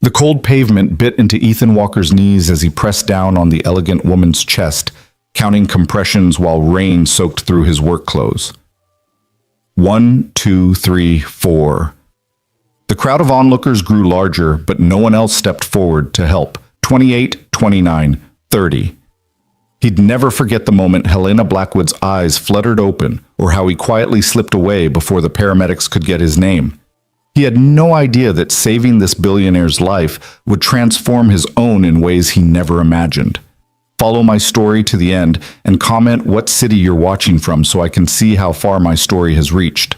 The cold pavement bit into Ethan Walker's knees as he pressed down on the elegant woman's chest, counting compressions while rain soaked through his work clothes. 1, 2, 3, 4. The crowd of onlookers grew larger, but no one else stepped forward to help. 28, 29, 30. He'd never forget the moment Helena Blackwood's eyes fluttered open, or how he quietly slipped away before the paramedics could get his name. He had no idea that saving this billionaire's life would transform his own in ways he never imagined. Follow my story to the end and comment what city you're watching from so I can see how far my story has reached.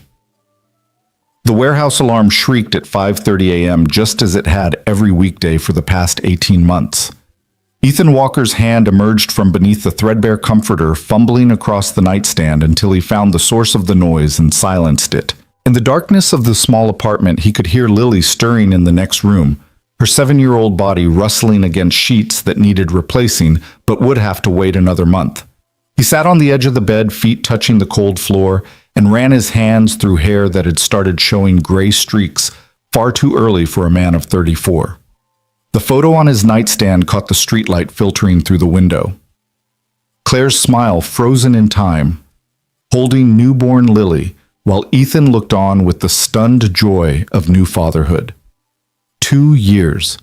The warehouse alarm shrieked at 5:30 a.m. just as it had every weekday for the past 18 months. Ethan Walker's hand emerged from beneath the threadbare comforter, fumbling across the nightstand until he found the source of the noise and silenced it. In the darkness of the small apartment, he could hear Lily stirring in the next room, her 7-year-old body rustling against sheets that needed replacing but would have to wait another month. He sat on the edge of the bed, feet touching the cold floor, and ran his hands through hair that had started showing gray streaks far too early for a man of 34. The photo on his nightstand caught the streetlight filtering through the window. Claire's smile frozen in time, holding newborn Lily, while Ethan looked on with the stunned joy of new fatherhood. 2 years.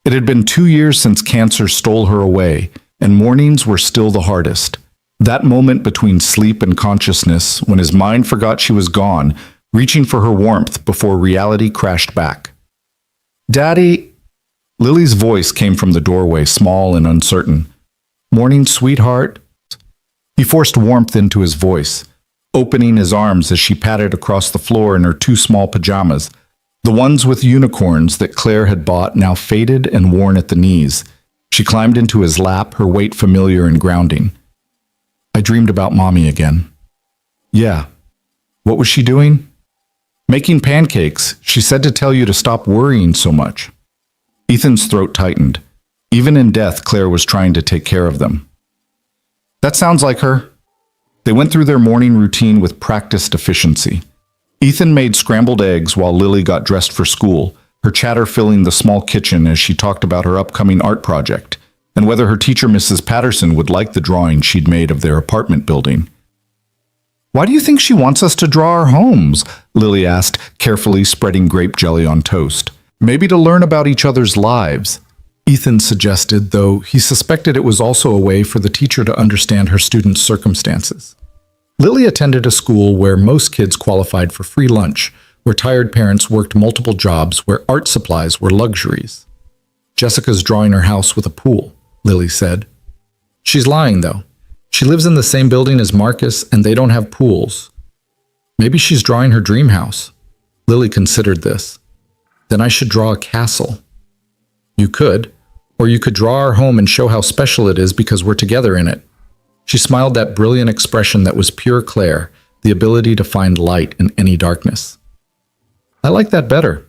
It had been 2 years since cancer stole her away, and mornings were still the hardest. That moment between sleep and consciousness, when his mind forgot she was gone, reaching for her warmth before reality crashed back. "Daddy," Lily's voice came from the doorway, small and uncertain. "Morning, sweetheart." He forced warmth into his voice, opening his arms as she patted across the floor in her 2 small pajamas, the ones with unicorns that Claire had bought, now faded and worn at the knees. She climbed into his lap, her weight familiar and grounding. "I dreamed about Mommy again." "Yeah. What was she doing?" "Making pancakes. She said to tell you to stop worrying so much." Ethan's throat tightened. Even in death, Claire was trying to take care of them. "That sounds like her." They went through their morning routine with practiced efficiency. Ethan made scrambled eggs while Lily got dressed for school, her chatter filling the small kitchen as she talked about her upcoming art project, and whether her teacher, Mrs. Patterson, would like the drawing she'd made of their apartment building. "Why do you think she wants us to draw our homes?" Lily asked, carefully spreading grape jelly on toast. "Maybe to learn about each other's lives," Ethan suggested, though he suspected it was also a way for the teacher to understand her students' circumstances. Lily attended a school where most kids qualified for free lunch, where tired parents worked multiple jobs, where art supplies were luxuries. "Jessica's drawing her house with a pool," Lily said. "She's lying, though. She lives in the same building as Marcus, and they don't have pools. Maybe she's drawing her dream house." Lily considered this. "Then I should draw a castle." "You could, or you could draw our home and show how special it is because we're together in it." She smiled that brilliant expression that was pure Claire, the ability to find light in any darkness. "I like that better."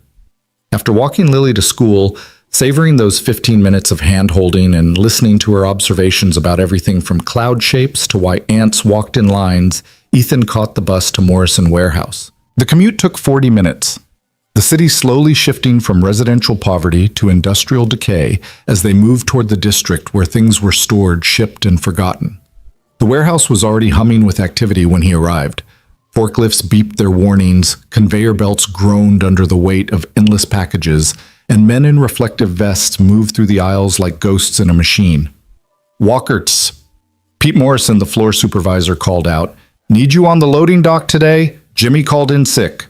After walking Lily to school, savoring those 15 minutes of hand-holding and listening to her observations about everything from cloud shapes to why ants walked in lines, Ethan caught the bus to Morrison Warehouse. The commute took 40 minutes. The city slowly shifting from residential poverty to industrial decay as they moved toward the district where things were stored, shipped, and forgotten. The warehouse was already humming with activity when he arrived. Forklifts beeped their warnings, conveyor belts groaned under the weight of endless packages, and men in reflective vests moved through the aisles like ghosts in a machine. "Walkerts," Pete Morrison, the floor supervisor, called out. "Need you on the loading dock today? Jimmy called in sick."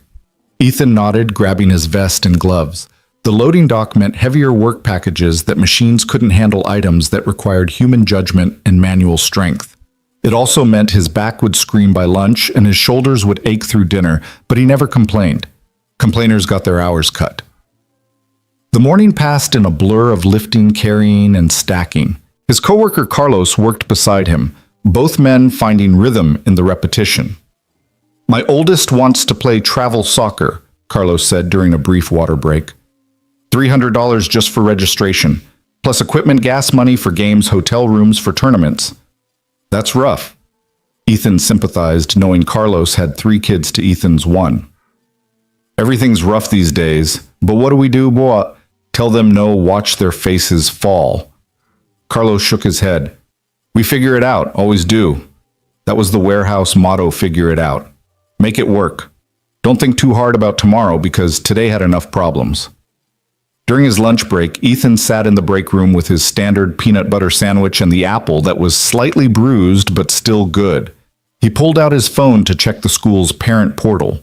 Ethan nodded, grabbing his vest and gloves. The loading dock meant heavier work packages that machines couldn't handle, items that required human judgment and manual strength. It also meant his back would scream by lunch and his shoulders would ache through dinner, but he never complained. Complainers got their hours cut. The morning passed in a blur of lifting, carrying, and stacking. His coworker Carlos worked beside him, both men finding rhythm in the repetition. "My oldest wants to play travel soccer," Carlos said during a brief water break. $300 just for registration, plus equipment, gas money for games, hotel rooms for tournaments. "That's rough." Ethan sympathized, knowing Carlos had 3 kids to Ethan's 1. "Everything's rough these days, but what do we do, boy?" Tell them no, watch their faces fall. Carlos shook his head. We figure it out, always do. That was the warehouse motto, figure it out. Make it work. Don't think too hard about tomorrow because today had enough problems. During his lunch break, Ethan sat in the break room with his standard peanut butter sandwich and the apple that was slightly bruised but still good. He pulled out his phone to check the school's parent portal.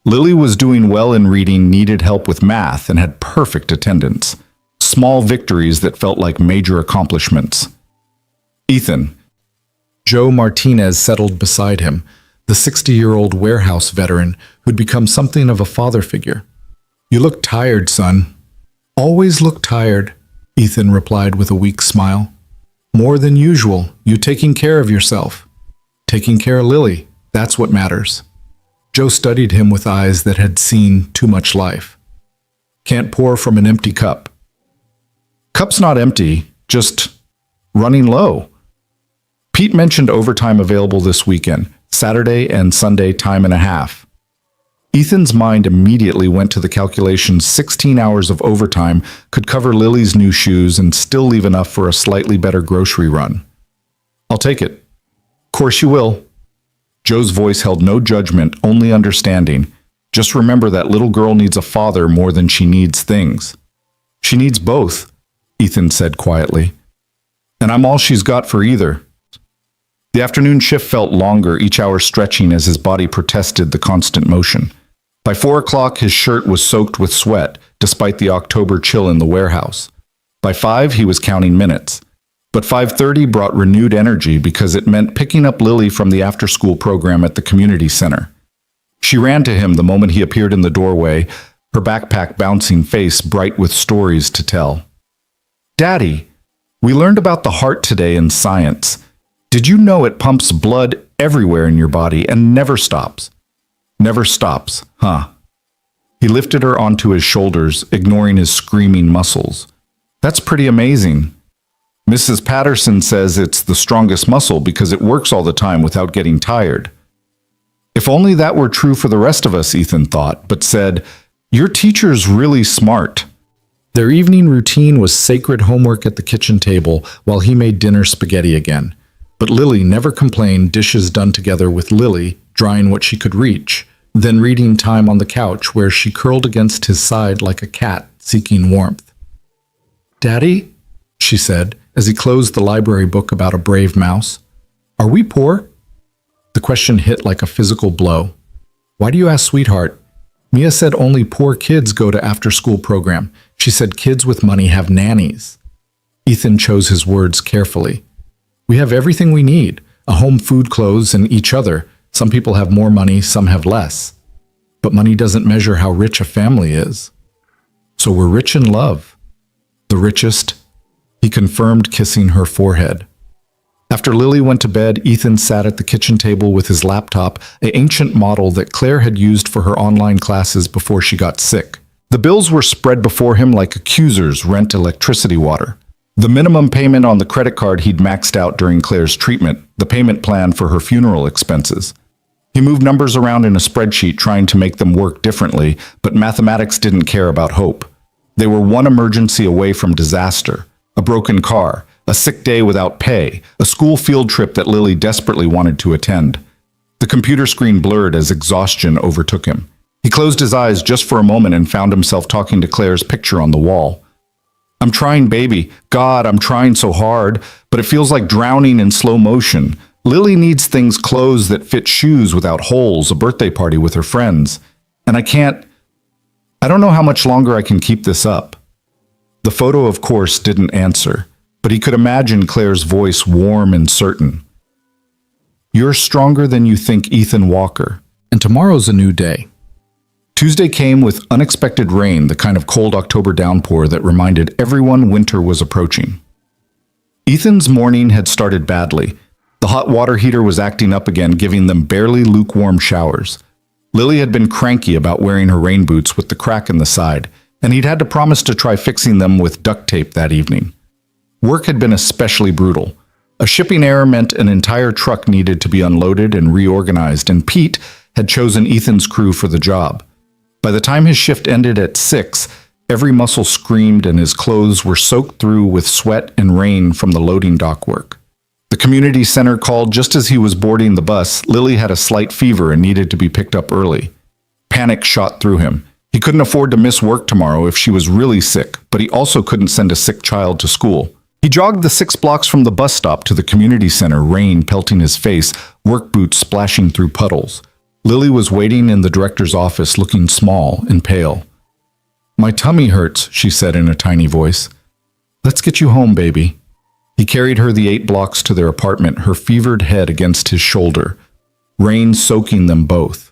Lily was doing well in reading, needed help with math, and had perfect attendance. Small victories that felt like major accomplishments. Ethan. Joe Martinez settled beside him, the 60-year-old warehouse veteran who'd become something of a father figure. You look tired, son. Always look tired, Ethan replied with a weak smile. More than usual, you taking care of yourself. Taking care of Lily, that's what matters. Joe studied him with eyes that had seen too much life. Can't pour from an empty cup. Cup's not empty, just running low. Pete mentioned overtime available this weekend, Saturday and Sunday time and a half. Ethan's mind immediately went to the calculation 16 hours of overtime could cover Lily's new shoes and still leave enough for a slightly better grocery run. I'll take it. Course you will. Joe's voice held no judgment, only understanding. Just remember that little girl needs a father more than she needs things. She needs both, Ethan said quietly. And I'm all she's got for either. The afternoon shift felt longer, each hour stretching as his body protested the constant motion. By 4 o'clock, his shirt was soaked with sweat, despite the October chill in the warehouse. By 5, he was counting minutes. But 5:30 brought renewed energy because it meant picking up Lily from the after-school program at the community center. She ran to him the moment he appeared in the doorway, her backpack bouncing face bright with stories to tell. Daddy, we learned about the heart today in science. Did you know it pumps blood everywhere in your body and never stops? Never stops, huh? He lifted her onto his shoulders, ignoring his screaming muscles. That's pretty amazing. Mrs. Patterson says it's the strongest muscle because it works all the time without getting tired. If only that were true for the rest of us, Ethan thought, but said, your teacher's really smart. Their evening routine was sacred homework at the kitchen table while he made dinner spaghetti again. But Lily never complained, dishes done together with Lily, drying what she could reach, then reading time on the couch where she curled against his side like a cat seeking warmth. Daddy, she said, as he closed the library book about a brave mouse, are we poor? The question hit like a physical blow. Why do you ask, sweetheart? Mia said only poor kids go to after-school program. She said kids with money have nannies. Ethan chose his words carefully. We have everything we need, a home, food, clothes, and each other. Some people have more money, some have less. But money doesn't measure how rich a family is. So we're rich in love. The richest, he confirmed, kissing her forehead. After Lily went to bed, Ethan sat at the kitchen table with his laptop, an ancient model that Claire had used for her online classes before she got sick. The bills were spread before him like accusers rent electricity water. The minimum payment on the credit card he'd maxed out during Claire's treatment, the payment plan for her funeral expenses. He moved numbers around in a spreadsheet trying to make them work differently, but mathematics didn't care about hope. They were one emergency away from disaster. A broken car, a sick day without pay, a school field trip that Lily desperately wanted to attend. The computer screen blurred as exhaustion overtook him. He closed his eyes just for a moment and found himself talking to Claire's picture on the wall. I'm trying, baby. God, I'm trying so hard, but it feels like drowning in slow motion. Lily needs things, clothes that fit, shoes without holes, a birthday party with her friends. And I don't know how much longer I can keep this up. The photo, of course, didn't answer, but he could imagine Claire's voice warm and certain. You're stronger than you think, Ethan Walker, and tomorrow's a new day. Tuesday came with unexpected rain, the kind of cold October downpour that reminded everyone winter was approaching. Ethan's morning had started badly. The hot water heater was acting up again, giving them barely lukewarm showers. Lily had been cranky about wearing her rain boots with the crack in the side, and he'd had to promise to try fixing them with duct tape that evening. Work had been especially brutal. A shipping error meant an entire truck needed to be unloaded and reorganized, and Pete had chosen Ethan's crew for the job. By the time his shift ended at 6, Every muscle screamed and his clothes were soaked through with sweat and rain from the loading dock work. The community center called just as he was boarding the bus. Lily had a slight fever and needed to be picked up early. Panic shot through him. He couldn't afford to miss work tomorrow if she was really sick, but he also couldn't send a sick child to school. He jogged the 6 blocks from the bus stop to the community center, rain pelting his face, work boots splashing through puddles. Lily was waiting in the director's office, looking small and pale. "My tummy hurts," she said in a tiny voice. "Let's get you home, baby." He carried her the 8 blocks to their apartment, her fevered head against his shoulder, rain soaking them both.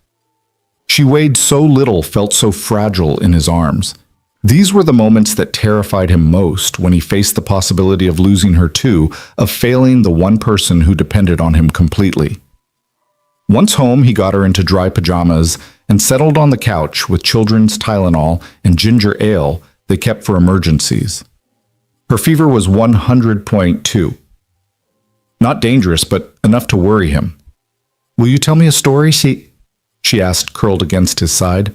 She weighed so little, felt so fragile in his arms. These were the moments that terrified him most, when he faced the possibility of losing her too, of failing the one person who depended on him completely. Once home, he got her into dry pajamas and settled on the couch with children's Tylenol and ginger ale they kept for emergencies. Her fever was 100.2. Not dangerous, but enough to worry him. "Will you tell me a story?" she asked, curled against his side.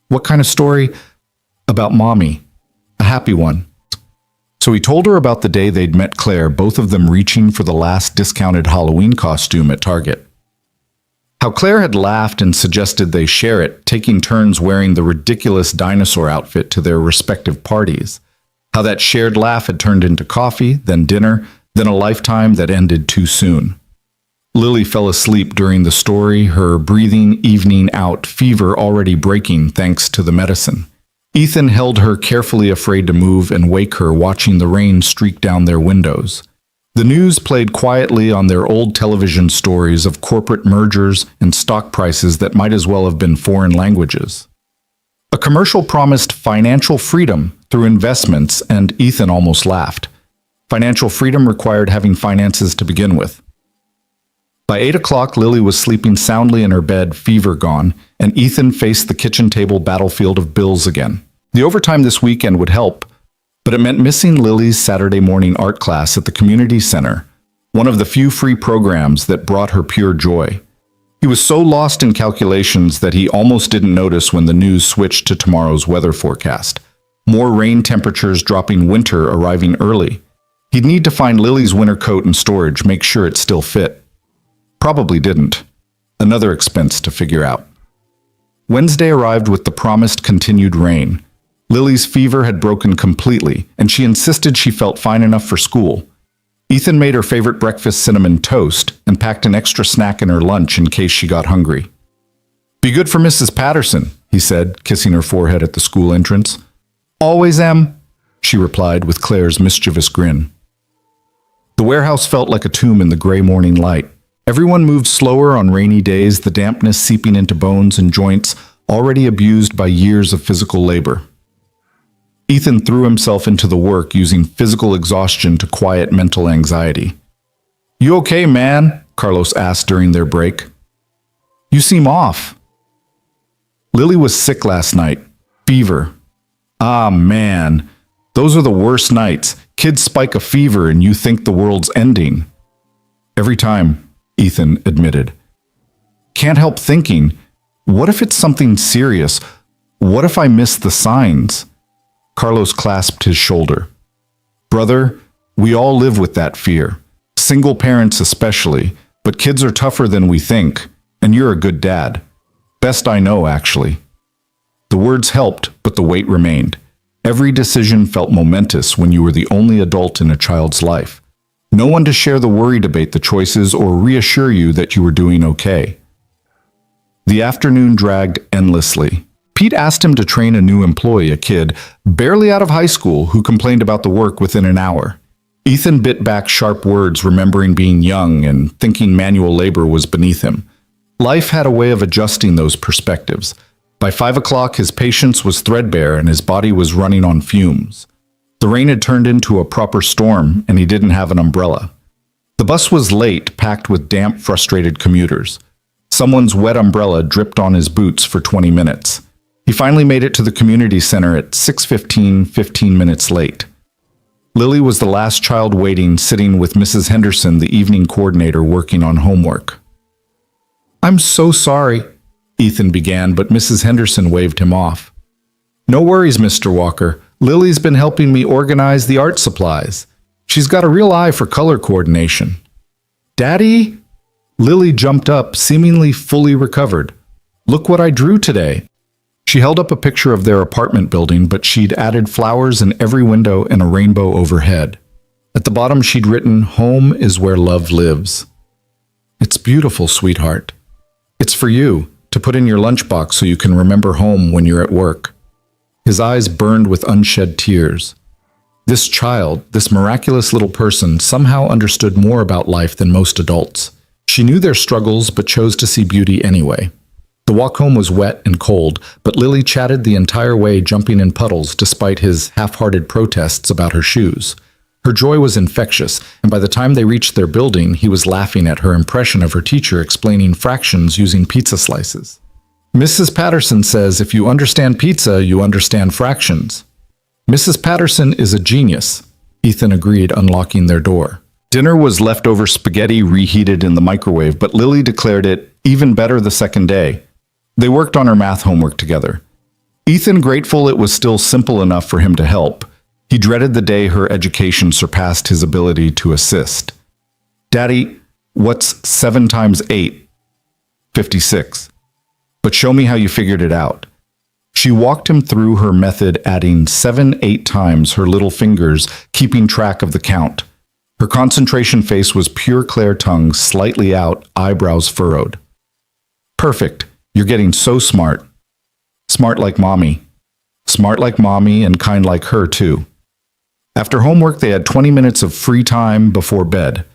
"What kind of story?" "About Mommy. A happy one." So he told her about the day they'd met Claire, both of them reaching for the last discounted Halloween costume at Target. How Claire had laughed and suggested they share it, taking turns wearing the ridiculous dinosaur outfit to their respective parties. How that shared laugh had turned into coffee, then dinner, then a lifetime that ended too soon. Lily fell asleep during the story, her breathing evening out, fever already breaking thanks to the medicine. Ethan held her, carefully afraid to move and wake her, watching the rain streak down their windows. The news played quietly on their old television stories of corporate mergers and stock prices that might as well have been foreign languages. A commercial promised financial freedom through investments, and Ethan almost laughed. Financial freedom required having finances to begin with. By 8 o'clock, Lily was sleeping soundly in her bed, fever gone, and Ethan faced the kitchen table battlefield of bills again. The overtime this weekend would help, but it meant missing Lily's Saturday morning art class at the community center, one of the few free programs that brought her pure joy. He was so lost in calculations that he almost didn't notice when the news switched to tomorrow's weather forecast. More rain, temperatures dropping, winter arriving early. He'd need to find Lily's winter coat in storage, make sure it still fit. Probably didn't. Another expense to figure out. Wednesday arrived with the promised continued rain. Lily's fever had broken completely, and she insisted she felt fine enough for school. Ethan made her favorite breakfast, cinnamon toast, and packed an extra snack in her lunch in case she got hungry. "Be good for Mrs. Patterson," he said, kissing her forehead at the school entrance. "Always am," she replied with Claire's mischievous grin. The warehouse felt like a tomb in the gray morning light. Everyone moved slower on rainy days, the dampness seeping into bones and joints already abused by years of physical labor. Ethan threw himself into the work, using physical exhaustion to quiet mental anxiety. "You okay, man?" Carlos asked during their break. "You seem off." Lily was sick last night. Fever. Ah, man. Those are the worst nights. Kids spike a fever and you think the world's ending. Every time, Ethan admitted. Can't help thinking, what if it's something serious? What if I miss the signs? Carlos clasped his shoulder. Brother, we all live with that fear. Single parents especially, but kids are tougher than we think, and you're a good dad. Best I know, actually. The words helped, but the weight remained. Every decision felt momentous when you were the only adult in a child's life. No one to share the worry, debate the choices, or reassure you that you were doing okay. The afternoon dragged endlessly. Pete asked him to train a new employee, a kid barely out of high school who complained about the work within an hour. Ethan bit back sharp words, remembering being young and thinking manual labor was beneath him. Life had a way of adjusting those perspectives. By 5 o'clock, his patience was threadbare and his body was running on fumes. The rain had turned into a proper storm, and he didn't have an umbrella. The bus was late, packed with damp, frustrated commuters. Someone's wet umbrella dripped on his boots for 20 minutes. He finally made it to the community center at 6:15, 15 minutes late. Lily was the last child waiting, sitting with Mrs. Henderson, the evening coordinator, working on homework. "I'm so sorry," Ethan began, but Mrs. Henderson waved him off. No worries, Mr. Walker. Lily's been helping me organize the art supplies. She's got a real eye for color coordination. Daddy? Lily jumped up, seemingly fully recovered. Look what I drew today. She held up a picture of their apartment building, but she'd added flowers in every window and a rainbow overhead. At the bottom, she'd written, "Home is where love lives." It's beautiful, sweetheart. It's for you, to put in your lunchbox so you can remember home when you're at work. His eyes burned with unshed tears. This child, this miraculous little person, somehow understood more about life than most adults. She knew their struggles, but chose to see beauty anyway. The walk home was wet and cold, but Lily chatted the entire way, jumping in puddles despite his half-hearted protests about her shoes. Her joy was infectious, and by the time they reached their building, he was laughing at her impression of her teacher explaining fractions using pizza slices. Mrs. Patterson says if you understand pizza, you understand fractions. Mrs. Patterson is a genius, Ethan agreed, unlocking their door. Dinner was leftover spaghetti reheated in the microwave, but Lily declared it even better the second day. They worked on her math homework together. Ethan grateful it was still simple enough for him to help. He dreaded the day her education surpassed his ability to assist. Daddy, what's 7 times 8? 56. But show me how you figured it out. She walked him through her method, adding 7, 8 times, her little fingers keeping track of the count. Her concentration face was pure Claire tongue, slightly out, eyebrows furrowed. Perfect. You're getting so smart. Smart like mommy. Smart like mommy and kind like her, too. After homework, they had 20 minutes of free time before bed.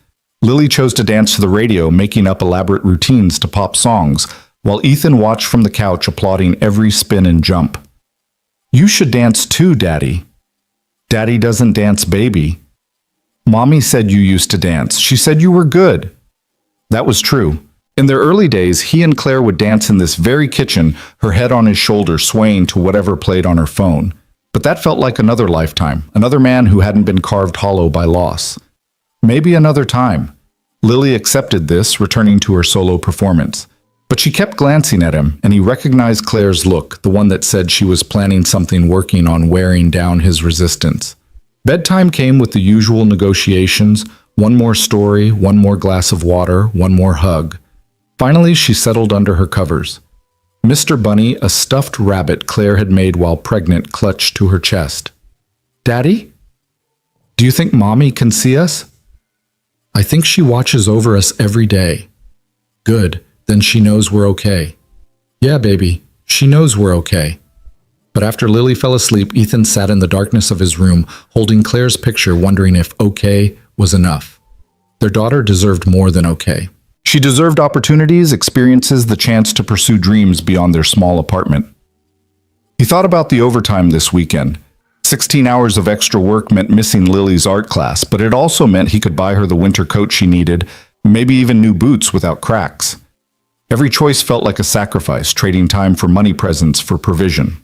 Lily chose to dance to the radio, making up elaborate routines to pop songs, while Ethan watched from the couch, applauding every spin and jump. You should dance too, Daddy. Daddy doesn't dance, baby. Mommy said you used to dance. She said you were good. That was true. In their early days, he and Claire would dance in this very kitchen, her head on his shoulder, swaying to whatever played on her phone. But that felt like another lifetime, another man who hadn't been carved hollow by loss. Maybe another time. Lily accepted this, returning to her solo performance. But she kept glancing at him, and he recognized Claire's look, the one that said she was planning something, working on wearing down his resistance. Bedtime came with the usual negotiations, one more story, one more glass of water, one more hug. Finally, she settled under her covers. Mr. Bunny, a stuffed rabbit Claire had made while pregnant, clutched to her chest. Daddy? Do you think Mommy can see us? I think she watches over us every day. Good, then she knows we're okay. Yeah, baby, she knows we're okay. But after Lily fell asleep, Ethan sat in the darkness of his room, holding Claire's picture, wondering if okay was enough. Their daughter deserved more than okay. She deserved opportunities, experiences, the chance to pursue dreams beyond their small apartment. He thought about the overtime this weekend. 16 hours of extra work meant missing Lily's art class, but it also meant he could buy her the winter coat she needed, maybe even new boots without cracks. Every choice felt like a sacrifice, trading time for money presents for provision.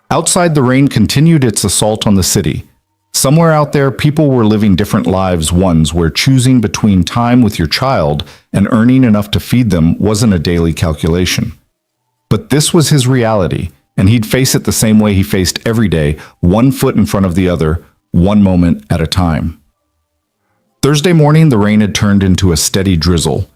Outside, the rain continued its assault on the city. Somewhere out there, people were living different lives, ones where choosing between time with your child and earning enough to feed them wasn't a daily calculation. But this was his reality, and he'd face it the same way he faced every day, one foot in front of the other, one moment at a time. Thursday morning, the rain had turned into a steady drizzle.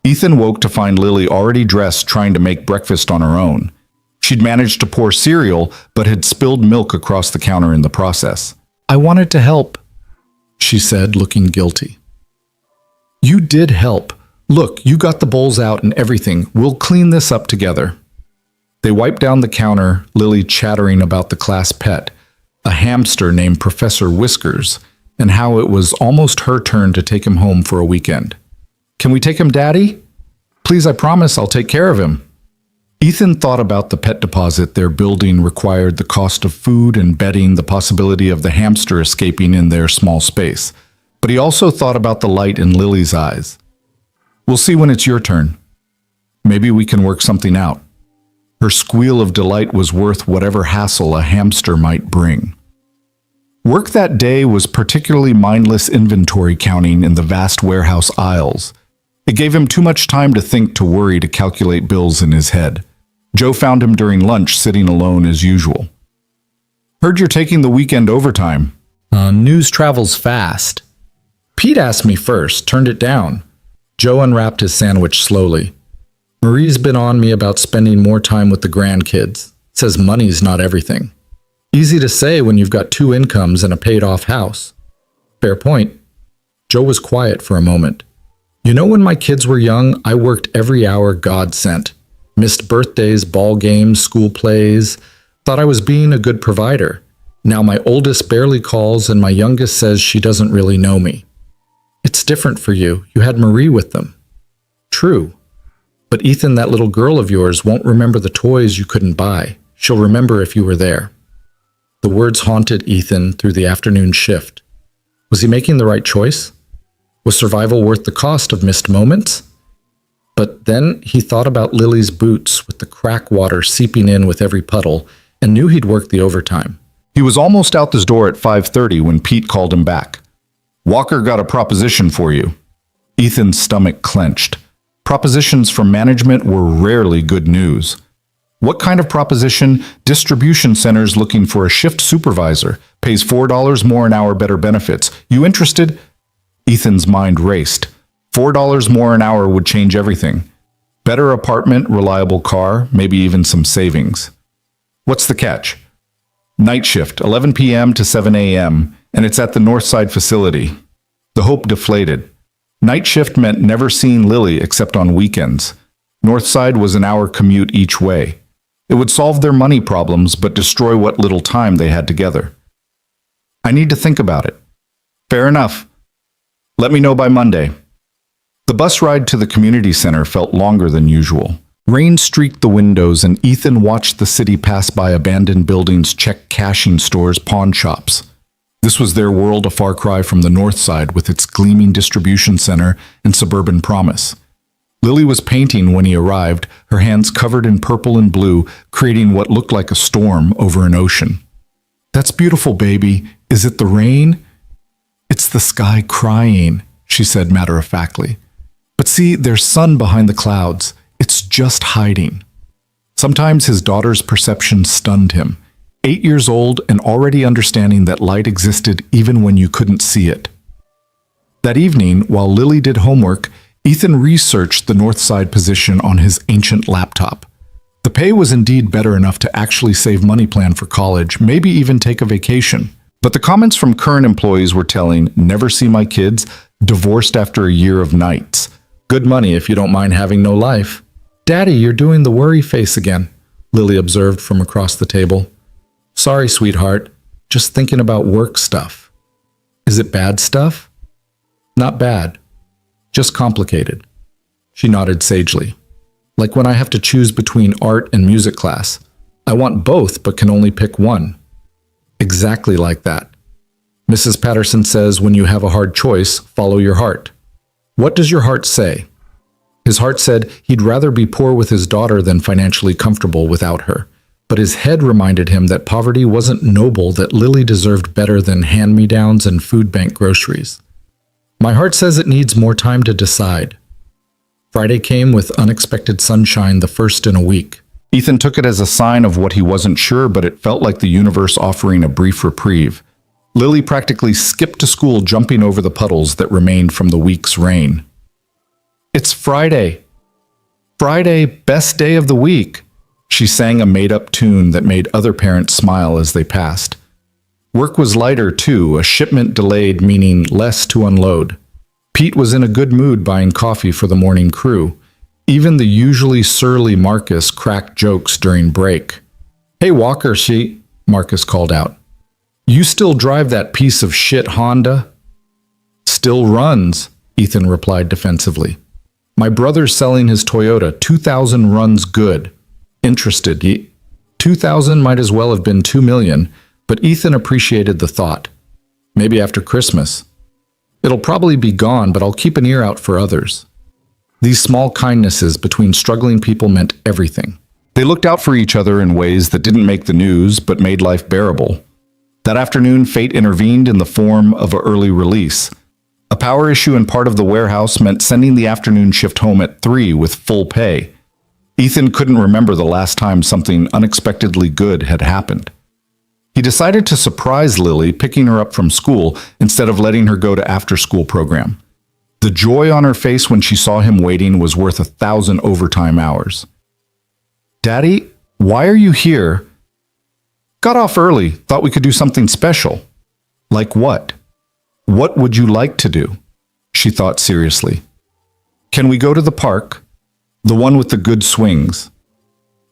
Ethan woke to find Lily already dressed, trying to make breakfast on her own. She'd managed to pour cereal, but had spilled milk across the counter in the process. I wanted to help, she said, looking guilty. You did help. Look, you got the bowls out and everything. We'll clean this up together. They wiped down the counter, Lily chattering about the class pet, a hamster named Professor Whiskers, and how it was almost her turn to take him home for a weekend. Can we take him, Daddy? Please, I promise I'll take care of him. Ethan thought about the pet deposit their building required, the cost of food and bedding, the possibility of the hamster escaping in their small space. But he also thought about the light in Lily's eyes. We'll see when it's your turn. Maybe we can work something out. Her squeal of delight was worth whatever hassle a hamster might bring. Work that day was particularly mindless inventory counting in the vast warehouse aisles. It gave him too much time to think, to worry, to calculate bills in his head. Joe found him during lunch, sitting alone as usual. Heard you're taking the weekend overtime. News travels fast. Pete asked me first, turned it down. Joe unwrapped his sandwich slowly. Marie's been on me about spending more time with the grandkids. Says money's not everything. Easy to say when you've got 2 incomes and a paid-off house. Fair point. Joe was quiet for a moment. You know, when my kids were young, I worked every hour God sent. Missed birthdays, ball games, school plays. Thought I was being a good provider. Now my oldest barely calls and my youngest says she doesn't really know me. It's different for you. You had Marie with them. True. But Ethan, that little girl of yours won't remember the toys you couldn't buy. She'll remember if you were there. The words haunted Ethan through the afternoon shift. Was he making the right choice? Was survival worth the cost of missed moments? But then he thought about Lily's boots with the crack water seeping in with every puddle and knew he'd work the overtime. He was almost out this door at 5:30 when Pete called him back. Walker got a proposition for you. Ethan's stomach clenched. Propositions from management were rarely good news. What kind of proposition? Distribution centers looking for a shift supervisor. Pays $4 more an hour, better benefits. You interested? Ethan's mind raced. $4 more an hour would change everything. Better apartment, reliable car, maybe even some savings. What's the catch? Night shift, 11 p.m. to 7 a.m., and it's at the Northside facility. The hope deflated. Night shift meant never seeing Lily except on weekends. Northside was an hour commute each way. It would solve their money problems, but destroy what little time they had together. I need to think about it. Fair enough. Let me know by Monday. The bus ride to the community center felt longer than usual. Rain streaked the windows and Ethan watched the city pass by abandoned buildings, check cashing stores, pawn shops. This was their world, a far cry from the north side with its gleaming distribution center and suburban promise. Lily was painting when he arrived, her hands covered in purple and blue, creating what looked like a storm over an ocean. That's beautiful, baby. Is it the rain? It's the sky crying, she said matter-of-factly. But see, there's sun behind the clouds. It's just hiding. Sometimes his daughter's perception stunned him. 8 years old and already understanding that light existed even when you couldn't see it. That evening, while Lily did homework, Ethan researched the north side position on his ancient laptop. The pay was indeed better enough to actually save money, plan for college, maybe even take a vacation. But the comments from current employees were telling, never see my kids, divorced after a year of nights. Good money if you don't mind having no life. Daddy, you're doing the worry face again, Lily observed from across the table. Sorry, sweetheart. Just thinking about work stuff. Is it bad stuff? Not bad. Just complicated. She nodded sagely. Like when I have to choose between art and music class. I want both, but can only pick one. Exactly like that. Mrs. Patterson says when you have a hard choice, follow your heart. What does your heart say? His heart said he'd rather be poor with his daughter than financially comfortable without her. But his head reminded him that poverty wasn't noble, that Lily deserved better than hand-me-downs and food bank groceries. My heart says it needs more time to decide. Friday came with unexpected sunshine, the first in a week. Ethan took it as a sign of what he wasn't sure, but it felt like the universe offering a brief reprieve. Lily practically skipped to school, jumping over the puddles that remained from the week's rain. It's Friday. Friday, best day of the week. She sang a made-up tune that made other parents smile as they passed. Work was lighter, too, a shipment delayed, meaning less to unload. Pete was in a good mood buying coffee for the morning crew. Even the usually surly Marcus cracked jokes during break. Hey, Walker, Marcus called out. You still drive that piece of shit Honda? Still runs, Ethan replied defensively. My brother's selling his Toyota, 2,000 runs good. Interested, 2,000 might as well have been 2 million, but Ethan appreciated the thought. Maybe after Christmas. It'll probably be gone, but I'll keep an ear out for others. These small kindnesses between struggling people meant everything. They looked out for each other in ways that didn't make the news, but made life bearable. That afternoon, fate intervened in the form of an early release. A power issue in part of the warehouse meant sending the afternoon shift home at 3 with full pay. Ethan couldn't remember the last time something unexpectedly good had happened. He decided to surprise Lily, picking her up from school instead of letting her go to after-school program. The joy on her face when she saw him waiting was worth 1,000 overtime hours. "Daddy, why are you here?" "Got off early, thought we could do something special." "Like what?" "What would you like to do?" She thought seriously. "Can we go to the park? The one with the good swings."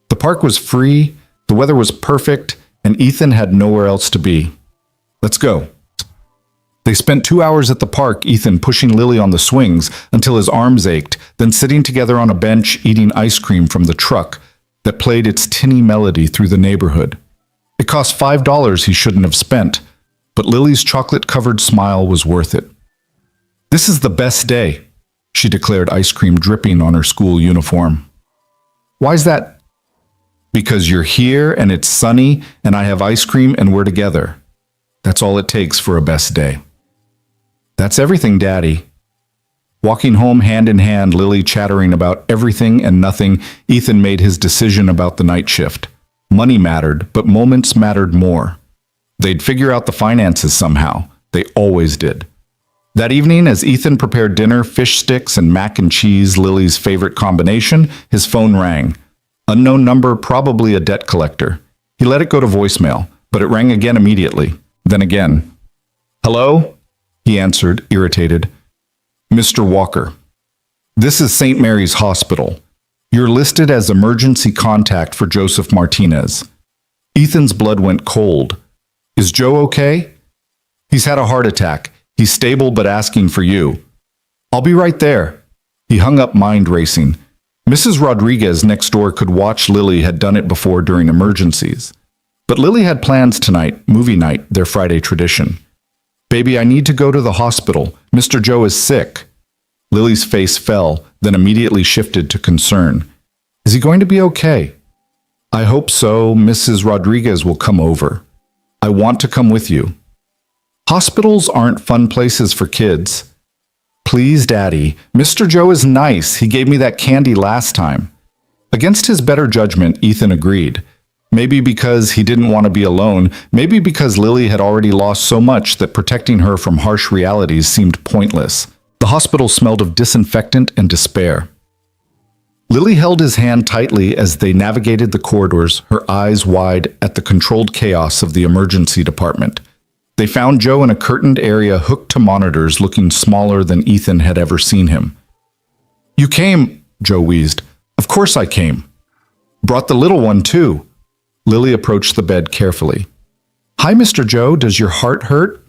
The park was free, the weather was perfect, and Ethan had nowhere else to be. "Let's go." They spent 2 hours at the park, Ethan pushing Lily on the swings until his arms ached, then sitting together on a bench eating ice cream from the truck that played its tinny melody through the neighborhood. It cost $5 he shouldn't have spent, but Lily's chocolate-covered smile was worth it. "This is the best day," she declared, ice cream dripping on her school uniform. "Why's that?" "Because you're here and it's sunny and I have ice cream and we're together. That's all it takes for a best day." "That's everything, Daddy." Walking home hand in hand, Lily chattering about everything and nothing, Ethan made his decision about the night shift. Money mattered, but moments mattered more. They'd figure out the finances somehow. They always did. That evening, as Ethan prepared dinner, fish sticks and mac and cheese, Lily's favorite combination, his phone rang. Unknown number, probably a debt collector. He let it go to voicemail, but it rang again immediately. Then again. "Hello?" He answered, irritated. "Mr. Walker, this is St. Mary's Hospital. You're listed as emergency contact for Joseph Martinez." Ethan's blood went cold. "Is Joe okay?" "He's had a heart attack. He's stable but asking for you." "I'll be right there." He hung up, mind racing. Mrs. Rodriguez next door could watch. Lily had done it before during emergencies. But Lily had plans tonight, movie night, their Friday tradition. "Baby, I need to go to the hospital. Mr. Joe is sick." Lily's face fell, then immediately shifted to concern. "Is he going to be okay?" "I hope so. Mrs. Rodriguez will come over. I want to come with you." "Hospitals aren't fun places for kids." "Please, Daddy. Mr. Joe is nice. He gave me that candy last time." Against his better judgment, Ethan agreed. Maybe because he didn't want to be alone, maybe because Lily had already lost so much that protecting her from harsh realities seemed pointless. The hospital smelled of disinfectant and despair. Lily held his hand tightly as they navigated the corridors, her eyes wide at the controlled chaos of the emergency department. They found Joe in a curtained area hooked to monitors, looking smaller than Ethan had ever seen him. "You came," Joe wheezed. "Of course I came. Brought the little one, too." Lily approached the bed carefully. "Hi, Mr. Joe. Does your heart hurt?"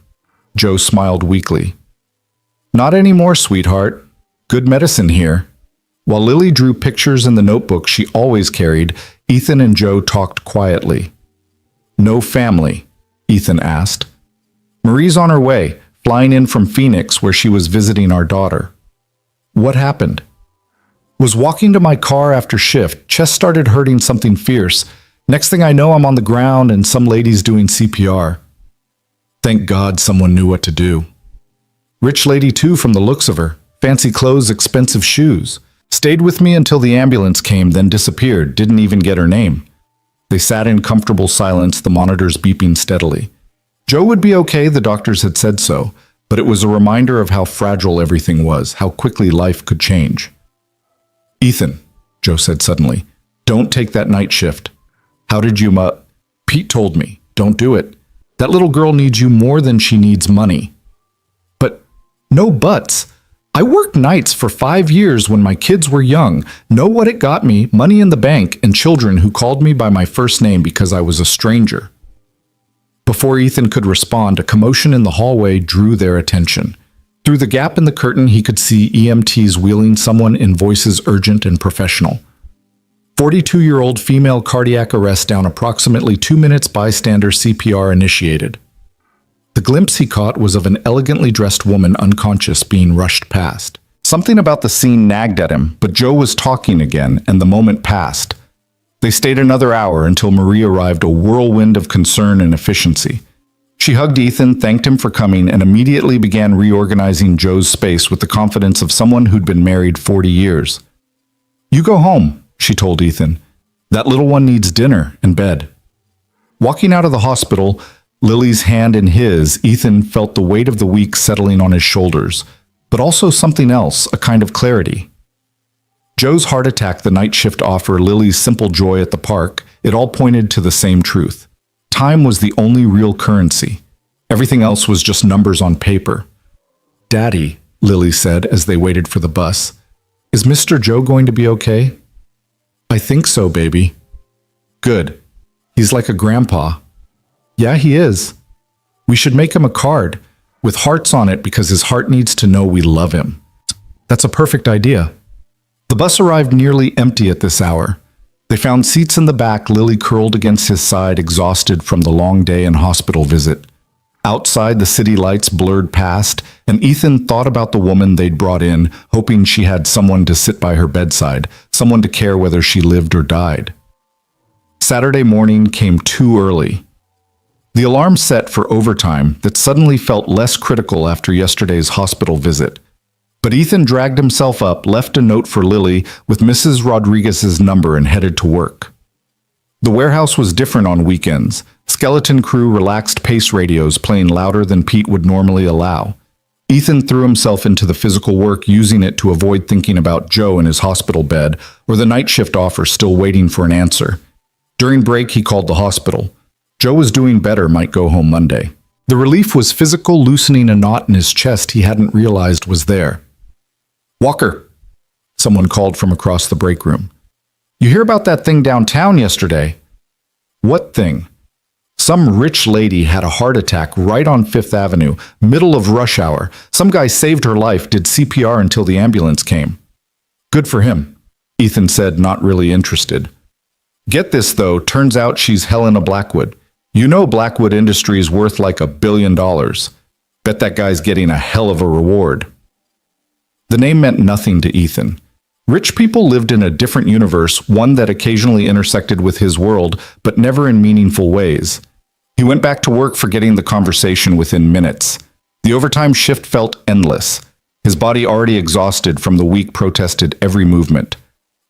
Joe smiled weakly. "Not anymore, sweetheart. Good medicine here." While Lily drew pictures in the notebook she always carried, Ethan and Joe talked quietly. "No family?" Ethan asked. "Marie's on her way, flying in from Phoenix where she was visiting our daughter." "What happened?" "Was walking to my car after shift. Chest started hurting something fierce. Next thing I know, I'm on the ground and some lady's doing CPR." Thank God someone knew what to do. Rich lady too, from the looks of her. Fancy clothes, expensive shoes. Stayed with me until the ambulance came, then disappeared. Didn't even get her name. They sat in comfortable silence, the monitors beeping steadily. Joe would be okay, the doctors had said so, but it was a reminder of how fragile everything was, how quickly life could change. "Ethan," Joe said suddenly, "don't take that night shift." "How did you Pete told me. Don't do it. That little girl needs you more than she needs money." "But no buts. I worked nights for 5 years when my kids were young. Know what it got me? Money in the bank and children who called me by my first name because I was a stranger." Before Ethan could respond, a commotion in the hallway drew their attention. Through the gap in the curtain, he could see EMTs wheeling someone in voices urgent and professional. 42-year-old female cardiac arrest down approximately 2 minutes, bystander CPR initiated. The glimpse he caught was of an elegantly dressed woman unconscious being rushed past. Something about the scene nagged at him, but Joe was talking again, and the moment passed. They stayed another hour until Marie arrived, a whirlwind of concern and efficiency. She hugged Ethan, thanked him for coming, and immediately began reorganizing Joe's space with the confidence of someone who'd been married 40 years. "You go home," she told Ethan. "That little one needs dinner and bed." Walking out of the hospital, Lily's hand in his, Ethan felt the weight of the week settling on his shoulders, but also something else, a kind of clarity. Joe's heart attack, the night shift offer, Lily's simple joy at the park, it all pointed to the same truth. Time was the only real currency. Everything else was just numbers on paper. "Daddy," Lily said as they waited for the bus, "is Mr. Joe going to be okay?" "I think so, baby." "Good. He's like a grandpa." "Yeah, he is. We should make him a card with hearts on it because his heart needs to know we love him." "That's a perfect idea." The bus arrived nearly empty at this hour. They found seats in the back, Lily curled against his side, exhausted from the long day and hospital visit. Outside, the city lights blurred past, and Ethan thought about the woman they'd brought in, hoping she had someone to sit by her bedside, someone to care whether she lived or died. Saturday morning came too early. The alarm set for overtime that suddenly felt less critical after yesterday's hospital visit. But Ethan dragged himself up, left a note for Lily with Mrs. Rodriguez's number, and headed to work. The warehouse was different on weekends. Skeleton crew relaxed pace radios playing louder than Pete would normally allow. Ethan threw himself into the physical work, using it to avoid thinking about Joe in his hospital bed or the night shift offer still waiting for an answer. During break, he called the hospital. Joe was doing better, might go home Monday. The relief was physical, loosening a knot in his chest he hadn't realized was there. "Walker," someone called from across the break room. "You hear about that thing downtown yesterday?" "What thing?" "Some rich lady had a heart attack right on Fifth Avenue, middle of rush hour. Some guy saved her life, did CPR until the ambulance came." "Good for him," Ethan said, not really interested. "Get this, though, turns out she's Helena Blackwood. You know Blackwood Industries worth like $1 billion. Bet that guy's getting a hell of a reward." The name meant nothing to Ethan. Rich people lived in a different universe, one that occasionally intersected with his world, but never in meaningful ways. He went back to work, forgetting the conversation within minutes. The overtime shift felt endless. His body, already exhausted from the week, protested every movement.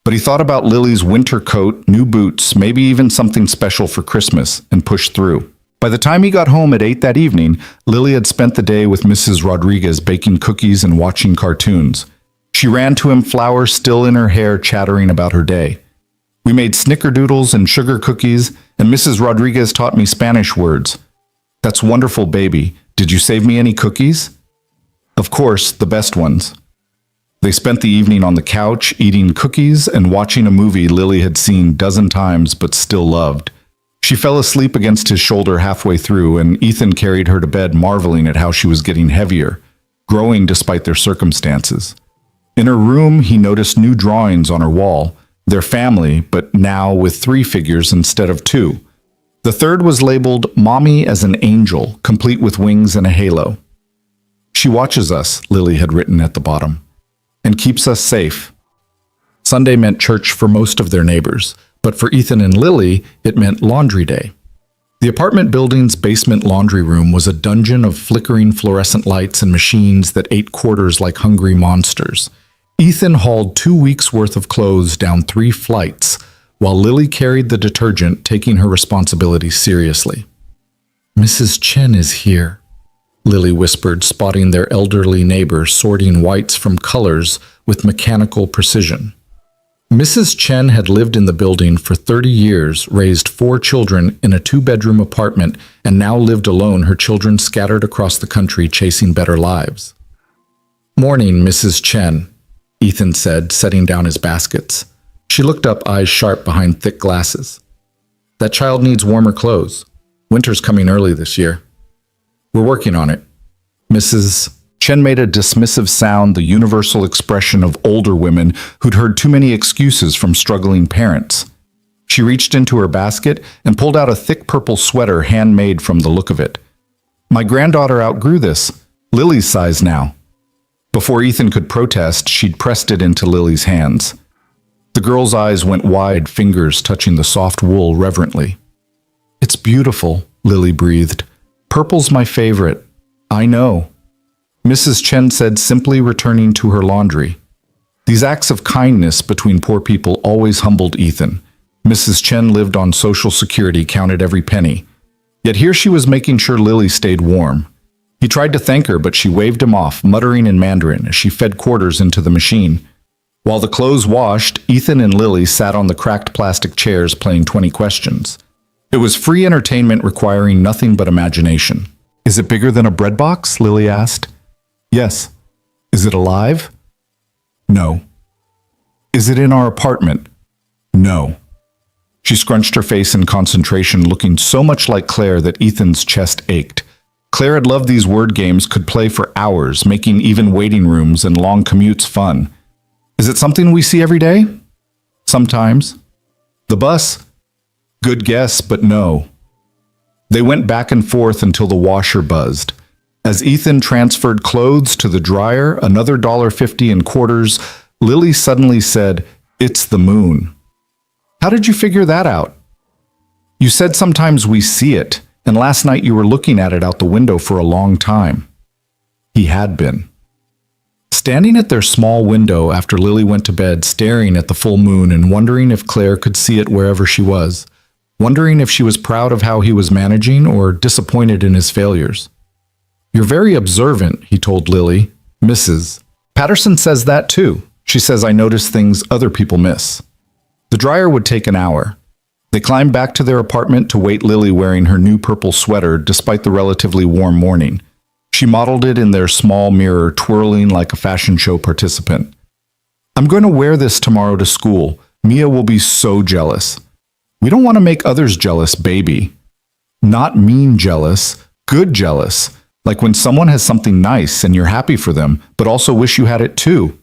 But he thought about Lily's winter coat, new boots, maybe even something special for Christmas, and pushed through. By the time he got home at 8 that evening, Lily had spent the day with Mrs. Rodriguez baking cookies and watching cartoons. She ran to him, flowers still in her hair, chattering about her day. "We made snickerdoodles and sugar cookies, and Mrs. Rodriguez taught me Spanish words." "That's wonderful, baby. Did you save me any cookies?" "Of course, the best ones." They spent the evening on the couch, eating cookies and watching a movie Lily had seen a dozen times but still loved. She fell asleep against his shoulder halfway through, and Ethan carried her to bed, marveling at how she was getting heavier, growing despite their circumstances. In her room, he noticed new drawings on her wall, their family, but now with 3 figures instead of 2. The third was labeled "Mommy as an Angel," complete with wings and a halo. "She watches us," Lily had written at the bottom, "and keeps us safe." Sunday meant church for most of their neighbors, but for Ethan and Lily, it meant laundry day. The apartment building's basement laundry room was a dungeon of flickering fluorescent lights and machines that ate quarters like hungry monsters. Ethan hauled 2 weeks' worth of clothes down 3 flights, while Lily carried the detergent, taking her responsibilities seriously. "Mrs. Chen is here," Lily whispered, spotting their elderly neighbor sorting whites from colors with mechanical precision. Mrs. Chen had lived in the building for 30 years, raised 4 children in a 2-bedroom apartment, and now lived alone, her children scattered across the country chasing better lives. "Morning, Mrs. Chen," Ethan said, setting down his baskets. She looked up, eyes sharp behind thick glasses. "That child needs warmer clothes. Winter's coming early this year." "We're working on it." Mrs. Chen made a dismissive sound, the universal expression of older women who'd heard too many excuses from struggling parents. She reached into her basket and pulled out a thick purple sweater, handmade from the look of it. "My granddaughter outgrew this. Lily's size now." Before Ethan could protest, she'd pressed it into Lily's hands. The girl's eyes went wide, fingers touching the soft wool reverently. "It's beautiful," Lily breathed. "Purple's my favorite." "I know," Mrs. Chen said, simply returning to her laundry. These acts of kindness between poor people always humbled Ethan. Mrs. Chen lived on Social Security, counted every penny. Yet here she was making sure Lily stayed warm. He tried to thank her, but she waved him off, muttering in Mandarin as she fed quarters into the machine. While the clothes washed, Ethan and Lily sat on the cracked plastic chairs playing 20 questions. It was free entertainment requiring nothing but imagination. Is it bigger than a bread box? Lily asked. Yes. Is it alive? No. Is it in our apartment? No. She scrunched her face in concentration, looking so much like Claire that Ethan's chest ached. Claire had loved these word games, could play for hours, making even waiting rooms and long commutes fun. Is it something we see every day? Sometimes. The bus? Good guess, but no. They went back and forth until the washer buzzed. As Ethan transferred clothes to the dryer, another $1.50 in quarters, Lily suddenly said, "It's the moon." How did you figure that out? You said sometimes we see it, and last night you were looking at it out the window for a long time. He had been. Standing at their small window after Lily went to bed, staring at the full moon and wondering if Claire could see it wherever she was, wondering if she was proud of how he was managing or disappointed in his failures. You're very observant, he told Lily. Mrs. Patterson says that too. She says I notice things other people miss. The dryer would take an hour. They climbed back to their apartment to wait Lily wearing her new purple sweater despite the relatively warm morning. She modeled it in their small mirror, twirling like a fashion show participant. I'm going to wear this tomorrow to school. Mia will be so jealous. We don't want to make others jealous, baby. Not mean jealous, good jealous. Like when someone has something nice and you're happy for them, but also wish you had it too.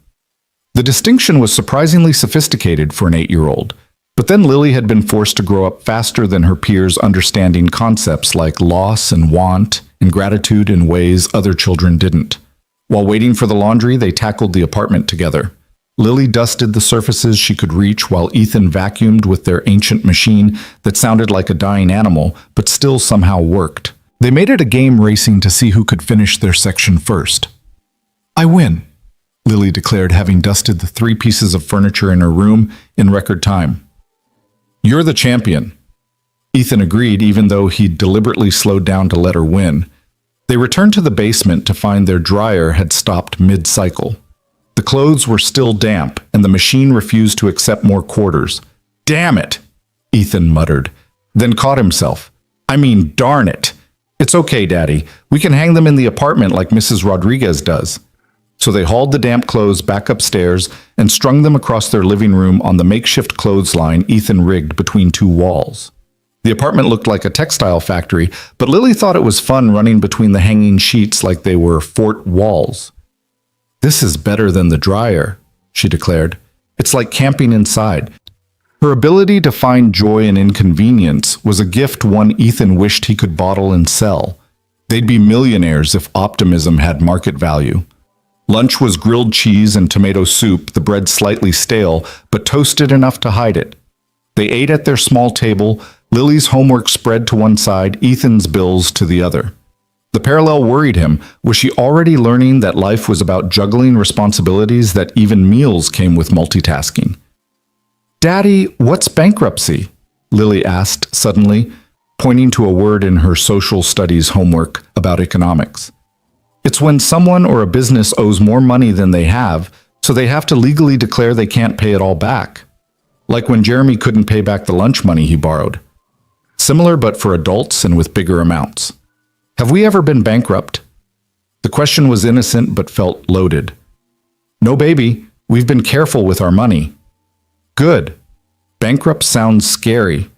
The distinction was surprisingly sophisticated for an 8-year-old. But then Lily had been forced to grow up faster than her peers, understanding concepts like loss and want and gratitude in ways other children didn't. While waiting for the laundry, they tackled the apartment together. Lily dusted the surfaces she could reach while Ethan vacuumed with their ancient machine that sounded like a dying animal, but still somehow worked. They made it a game racing to see who could finish their section first. I win, Lily declared, having dusted the 3 pieces of furniture in her room in record time. You're the champion. Ethan agreed, even though he'd deliberately slowed down to let her win. They returned to the basement to find their dryer had stopped mid-cycle. The clothes were still damp, and the machine refused to accept more quarters. Damn it, Ethan muttered, then caught himself. I mean, darn it. It's okay, Daddy. We can hang them in the apartment like Mrs. Rodriguez does. So they hauled the damp clothes back upstairs and strung them across their living room on the makeshift clothesline Ethan rigged between 2 walls. The apartment looked like a textile factory, but Lily thought it was fun running between the hanging sheets like they were fort walls. This is better than the dryer, she declared. It's like camping inside. Her ability to find joy in inconvenience was a gift one Ethan wished he could bottle and sell. They'd be millionaires if optimism had market value. Lunch was grilled cheese and tomato soup, the bread slightly stale, but toasted enough to hide it. They ate at their small table, Lily's homework spread to one side, Ethan's bills to the other. The parallel worried him. Was she already learning that life was about juggling responsibilities, that even meals came with multitasking? Daddy, what's bankruptcy? Lily asked suddenly, pointing to a word in her social studies homework about economics. It's when someone or a business owes more money than they have, so they have to legally declare they can't pay it all back. Like when Jeremy couldn't pay back the lunch money he borrowed. Similar, but for adults and with bigger amounts. Have we ever been bankrupt? The question was innocent but felt loaded. No, baby, we've been careful with our money. Good. Bankrupt sounds scary.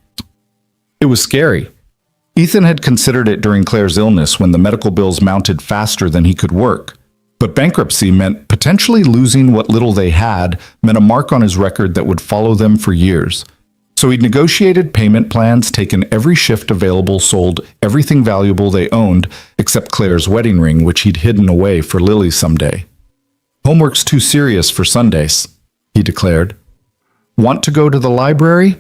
It was scary. Ethan had considered it during Claire's illness when the medical bills mounted faster than he could work. But bankruptcy meant potentially losing what little they had, meant a mark on his record that would follow them for years. So he'd negotiated payment plans, taken every shift available, sold everything valuable they owned, except Claire's wedding ring, which he'd hidden away for Lily someday. Homework's too serious for Sundays, he declared. Want to go to the library?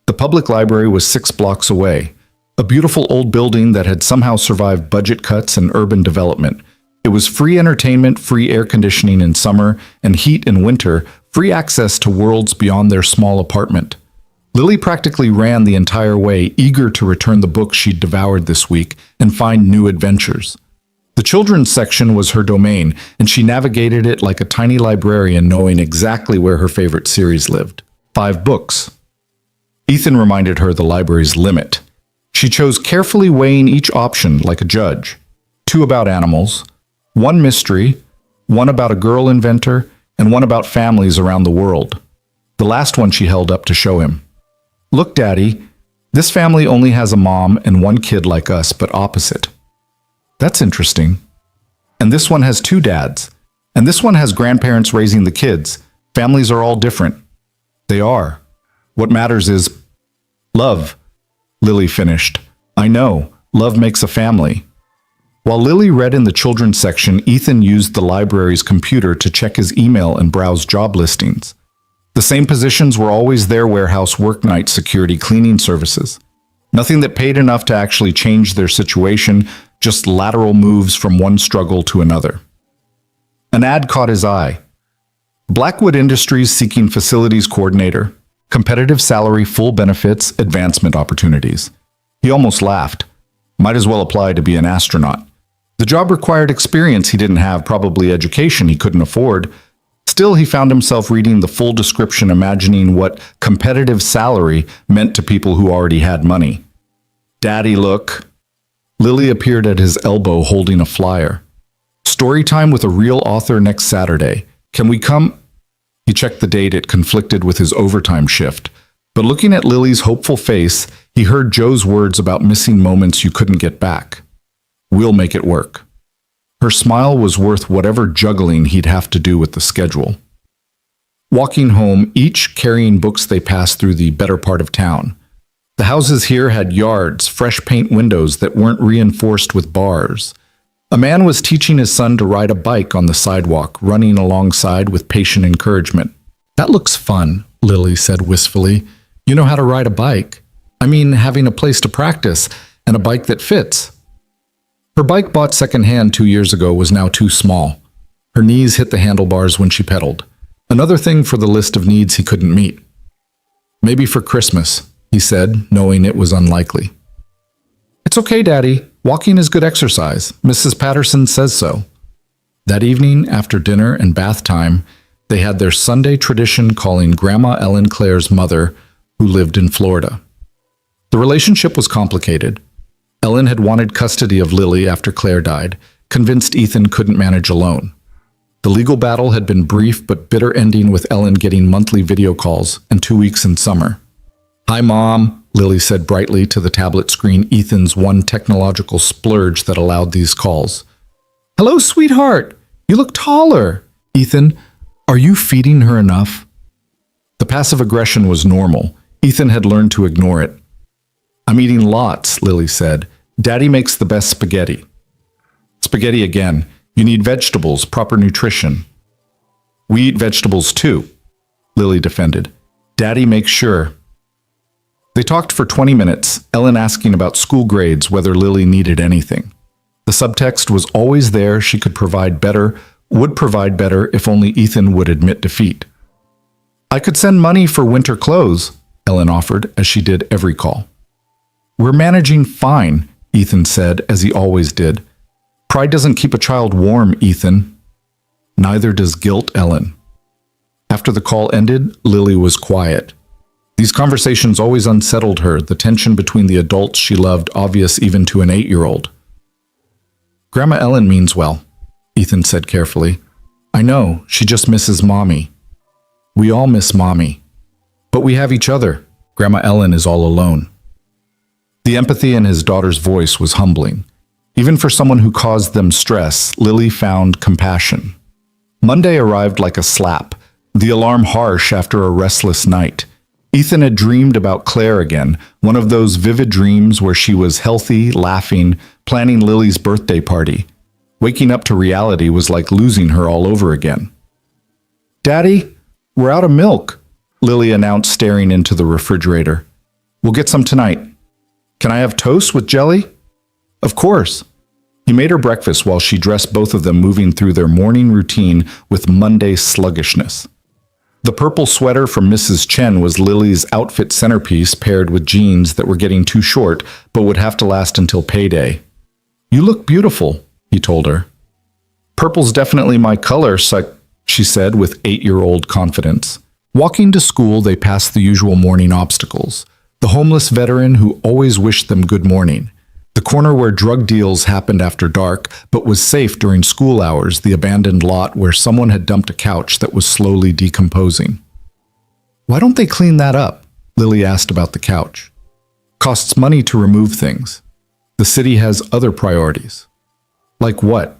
The public library was 6 blocks away. A beautiful old building that had somehow survived budget cuts and urban development. It was free entertainment, free air conditioning in summer, and heat in winter, free access to worlds beyond their small apartment. Lily practically ran the entire way, eager to return the book she'd devoured this week and find new adventures. The children's section was her domain, and she navigated it like a tiny librarian, knowing exactly where her favorite series lived. 5 books. Ethan reminded her the library's limit. She chose carefully, weighing each option like a judge. 2 about animals, 1 mystery, 1 about a girl inventor, and 1 about families around the world. The last one she held up to show him. Look, Daddy, this family only has a mom and 1 kid like us, but opposite. That's interesting. And this one has 2 dads. And this one has grandparents raising the kids. Families are all different. They are. What matters is love, Lily finished. I know, love makes a family. While Lily read in the children's section, Ethan used the library's computer to check his email and browse job listings. The same positions were always there: warehouse, work night, security, cleaning services. Nothing that paid enough to actually change their situation, just lateral moves from one struggle to another. An ad caught his eye. Blackwood Industries seeking facilities coordinator, competitive salary, full benefits, advancement opportunities. He almost laughed. Might as well apply to be an astronaut. The job required experience he didn't have, probably education he couldn't afford. Still, he found himself reading the full description, imagining what competitive salary meant to people who already had money. Daddy, look. Lily appeared at his elbow holding a flyer. Story time with a real author next Saturday. Can we come? He checked the date. It conflicted with his overtime shift. But looking at Lily's hopeful face, he heard Joe's words about missing moments you couldn't get back. We'll make it work. Her smile was worth whatever juggling he'd have to do with the schedule. Walking home, each carrying books, they passed through the better part of town. The houses here had yards, fresh paint windows that weren't reinforced with bars. A man was teaching his son to ride a bike on the sidewalk, running alongside with patient encouragement. That looks fun, Lily said wistfully. You know how to ride a bike. I mean, having a place to practice and a bike that fits. Her bike, bought secondhand 2 years ago, was now too small. Her knees hit the handlebars when she pedaled. Another thing for the list of needs he couldn't meet. Maybe for Christmas, he said, knowing it was unlikely. It's okay, Daddy. Walking is good exercise. Mrs. Patterson says so. That evening, after dinner and bath time, they had their Sunday tradition calling Grandma Ellen Claire's mother, who lived in Florida. The relationship was complicated. Ellen had wanted custody of Lily after Claire died, convinced Ethan couldn't manage alone. The legal battle had been brief but bitter, ending with Ellen getting monthly video calls and 2 weeks in summer. Hi, Mom, Lily said brightly to the tablet screen, Ethan's one technological splurge that allowed these calls. Hello, sweetheart. You look taller. Ethan, are you feeding her enough? The passive aggression was normal. Ethan had learned to ignore it. I'm eating lots, Lily said. Daddy makes the best spaghetti. Spaghetti again. You need vegetables, proper nutrition. We eat vegetables too, Lily defended. Daddy makes sure. They talked for 20 minutes, Ellen asking about school grades, whether Lily needed anything. The subtext was always there. She could provide better, would provide better if only Ethan would admit defeat. I could send money for winter clothes, Ellen offered, as she did every call. We're managing fine, Ethan said, as he always did. Pride doesn't keep a child warm, Ethan. Neither does guilt, Ellen. After the call ended, Lily was quiet. These conversations always unsettled her, the tension between the adults she loved obvious even to an 8-year-old. Grandma Ellen means well, Ethan said carefully. I know, she just misses Mommy. We all miss Mommy. But we have each other. Grandma Ellen is all alone. The empathy in his daughter's voice was humbling. Even for someone who caused them stress, Lily found compassion. Monday arrived like a slap, the alarm harsh after a restless night. Ethan had dreamed about Claire again, one of those vivid dreams where she was healthy, laughing, planning Lily's birthday party. Waking up to reality was like losing her all over again. Daddy, we're out of milk, Lily announced, staring into the refrigerator. We'll get some tonight. Can I have toast with jelly? Of course. He made her breakfast while she dressed, both of them moving through their morning routine with Monday sluggishness. The purple sweater from Mrs. Chen was Lily's outfit centerpiece paired with jeans that were getting too short but would have to last until payday. "You look beautiful," he told her. "Purple's definitely my color," she said with 8-year-old confidence. Walking to school, they passed the usual morning obstacles. The homeless veteran who always wished them good morning. The corner where drug deals happened after dark, but was safe during school hours, the abandoned lot where someone had dumped a couch that was slowly decomposing. "Why don't they clean that up?" Lily asked about the couch. "Costs money to remove things. The city has other priorities." "Like what?"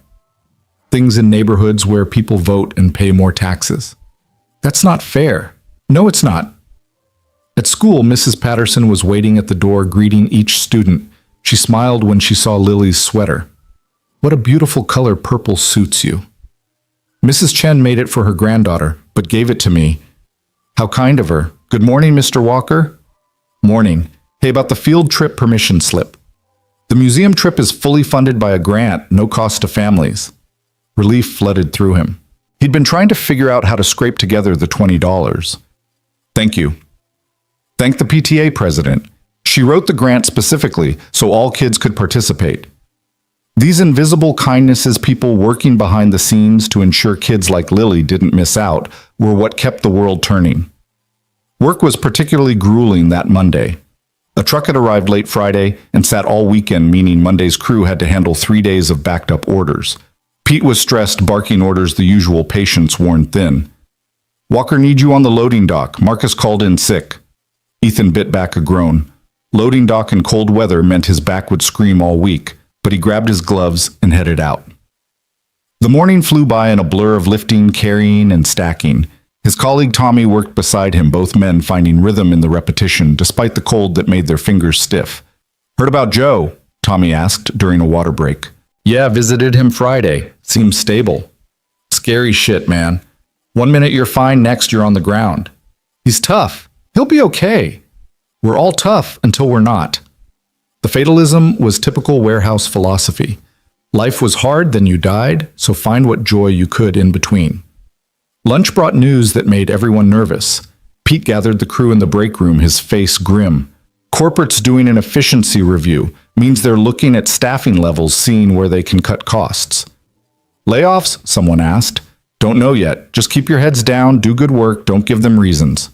"Things in neighborhoods where people vote and pay more taxes." "That's not fair." "No, it's not." At school, Mrs. Patterson was waiting at the door greeting each student. She smiled when she saw Lily's sweater. "What a beautiful color purple suits you." "Mrs. Chen made it for her granddaughter, but gave it to me." "How kind of her. Good morning, Mr. Walker." "Morning. Hey, about the field trip permission slip." "The museum trip is fully funded by a grant, no cost to families." Relief flooded through him. He'd been trying to figure out how to scrape together the $20. "Thank you." "Thank the PTA president. She wrote the grant specifically so all kids could participate." These invisible kindnesses, people working behind the scenes to ensure kids like Lily didn't miss out, were what kept the world turning. Work was particularly grueling that Monday. A truck had arrived late Friday and sat all weekend, meaning Monday's crew had to handle 3 days of backed up orders. Pete was stressed, barking orders the usual patience worn thin. "Walker needs you on the loading dock. Marcus called in sick." Ethan bit back a groan. Loading dock in cold weather meant his back would scream all week, but he grabbed his gloves and headed out. The morning flew by in a blur of lifting, carrying, and stacking. His colleague Tommy worked beside him, both men finding rhythm in the repetition, despite the cold that made their fingers stiff. "Heard about Joe?" Tommy asked during a water break. "Yeah, visited him Friday. Seems stable." "Scary shit, man. One minute you're fine, next you're on the ground." "He's tough. He'll be okay." "We're all tough until we're not." The fatalism was typical warehouse philosophy. Life was hard, then you died, so find what joy you could in between. Lunch brought news that made everyone nervous. Pete gathered the crew in the break room, his face grim. Corporate's doing an efficiency review, means they're looking at staffing levels, seeing where they can cut costs. "Layoffs?" someone asked. "Don't know yet. Just keep your heads down, do good work, don't give them reasons."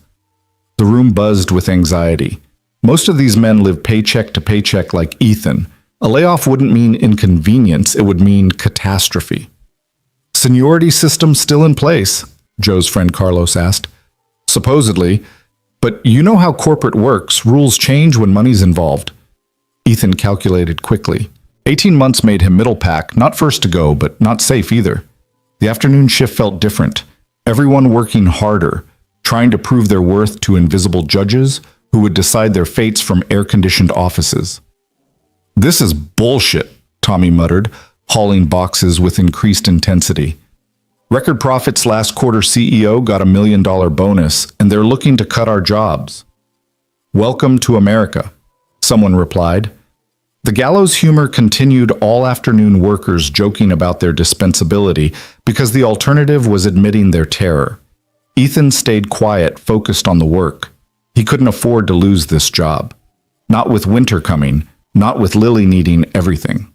The room buzzed with anxiety. Most of these men live paycheck to paycheck like Ethan. A layoff wouldn't mean inconvenience, it would mean catastrophe. "Seniority system still in place?" Joe's friend Carlos asked. "Supposedly, but you know how corporate works, rules change when money's involved." Ethan calculated quickly. 18 months made him middle pack, not first to go, but not safe either. The afternoon shift felt different. Everyone working harder, trying to prove their worth to invisible judges who would decide their fates from air-conditioned offices. "This is bullshit," Tommy muttered, hauling boxes with increased intensity. "Record profits last quarter. CEO got $1 million bonus, and they're looking to cut our jobs." "Welcome to America," someone replied. The gallows humor continued all afternoon, workers joking about their dispensability because the alternative was admitting their terror. Ethan stayed quiet, focused on the work. He couldn't afford to lose this job. Not with winter coming, not with Lily needing everything.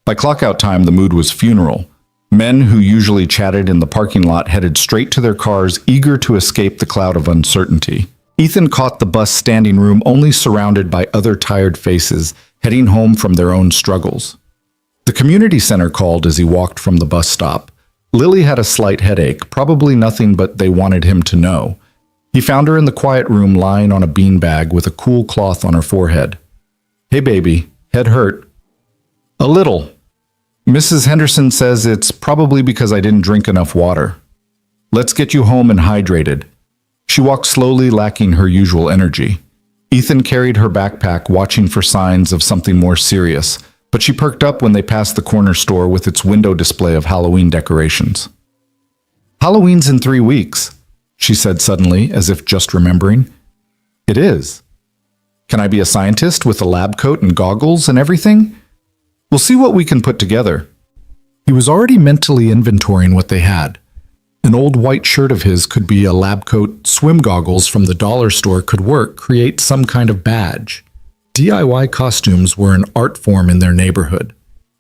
By clockout time, the mood was funeral. Men who usually chatted in the parking lot headed straight to their cars, eager to escape the cloud of uncertainty. Ethan caught the bus standing room, only surrounded by other tired faces, heading home from their own struggles. The community center called as he walked from the bus stop. Lily had a slight headache, probably nothing but they wanted him to know. He found her in the quiet room, lying on a beanbag with a cool cloth on her forehead. "Hey baby, head hurt?" "A little. Mrs. Henderson says it's probably because I didn't drink enough water." "Let's get you home and hydrated." She walked slowly, lacking her usual energy. Ethan carried her backpack, watching for signs of something more serious, but she perked up when they passed the corner store with its window display of Halloween decorations. "Halloween's in 3 weeks, she said suddenly, as if just remembering. "It is. Can I be a scientist with a lab coat and goggles and everything? We'll see what we can put together." He was already mentally inventorying what they had. An old white shirt of his could be a lab coat, swim goggles from the dollar store could work, create some kind of badge. DIY costumes were an art form in their neighborhood.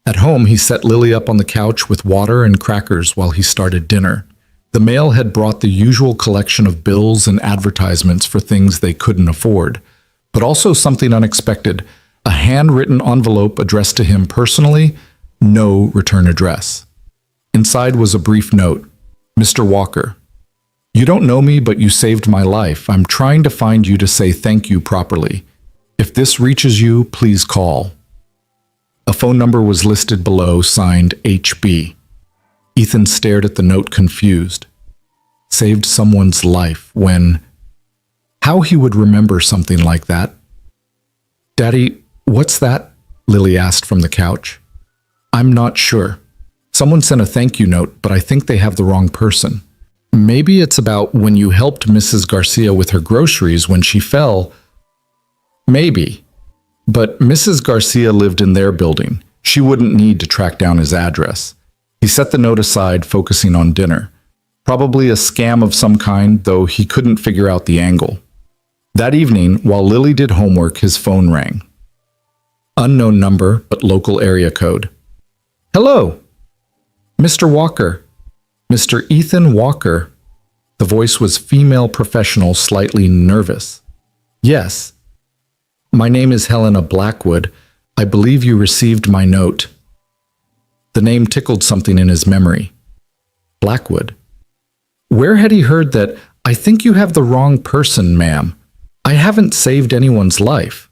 At home, he set Lily up on the couch with water and crackers while he started dinner. The mail had brought the usual collection of bills and advertisements for things they couldn't afford, but also something unexpected, a handwritten envelope addressed to him personally, no return address. Inside was a brief note. Mr. Walker, you don't know me, but you saved my life. I'm trying to find you to say thank you properly. If this reaches you, please call. A phone number was listed below, signed HB. Ethan stared at the note confused. Saved someone's life when... How he would remember something like that? Daddy, what's that? Lily asked from the couch. I'm not sure. Someone sent a thank you note, but I think they have the wrong person. Maybe it's about when you helped Mrs. Garcia with her groceries when she fell. Maybe. But Mrs. Garcia lived in their building. She wouldn't need to track down his address. He set the note aside, focusing on dinner. Probably a scam of some kind, though he couldn't figure out the angle. That evening, while Lily did homework, his phone rang. Unknown number, but local area code. Hello, Mr. Walker. Mr. Ethan Walker. The voice was female professional, slightly nervous. Yes. My name is Helena Blackwood. I believe you received my note. The name tickled something in his memory. Blackwood. Where had he heard that, I think you have the wrong person, ma'am. I haven't saved anyone's life.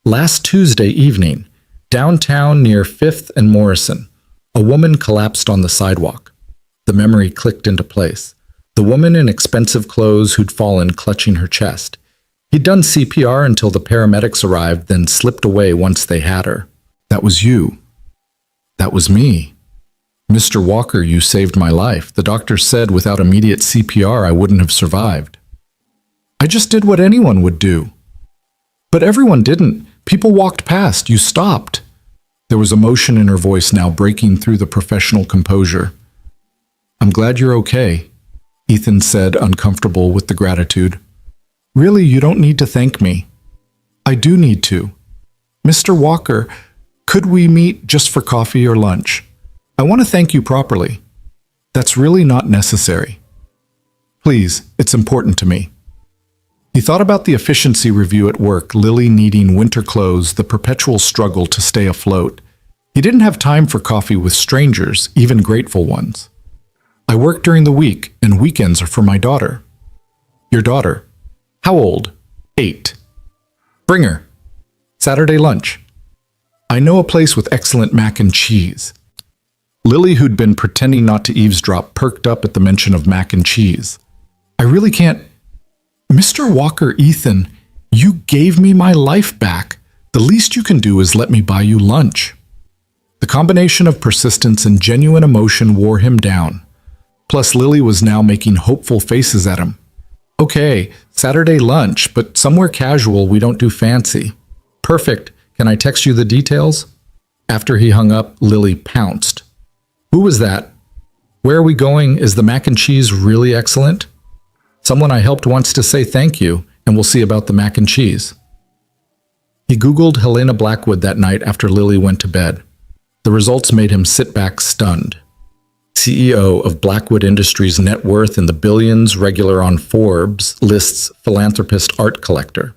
Last Tuesday evening, downtown near 5th and Morrison, a woman collapsed on the sidewalk. The memory clicked into place. The woman in expensive clothes who'd fallen clutching her chest. He'd done CPR until the paramedics arrived, then slipped away once they had her. That was you. That was me. Mr. Walker, you saved my life. The doctor said without immediate CPR I wouldn't have survived. I just did what anyone would do. But everyone didn't. People walked past. You stopped. There was emotion in her voice now, breaking through the professional composure. I'm glad you're okay, Ethan said, uncomfortable with the gratitude. Really, you don't need to thank me. I do need to. Mr. Walker, could we meet just for coffee or lunch? I want to thank you properly. That's really not necessary. Please, it's important to me. He thought about the efficiency review at work, Lily needing winter clothes, the perpetual struggle to stay afloat. He didn't have time for coffee with strangers, even grateful ones. I work during the week, and weekends are for my daughter. Your daughter? How old? 8. Bring her. Saturday lunch. I know a place with excellent mac and cheese. Lily, who'd been pretending not to eavesdrop, perked up at the mention of mac and cheese. I really can't... Mr. Walker, Ethan, you gave me my life back. The least you can do is let me buy you lunch. The combination of persistence and genuine emotion wore him down. Plus, Lily was now making hopeful faces at him. Okay, Saturday lunch, but somewhere casual, we don't do fancy. Perfect. Can I text you the details? After he hung up, Lily pounced. Who was that? Where are we going? Is the mac and cheese really excellent? Someone I helped wants to say thank you, and we'll see about the mac and cheese. He Googled Helena Blackwood that night after Lily went to bed. The results made him sit back stunned. CEO of Blackwood Industries' net worth in the billions, regular on Forbes, lists philanthropist art collector.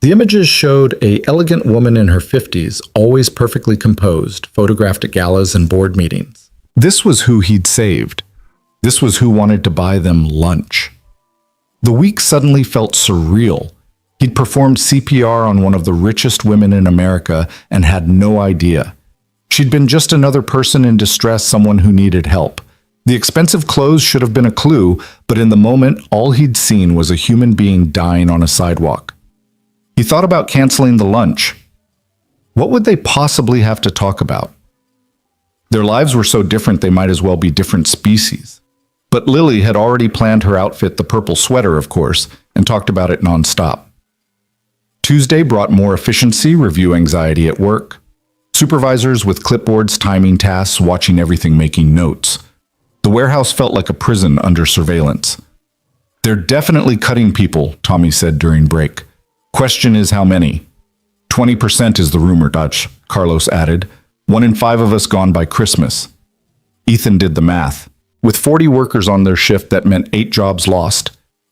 The images showed an elegant woman in her 50s, always perfectly composed, photographed at galas and board meetings. This was who he'd saved. This was who wanted to buy them lunch. The week suddenly felt surreal. He'd performed CPR on one of the richest women in America and had no idea. She'd been just another person in distress, someone who needed help. The expensive clothes should have been a clue, but in the moment, all he'd seen was a human being dying on a sidewalk. He thought about canceling the lunch. What would they possibly have to talk about? Their lives were so different they might as well be different species. But Lily had already planned her outfit, the purple sweater, of course, and talked about it nonstop. Tuesday brought more efficiency, review anxiety at work. Supervisors with clipboards timing tasks, watching everything, making notes. The warehouse felt like a prison under surveillance. "They're definitely cutting people," Tommy said during break. "Question is how many?" 20% is the rumor, Dutch, Carlos added. 1 in 5 of us gone by Christmas. Ethan did the math. With 40 workers on their shift, that meant 8 jobs lost,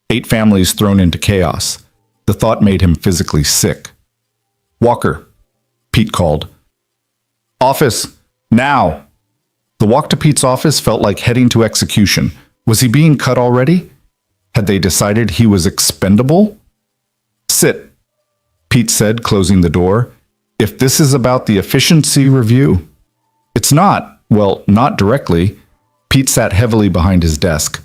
8 families thrown into chaos. The thought made him physically sick. "Walker," Pete called. "Office, now!" The walk to Pete's office felt like heading to execution. Was he being cut already? Had they decided he was expendable? "Sit," Pete said, closing the door. "If this is about the efficiency review." "It's not. Well, not directly." Pete sat heavily behind his desk.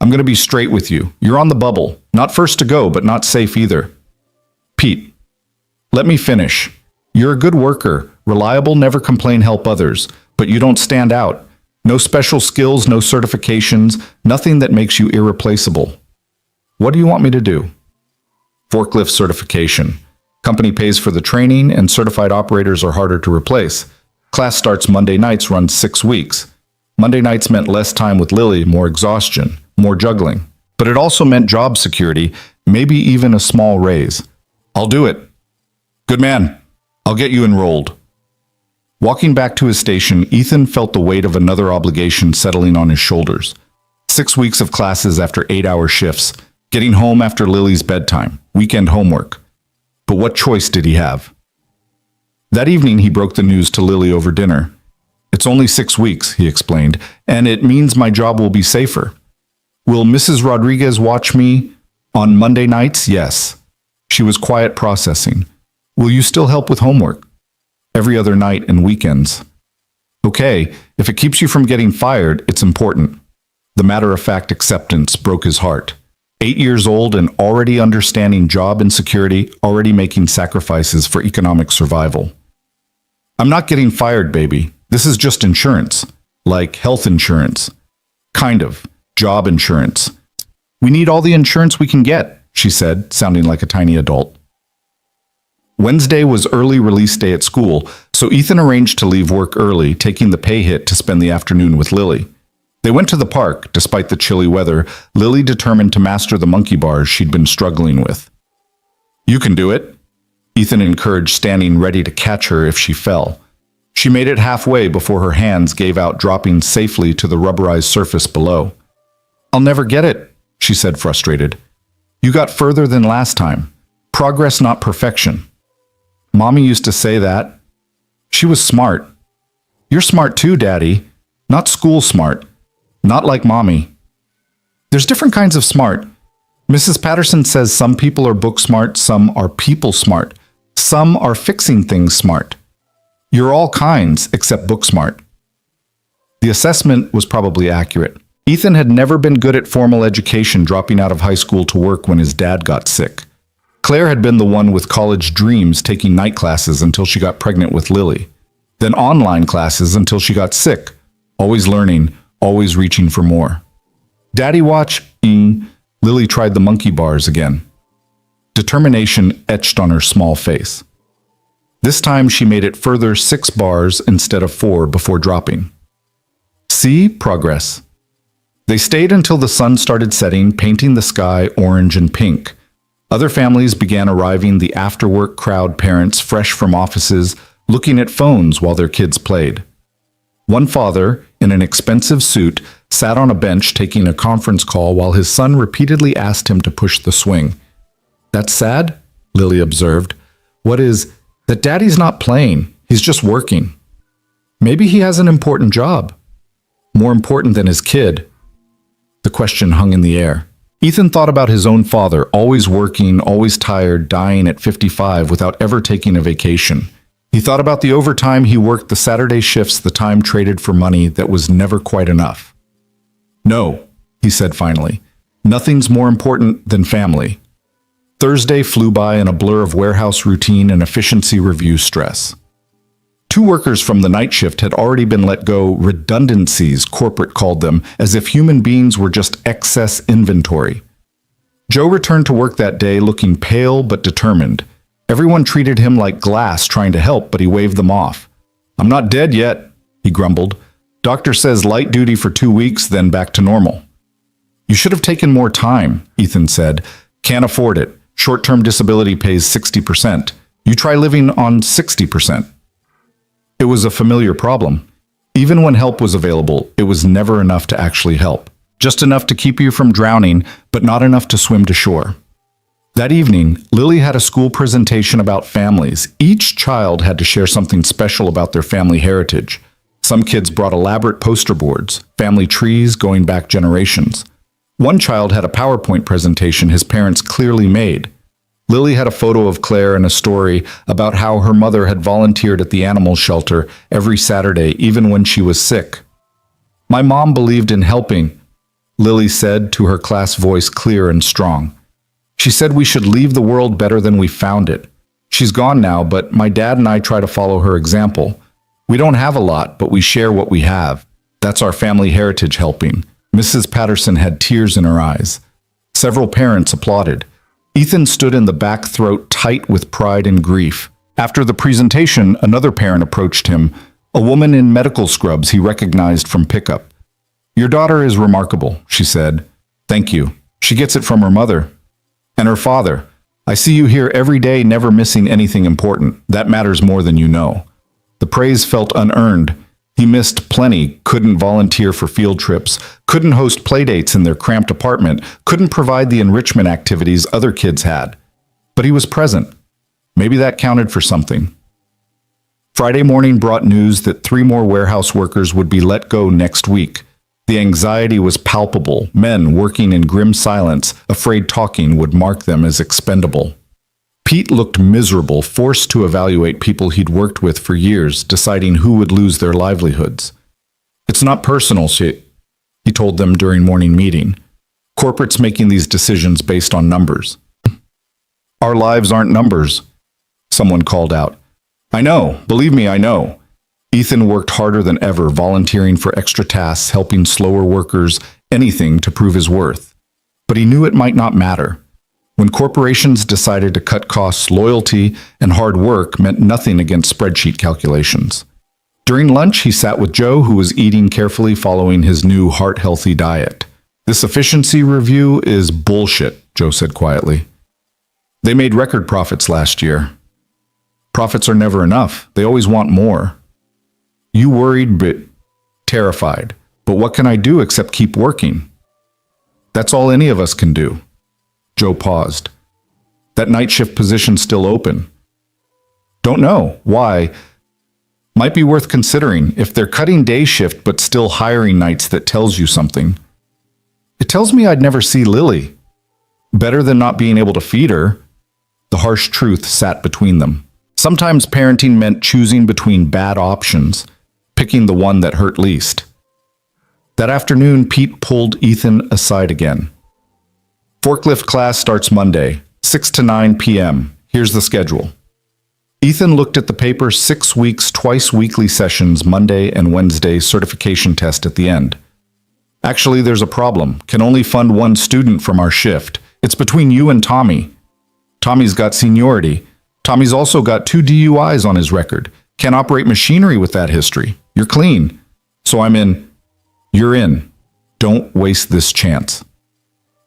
"I'm going to be straight with you. You're on the bubble. Not first to go, but not safe either." "Pete, let me finish. You're a good worker, reliable, never complain, help others, but you don't stand out. No special skills, no certifications, nothing that makes you irreplaceable. What do you want me to do?" "Forklift certification. Company pays for the training, and certified operators are harder to replace. Class starts Monday nights, runs 6 weeks. Monday nights meant less time with Lily, more exhaustion, more juggling. But it also meant job security, maybe even a small raise. I'll do it." "Good man. I'll get you enrolled." Walking back to his station, Ethan felt the weight of another obligation settling on his shoulders. 6 weeks of classes after 8-hour shifts, getting home after Lily's bedtime, weekend homework. But what choice did he have? That evening, he broke the news to Lily over dinner. "It's only 6 weeks," he explained, "and it means my job will be safer. Will Mrs. Rodriguez watch me on Monday nights?" "Yes." She was quiet, processing. "Will you still help with homework?" "Every other night and weekends." "Okay, if it keeps you from getting fired, it's important." The matter-of-fact acceptance broke his heart. 8 years old and already understanding job insecurity, already making sacrifices for economic survival. "I'm not getting fired, baby. This is just insurance. Like health insurance. Kind of. Job insurance. We need all the insurance we can get," she said, sounding like a tiny adult. Wednesday was early release day at school, so Ethan arranged to leave work early, taking the pay hit to spend the afternoon with Lily. They went to the park, despite the chilly weather, Lily determined to master the monkey bars she'd been struggling with. "You can do it," Ethan encouraged, standing ready to catch her if she fell. She made it halfway before her hands gave out, dropping safely to the rubberized surface below. "I'll never get it," she said, frustrated. "You got further than last time. Progress, not perfection." "Mommy used to say that." "She was smart." "You're smart too, Daddy. Not school smart. Not like Mommy." "There's different kinds of smart. Mrs. Patterson says some people are book smart, some are people smart. Some are fixing things smart. You're all kinds except book smart." The assessment was probably accurate. Ethan had never been good at formal education, dropping out of high school to work when his dad got sick. Claire had been the one with college dreams, taking night classes until she got pregnant with Lily. Then online classes until she got sick. Always learning, always reaching for more. "Daddy watching." Lily tried the monkey bars again. Determination etched on her small face. This time she made it further 6 bars instead of 4 before dropping. "See? Progress." They stayed until the sun started setting, painting the sky orange and pink. Other families began arriving, the after-work crowd, parents fresh from offices, looking at phones while their kids played. One father, in an expensive suit, sat on a bench taking a conference call while his son repeatedly asked him to push the swing. "That's sad," Lily observed. "What is? That Daddy's not playing. He's just working. Maybe he has an important job. More important than his kid." The question hung in the air. Ethan thought about his own father, always working, always tired, dying at 55 without ever taking a vacation. He thought about the overtime he worked, the Saturday shifts, the time traded for money that was never quite enough. "No," he said finally. "Nothing's more important than family." Thursday flew by in a blur of warehouse routine and efficiency review stress. 2 workers from the night shift had already been let go, redundancies, corporate called them, as if human beings were just excess inventory. Joe returned to work that day looking pale but determined. Everyone treated him like glass, trying to help, but he waved them off. "I'm not dead yet," he grumbled. Doctor says light duty for 2 weeks, then back to normal. You should have taken more time, Ethan said. Can't afford it. Short-term disability pays 60%. You try living on 60%. It was a familiar problem. Even when help was available, it was never enough to actually help. Just enough to keep you from drowning, but not enough to swim to shore. That evening, Lily had a school presentation about families. Each child had to share something special about their family heritage. Some kids brought elaborate poster boards, family trees going back generations. One child had a PowerPoint presentation his parents clearly made. Lily had a photo of Claire and a story about how her mother had volunteered at the animal shelter every Saturday, even when she was sick. My mom believed in helping, Lily said to her class, voice clear and strong. She said we should leave the world better than we found it. She's gone now, but my dad and I try to follow her example. We don't have a lot, but we share what we have. That's our family heritage helping. Mrs. Patterson had tears in her eyes. Several parents applauded. Ethan stood in the back throat, tight with pride and grief. After the presentation, another parent approached him, a woman in medical scrubs he recognized from pickup. Your daughter is remarkable, she said. Thank you. She gets it from her mother. And her father. I see you here every day, never missing anything important. That matters more than you know. The praise felt unearned. He missed plenty, couldn't volunteer for field trips, couldn't host playdates in their cramped apartment, couldn't provide the enrichment activities other kids had. But he was present. Maybe that counted for something. Friday morning brought news that 3 more warehouse workers would be let go next week. The anxiety was palpable. Men working in grim silence, afraid talking would mark them as expendable. Pete looked miserable, forced to evaluate people he'd worked with for years, deciding who would lose their livelihoods. It's not personal, he told them during morning meeting. Corporate's making these decisions based on numbers. Our lives aren't numbers, someone called out. I know, believe me, I know. Ethan worked harder than ever, volunteering for extra tasks, helping slower workers, anything to prove his worth. But he knew it might not matter. When corporations decided to cut costs, loyalty and hard work meant nothing against spreadsheet calculations. During lunch, he sat with Joe, who was eating carefully following his new heart-healthy diet. This efficiency review is bullshit, Joe said quietly. They made record profits last year. Profits are never enough. They always want more. You worried but terrified. But what can I do except keep working? That's all any of us can do. Joe paused. That night shift position still open. Don't know. Why? Might be worth considering. If they're cutting day shift but still hiring nights, that tells you something. It tells me I'd never see Lily. Better than not being able to feed her. The harsh truth sat between them. Sometimes parenting meant choosing between bad options, picking the one that hurt least. That afternoon, Pete pulled Ethan aside again. Forklift class starts Monday, 6 to 9 p.m. Here's the schedule. Ethan looked at the paper. 6 weeks, twice weekly sessions, Monday and Wednesday, certification test at the end. Actually, there's a problem. Can only fund 1 student from our shift. It's between you and Tommy. Tommy's got seniority. Tommy's also got 2 DUIs on his record. Can't operate machinery with that history. You're clean. So I'm in. You're in. Don't waste this chance.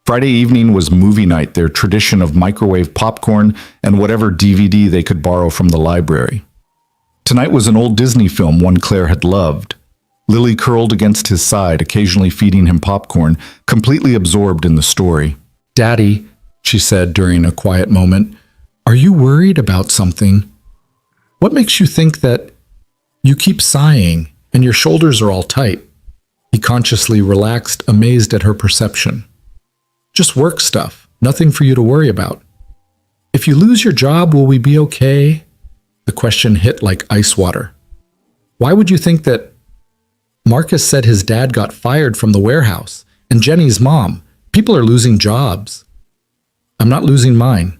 Friday evening was movie night, their tradition of microwave popcorn and whatever DVD they could borrow from the library. Tonight was an old Disney film one Claire had loved. Lily curled against his side, occasionally feeding him popcorn, completely absorbed in the story. Daddy, she said during a quiet moment, are you worried about something? What makes you think that you keep sighing and your shoulders are all tight? He consciously relaxed, amazed at her perception. Just work stuff, nothing for you to worry about. If you lose your job, will we be okay? The question hit like ice water. Why would you think that? Marcus said his dad got fired from the warehouse, and Jenny's mom. People are losing jobs. I'm not losing mine.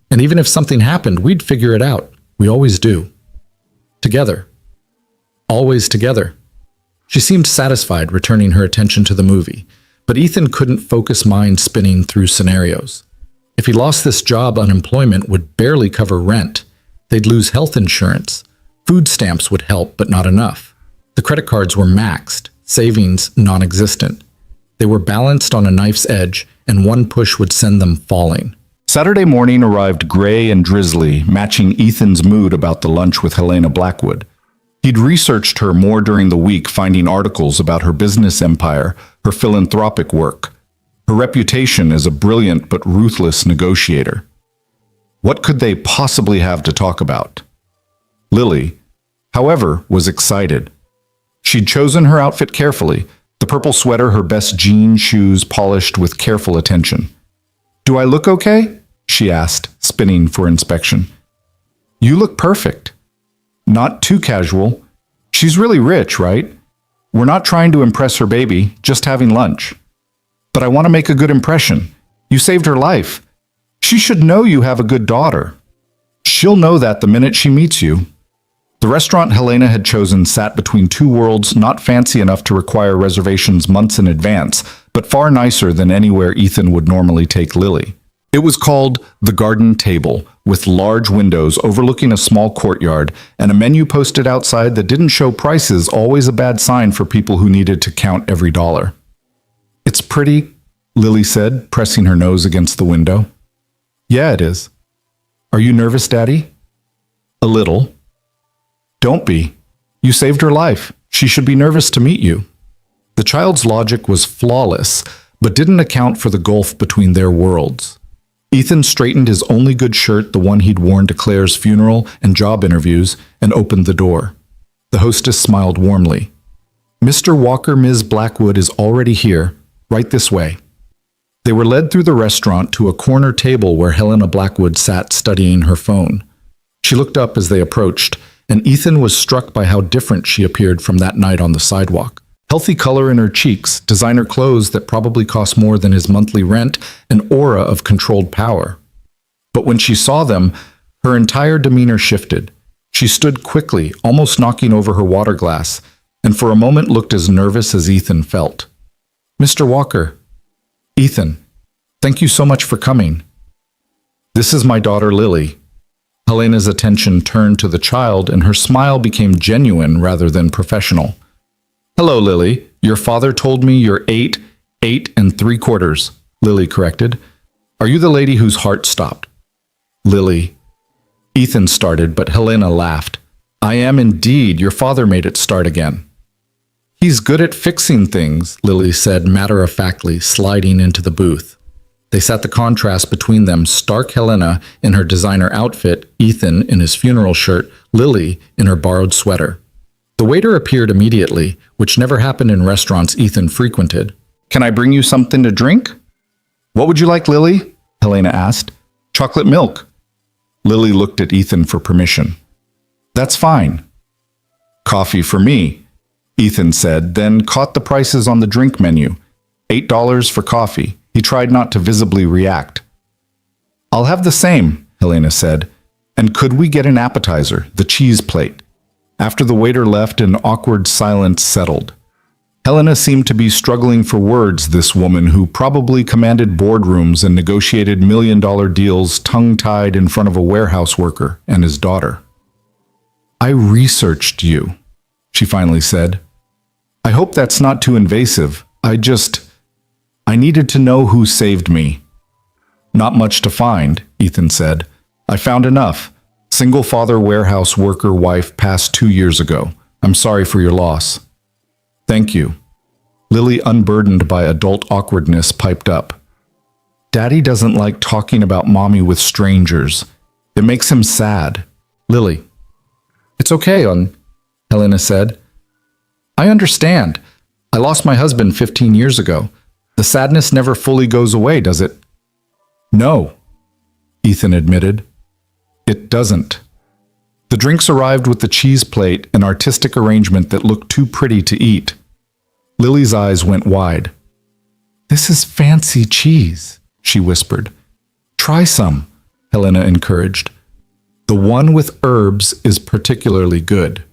And even if something happened, we'd figure it out. We always do. Together. Always together. She seemed satisfied, returning her attention to the movie. But Ethan couldn't focus mind spinning through scenarios. If he lost this job, unemployment would barely cover rent. They'd lose health insurance. Food stamps would help, but not enough. The credit cards were maxed, savings non-existent. They were balanced on a knife's edge, and one push would send them falling. Saturday morning arrived gray and drizzly, matching Ethan's mood about the lunch with Helena Blackwood. He'd researched her more during the week, finding articles about her business empire, her philanthropic work, her reputation as a brilliant but ruthless negotiator. What could they possibly have to talk about? Lily, however, was excited. She'd chosen her outfit carefully, the purple sweater, her best jean shoes polished with careful attention. "Do I look okay?" she asked, spinning for inspection. "You look perfect. Not too casual. She's really rich, right? We're not trying to impress her baby, just having lunch. But I want to make a good impression. You saved her life. She should know you have a good daughter. She'll know that the minute she meets you." The restaurant Helena had chosen sat between two worlds, not fancy enough to require reservations months in advance, but far nicer than anywhere Ethan would normally take Lily. It was called The Garden Table, with large windows overlooking a small courtyard and a menu posted outside that didn't show prices, always a bad sign for people who needed to count every dollar. "It's pretty," Lily said, pressing her nose against the window. "Yeah, it is. Are you nervous, Daddy?" "A little." "Don't be. You saved her life. She should be nervous to meet you." The child's logic was flawless, but didn't account for the gulf between their worlds. Ethan straightened his only good shirt, the one he'd worn to Claire's funeral and job interviews, and opened the door. The hostess smiled warmly. "Mr. Walker, Ms. Blackwood is already here. Right this way." They were led through the restaurant to a corner table where Helena Blackwood sat studying her phone. She looked up as they approached, and Ethan was struck by how different she appeared from that night on the sidewalk. Healthy color in her cheeks, designer clothes that probably cost more than his monthly rent, an aura of controlled power. But when she saw them, her entire demeanor shifted. She stood quickly, almost knocking over her water glass, and for a moment looked as nervous as Ethan felt. "Mr. Walker." "Ethan, thank you so much for coming. This is my daughter Lily." Helena's attention turned to the child, and her smile became genuine rather than professional. "Hello, Lily. Your father told me you're 8 3/4, Lily corrected. "Are you the lady whose heart stopped?" "Lily." Ethan started, but Helena laughed. "I am indeed. Your father made it start again." "He's good at fixing things," Lily said matter-of-factly, sliding into the booth. They sat the contrast between them, stark Helena in her designer outfit, Ethan in his funeral shirt, Lily in her borrowed sweater. The waiter appeared immediately, which never happened in restaurants Ethan frequented. "Can I bring you something to drink?" "What would you like, Lily?" Helena asked. "Chocolate milk." Lily looked at Ethan for permission. "That's fine." "Coffee for me," Ethan said, then caught the prices on the drink menu. $8 for coffee. He tried not to visibly react. "I'll have the same," Helena said. "And could we get an appetizer, the cheese plate?" After the waiter left, an awkward silence settled. Helena seemed to be struggling for words, this woman who probably commanded boardrooms and negotiated million-dollar deals tongue-tied in front of a warehouse worker and his daughter. "I researched you," she finally said. "I hope that's not too invasive. I needed to know who saved me." "Not much to find," Ethan said. "I found enough. Single father, warehouse worker, wife, passed 2 years ago. I'm sorry for your loss." "Thank you." Lily, unburdened by adult awkwardness, piped up. "Daddy doesn't like talking about mommy with strangers. It makes him sad." "Lily." "It's okay, Helena said. "I understand. I lost my husband 15 years ago. The sadness never fully goes away, does it?" "No," Ethan admitted. "It doesn't." The drinks arrived with the cheese plate, an artistic arrangement that looked too pretty to eat. Lily's eyes went wide. "This is fancy cheese," she whispered. "Try some," Helena encouraged. "The one with herbs is particularly good."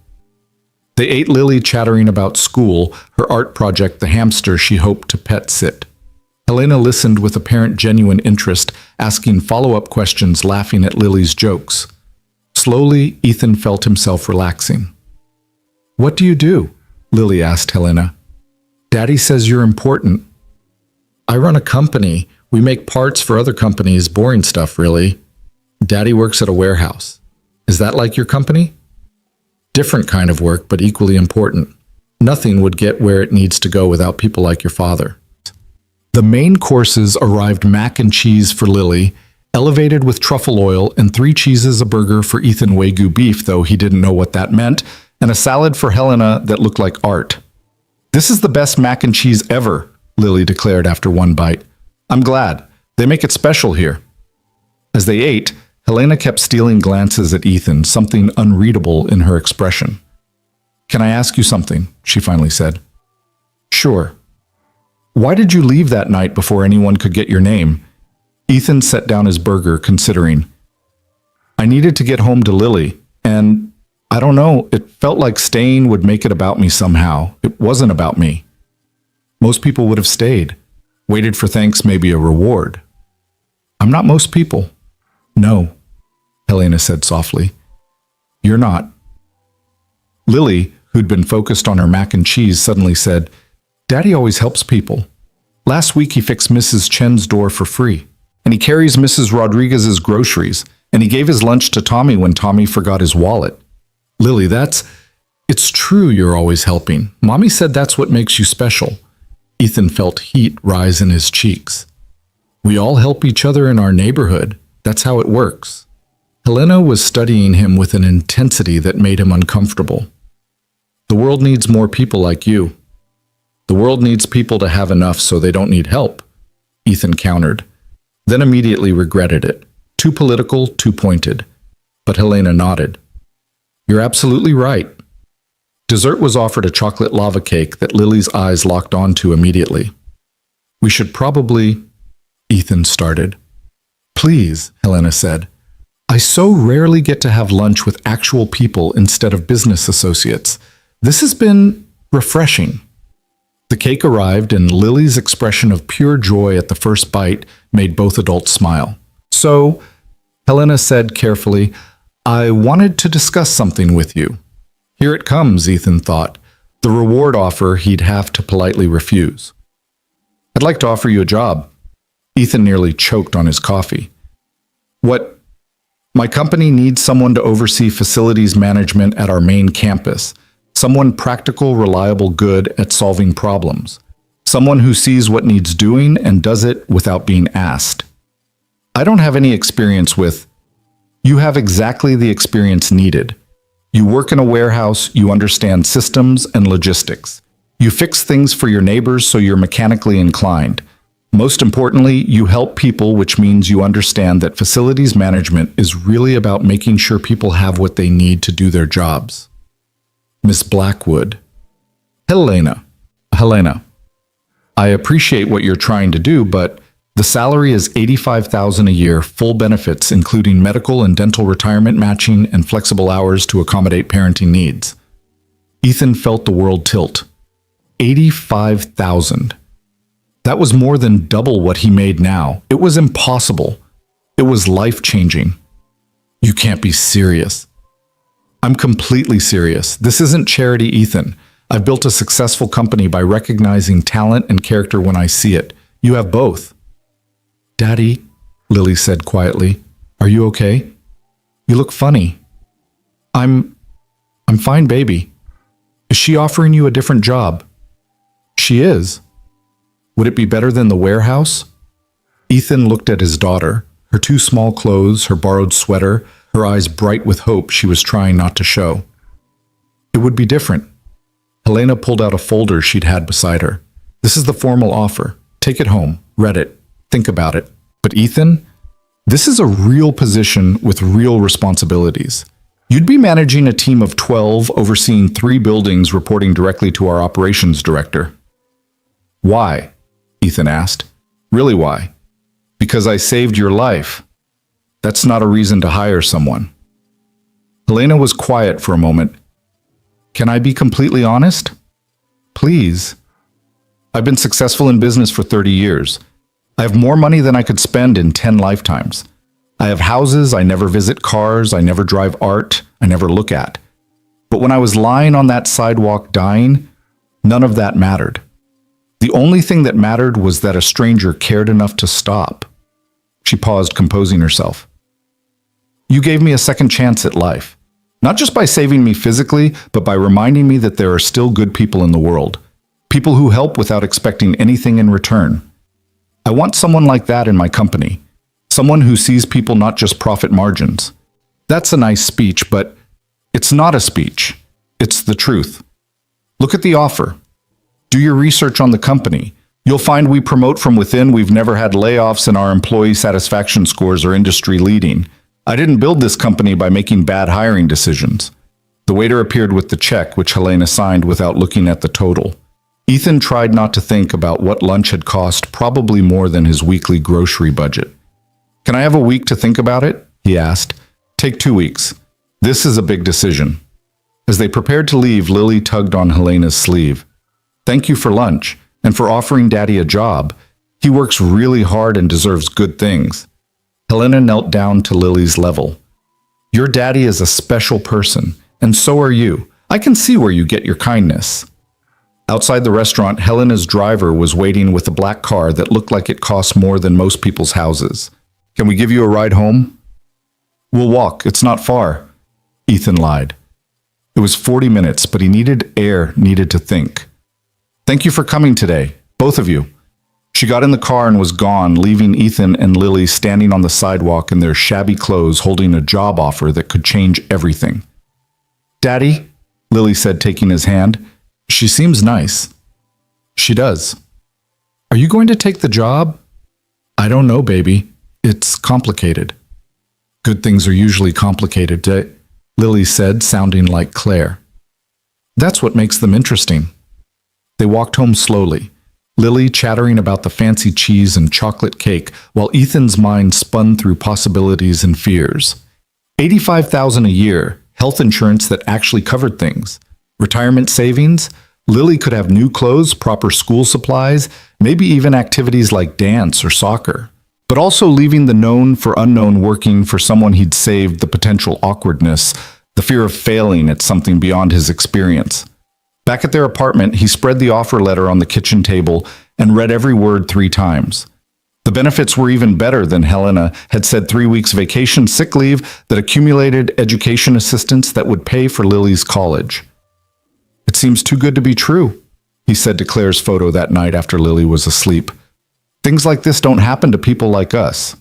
They ate, Lily chattering about school, her art project, the hamster she hoped to pet sit. Helena listened with apparent genuine interest, asking follow-up questions, laughing at Lily's jokes. Slowly, Ethan felt himself relaxing. "What do you do?" Lily asked Helena. Daddy says you're important. I run a company. We make parts for other companies, boring stuff, really. Daddy works at a warehouse. Is that like your company? Different kind of work, but equally important. Nothing would get where it needs to go without people like your father. The main courses arrived mac and cheese for Lily, elevated with truffle oil, and 3 cheeses a burger for Ethan Wagyu beef, though he didn't know what that meant, and a salad for Helena that looked like art. This is the best mac and cheese ever, Lily declared after one bite. I'm glad. They make it special here. As they ate, Helena kept stealing glances at Ethan, something unreadable in her expression. Can I ask you something? She finally said. Sure. Why did you leave that night before anyone could get your name? Ethan set down his burger, considering. I needed to get home to Lily, and I don't know, it felt like staying would make it about me somehow. It wasn't about me. Most people would have stayed, waited for thanks, maybe a reward. I'm not most people. No, Helena said softly. You're not. Lily, who'd been focused on her mac and cheese, suddenly said, Daddy always helps people. Last week he fixed Mrs. Chen's door for free, and he carries Mrs. Rodriguez's groceries, and he gave his lunch to Tommy when Tommy forgot his wallet. Lily, it's true you're always helping. Mommy said that's what makes you special. Ethan felt heat rise in his cheeks. We all help each other in our neighborhood. That's how it works. Helena was studying him with an intensity that made him uncomfortable. The world needs more people like you. The world needs people to have enough so they don't need help, Ethan countered, then immediately regretted it. Too political, too pointed. But Helena nodded. You're absolutely right. Dessert was offered a chocolate lava cake that Lily's eyes locked onto immediately. We should probably... Ethan started. Please, Helena said. I so rarely get to have lunch with actual people instead of business associates. This has been refreshing. The cake arrived, and Lily's expression of pure joy at the first bite made both adults smile. So, Helena said carefully, I wanted to discuss something with you. Here it comes, Ethan thought, the reward offer he'd have to politely refuse. I'd like to offer you a job. Ethan nearly choked on his coffee. What? My company needs someone to oversee facilities management at our main campus. Someone practical, reliable, good at solving problems. Someone who sees what needs doing and does it without being asked. I don't have any experience with... You have exactly the experience needed. You work in a warehouse, you understand systems and logistics. You fix things for your neighbors so you're mechanically inclined. Most importantly, you help people, which means you understand that facilities management is really about making sure people have what they need to do their jobs. Miss Blackwood. Helena, I appreciate what you're trying to do, but the salary is $85,000 a year, full benefits, including medical and dental retirement matching and flexible hours to accommodate parenting needs. Ethan felt the world tilt. $85,000. That was more than double what he made now. It was impossible. It was life-changing. You can't be serious. I'm completely serious. This isn't charity, Ethan. I've built a successful company by recognizing talent and character when I see it. You have both. Daddy, Lily said quietly, are you okay? You look funny. I'm fine, baby. Is she offering you a different job? She is. Would it be better than the warehouse? Ethan looked at his daughter, her 2 small clothes, her borrowed sweater, her eyes bright with hope she was trying not to show. It would be different. Helena pulled out a folder she'd had beside her. This is the formal offer. Take it home, read it, think about it. But Ethan, this is a real position with real responsibilities. You'd be managing a team of 12, overseeing 3 buildings, reporting directly to our operations director. Why? Ethan asked. Really why? Because I saved your life. That's not a reason to hire someone. Helena was quiet for a moment. Can I be completely honest? Please. I've been successful in business for 30 years. I have more money than I could spend in 10 lifetimes. I have houses, I never visit, cars, I never drive, art I never look at. But when I was lying on that sidewalk dying, None of that mattered. The only thing that mattered was that a stranger cared enough to stop. She paused, composing herself. You gave me a second chance at life. Not just by saving me physically, but by reminding me that there are still good people in the world. People who help without expecting anything in return. I want someone like that in my company. Someone who sees people not just profit margins. That's a nice speech, but it's not a speech. It's the truth. Look at the offer. Do your research on the company. You'll find we promote from within, we've never had layoffs, and our employee satisfaction scores are industry leading. I didn't build this company by making bad hiring decisions. The waiter appeared with the check, which Helena signed without looking at the total. Ethan tried not to think about what lunch had cost, probably more than his weekly grocery budget. Can I have a week to think about it? He asked. Take 2 weeks. This is a big decision. As they prepared to leave, Lily tugged on Helena's sleeve. Thank you for lunch, and for offering Daddy a job. He works really hard and deserves good things. Helena knelt down to Lily's level. Your daddy is a special person, and so are you. I can see where you get your kindness. Outside the restaurant, Helena's driver was waiting with a black car that looked like it cost more than most people's houses. Can we give you a ride home? We'll walk. It's not far. Ethan lied. It was 40 minutes, but he needed air, needed to think. Thank you for coming today, both of you. She got in the car and was gone, leaving Ethan and Lily standing on the sidewalk in their shabby clothes, holding a job offer that could change everything. Daddy, Lily said, taking his hand. She seems nice. She does. Are you going to take the job? I don't know, baby. It's complicated. Good things are usually complicated, Lily said, sounding like Claire. That's what makes them interesting. They walked home slowly, Lily chattering about the fancy cheese and chocolate cake, while Ethan's mind spun through possibilities and fears. $85,000 a year, health insurance that actually covered things, retirement savings. Lily could have new clothes, proper school supplies, maybe even activities like dance or soccer. But also leaving the known for unknown, working for someone he'd saved, the potential awkwardness, the fear of failing at something beyond his experience. Back at their apartment, he spread the offer letter on the kitchen table and read every word 3 times. The benefits were even better than Helena had said. 3 weeks vacation, sick leave, that accumulated education assistance that would pay for Lily's college. It seems too good to be true, he said to Claire's photo that night after Lily was asleep. Things like this don't happen to people like us.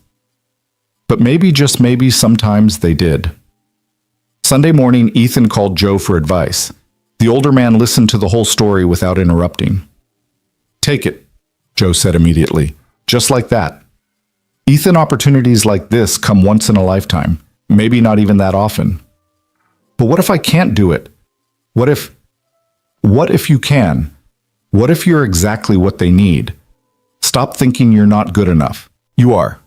But maybe, just maybe, sometimes they did. Sunday morning, Ethan called Joe for advice. The older man listened to the whole story without interrupting. Take it, Joe said immediately. Just like that. Ethan, opportunities like this come once in a lifetime, maybe not even that often. But what if I can't do it? What if you can? What if you're exactly what they need? Stop thinking you're not good enough. You are.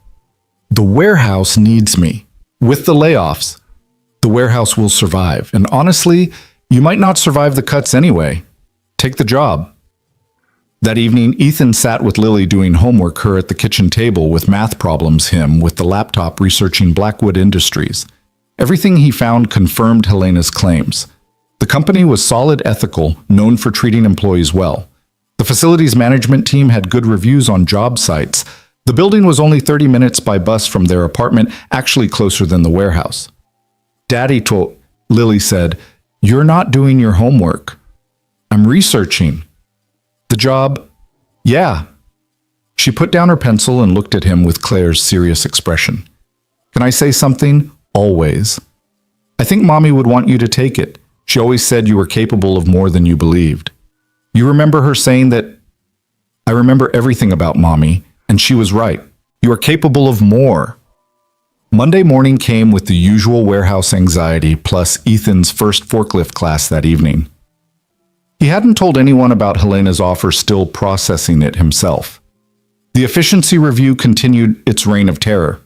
The warehouse needs me. With the layoffs, the warehouse will survive. And honestly, you might not survive the cuts anyway. Take the job. That evening, Ethan sat with Lily doing homework, her at the kitchen table with math problems, him with the laptop researching Blackwood Industries. Everything he found confirmed Helena's claims. The company was solid, ethical, known for treating employees well. The facilities management team had good reviews on job sites. The building was only 30 minutes by bus from their apartment, actually closer than the warehouse. Daddy told, Lily said, "You're not doing your homework." "I'm researching." "The job?" "Yeah." She put down her pencil and looked at him with Claire's serious expression. "Can I say something?" "Always." "I think Mommy would want you to take it. She always said you were capable of more than you believed." "You remember her saying that?" "I remember everything about Mommy, and she was right. You are capable of more." Monday morning came with the usual warehouse anxiety, plus Ethan's first forklift class that evening. He hadn't told anyone about Helena's offer, still processing it himself. The efficiency review continued its reign of terror.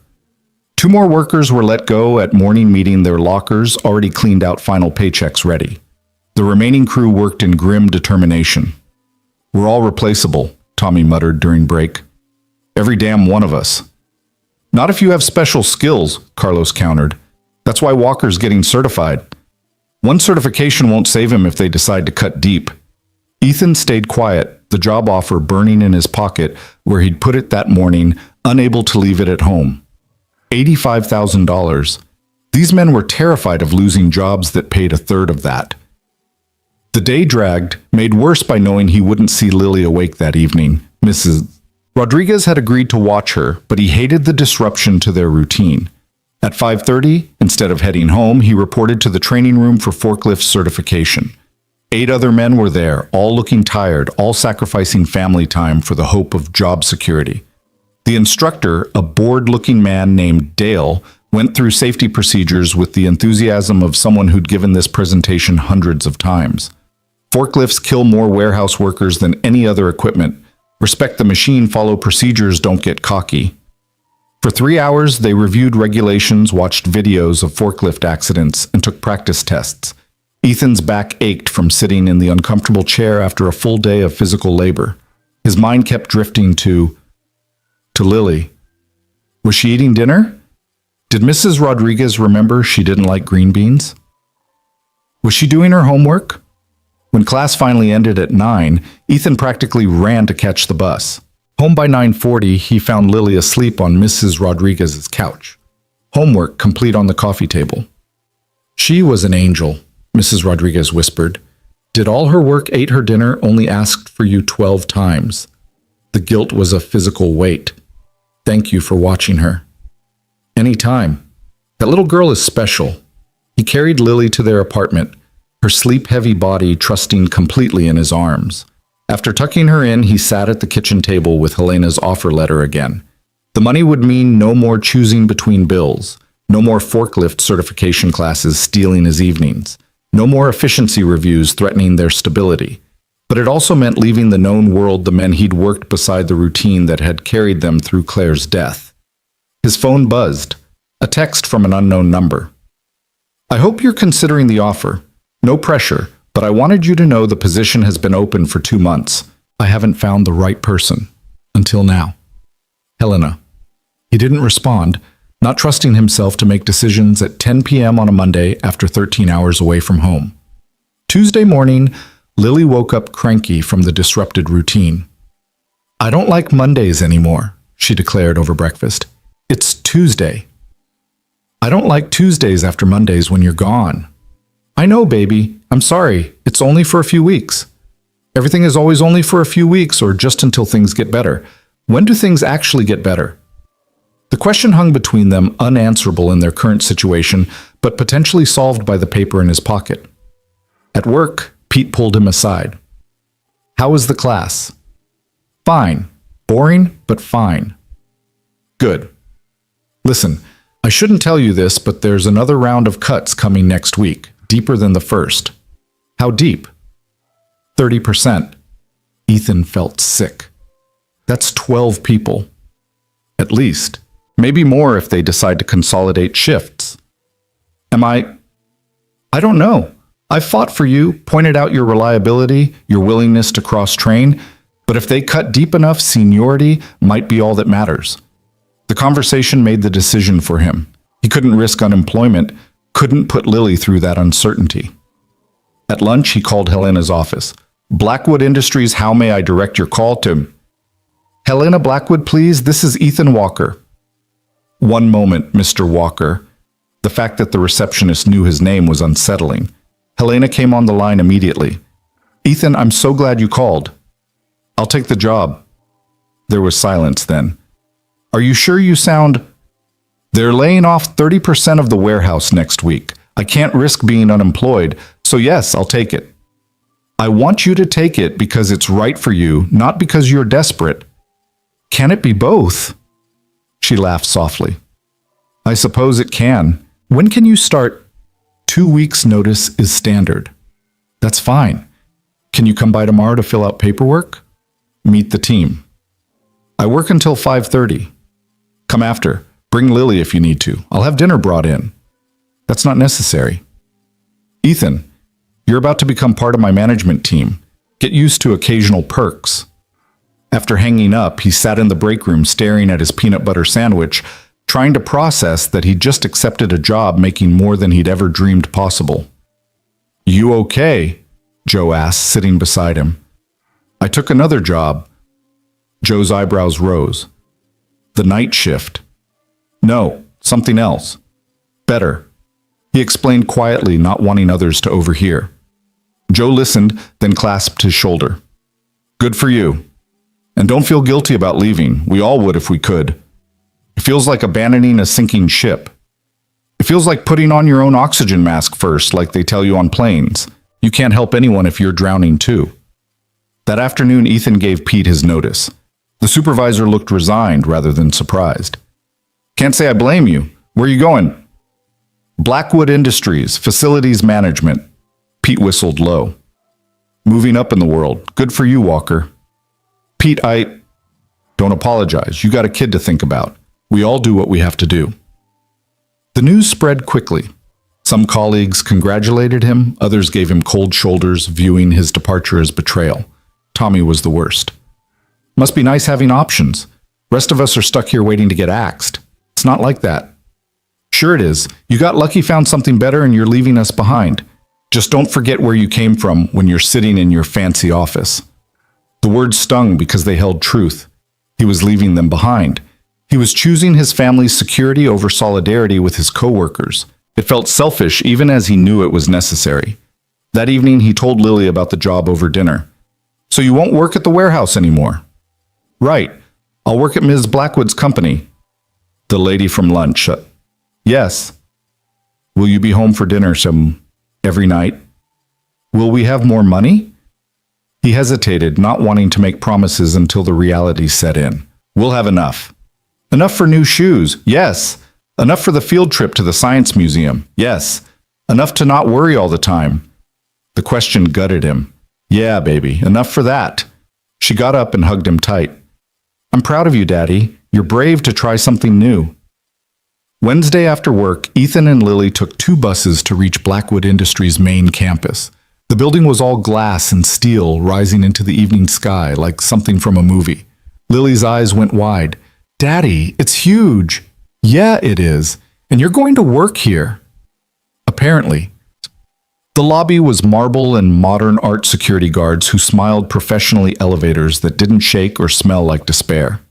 2 more workers were let go at morning meeting, their lockers already cleaned out, final paychecks ready. The remaining crew worked in grim determination. "We're all replaceable," Tommy muttered during break. "Every damn one of us." "Not if you have special skills," Carlos countered. "That's why Walker's getting certified. One certification won't save him if they decide to cut deep." Ethan stayed quiet, the job offer burning in his pocket where he'd put it that morning, unable to leave it at home. $85,000. These men were terrified of losing jobs that paid a third of that. The day dragged, made worse by knowing he wouldn't see Lily awake that evening. Mrs. Rodriguez had agreed to watch her, but he hated the disruption to their routine. At 5:30, instead of heading home, he reported to the training room for forklift certification. 8 other men were there, all looking tired, all sacrificing family time for the hope of job security. The instructor, a bored-looking man named Dale, went through safety procedures with the enthusiasm of someone who'd given this presentation hundreds of times. Forklifts kill more warehouse workers than any other equipment. Respect the machine, follow procedures, don't get cocky. For 3 hours, they reviewed regulations, watched videos of forklift accidents, and took practice tests. Ethan's back ached from sitting in the uncomfortable chair after a full day of physical labor. His mind kept drifting to Lily. Was she eating dinner? Did Mrs. Rodriguez remember she didn't like green beans? Was she doing her homework? When class finally ended at 9, Ethan practically ran to catch the bus. Home by 9:40, he found Lily asleep on Mrs. Rodriguez's couch. Homework complete on the coffee table. She was an angel, Mrs. Rodriguez whispered. Did all her work, ate her dinner, only asked for you 12 times. The guilt was a physical weight. Thank you for watching her. Anytime. That little girl is special. He carried Lily to their apartment, her sleep-heavy body trusting completely in his arms. After tucking her in, he sat at the kitchen table with Helena's offer letter again. The money would mean no more choosing between bills, no more forklift certification classes stealing his evenings, no more efficiency reviews threatening their stability. But it also meant leaving the known world the men he'd worked beside the routine that had carried them through Claire's death. His phone buzzed, a text from an unknown number. I hope you're considering the offer. No pressure, but I wanted you to know the position has been open for 2 months. I haven't found the right person. Until now. Helena. He didn't respond, not trusting himself to make decisions at 10 p.m. on a Monday after 13 hours away from home. Tuesday morning, Lily woke up cranky from the disrupted routine. I don't like Mondays anymore, she declared over breakfast. It's Tuesday. I don't like Tuesdays after Mondays when you're gone. I know, baby. I'm sorry. It's only for a few weeks. Everything is always only for a few weeks or just until things get better. When do things actually get better? The question hung between them, unanswerable in their current situation, but potentially solved by the paper in his pocket. At work, Pete pulled him aside. How was the class? Fine. Boring, but fine. Good. Listen, I shouldn't tell you this, but there's another round of cuts coming next week, deeper than the first. How deep? 30%. Ethan felt sick. That's 12 people. At least. Maybe more if they decide to consolidate shifts. I don't know. I've fought for you, pointed out your reliability, your willingness to cross-train, but if they cut deep enough, seniority might be all that matters. The conversation made the decision for him. He couldn't risk unemployment, couldn't put Lily through that uncertainty. At lunch, he called Helena's office. Blackwood Industries, how may I direct your call to? Helena Blackwood, please. This is Ethan Walker. One moment, Mr. Walker. The fact that the receptionist knew his name was unsettling. Helena came on the line immediately. Ethan, I'm so glad you called. I'll take the job. There was silence then. Are you sure you sound... They're laying off 30% of the warehouse next week. I can't risk being unemployed, so yes, I'll take it. I want you to take it because it's right for you, not because you're desperate. Can it be both? She laughed softly. I suppose it can. When can you start? 2 weeks' notice is standard. That's fine. Can you come by tomorrow to fill out paperwork? Meet the team. I work until 5:30. Come after. Bring Lily if you need to. I'll have dinner brought in. That's not necessary. Ethan, you're about to become part of my management team. Get used to occasional perks. After hanging up, he sat in the break room staring at his peanut butter sandwich, trying to process that he'd just accepted a job making more than he'd ever dreamed possible. You okay? Joe asked, sitting beside him. I took another job. Joe's eyebrows rose. The night shift. No, something else. Better. He explained quietly, not wanting others to overhear. Joe listened, then clasped his shoulder. Good for you. And don't feel guilty about leaving. We all would if we could. It feels like abandoning a sinking ship. It feels like putting on your own oxygen mask first, like they tell you on planes. You can't help anyone if you're drowning too. That afternoon, Ethan gave Pete his notice. The supervisor looked resigned rather than surprised. Can't say I blame you. Where are you going? Blackwood Industries, facilities management. Pete whistled low. Moving up in the world. Good for you, Walker. Pete, Don't apologize. You got a kid to think about. We all do what we have to do. The news spread quickly. Some colleagues congratulated him, others gave him cold shoulders, viewing his departure as betrayal. Tommy was the worst. Must be nice having options. Rest of us are stuck here waiting to get axed. It's not like that. Sure it is. You got lucky, found something better, and you're leaving us behind. Just don't forget where you came from when you're sitting in your fancy office. The words stung because they held truth. He was leaving them behind. He was choosing his family's security over solidarity with his coworkers. It felt selfish even as he knew it was necessary. That evening, he told Lily about the job over dinner. So you won't work at the warehouse anymore? Right. I'll work at Ms. Blackwood's company. The lady from lunch. Yes. Will you be home for dinner every night? Will we have more money? He hesitated, not wanting to make promises until the reality set in. We'll have enough. Enough for new shoes? Yes. Enough for the field trip to the science museum? Yes. Enough to not worry all the time? The question gutted him. Yeah, baby, enough for that. She got up and hugged him tight. I'm proud of you, Daddy. You're brave to try something new. Wednesday after work, Ethan and Lily took 2 buses to reach Blackwood Industries' main campus. The building was all glass and steel, rising into the evening sky like something from a movie. Lily's eyes went wide. Daddy, it's huge. Yeah, it is. And you're going to work here. Apparently. The lobby was marble and modern art security guards who smiled professionally elevators that didn't shake or smell like despair.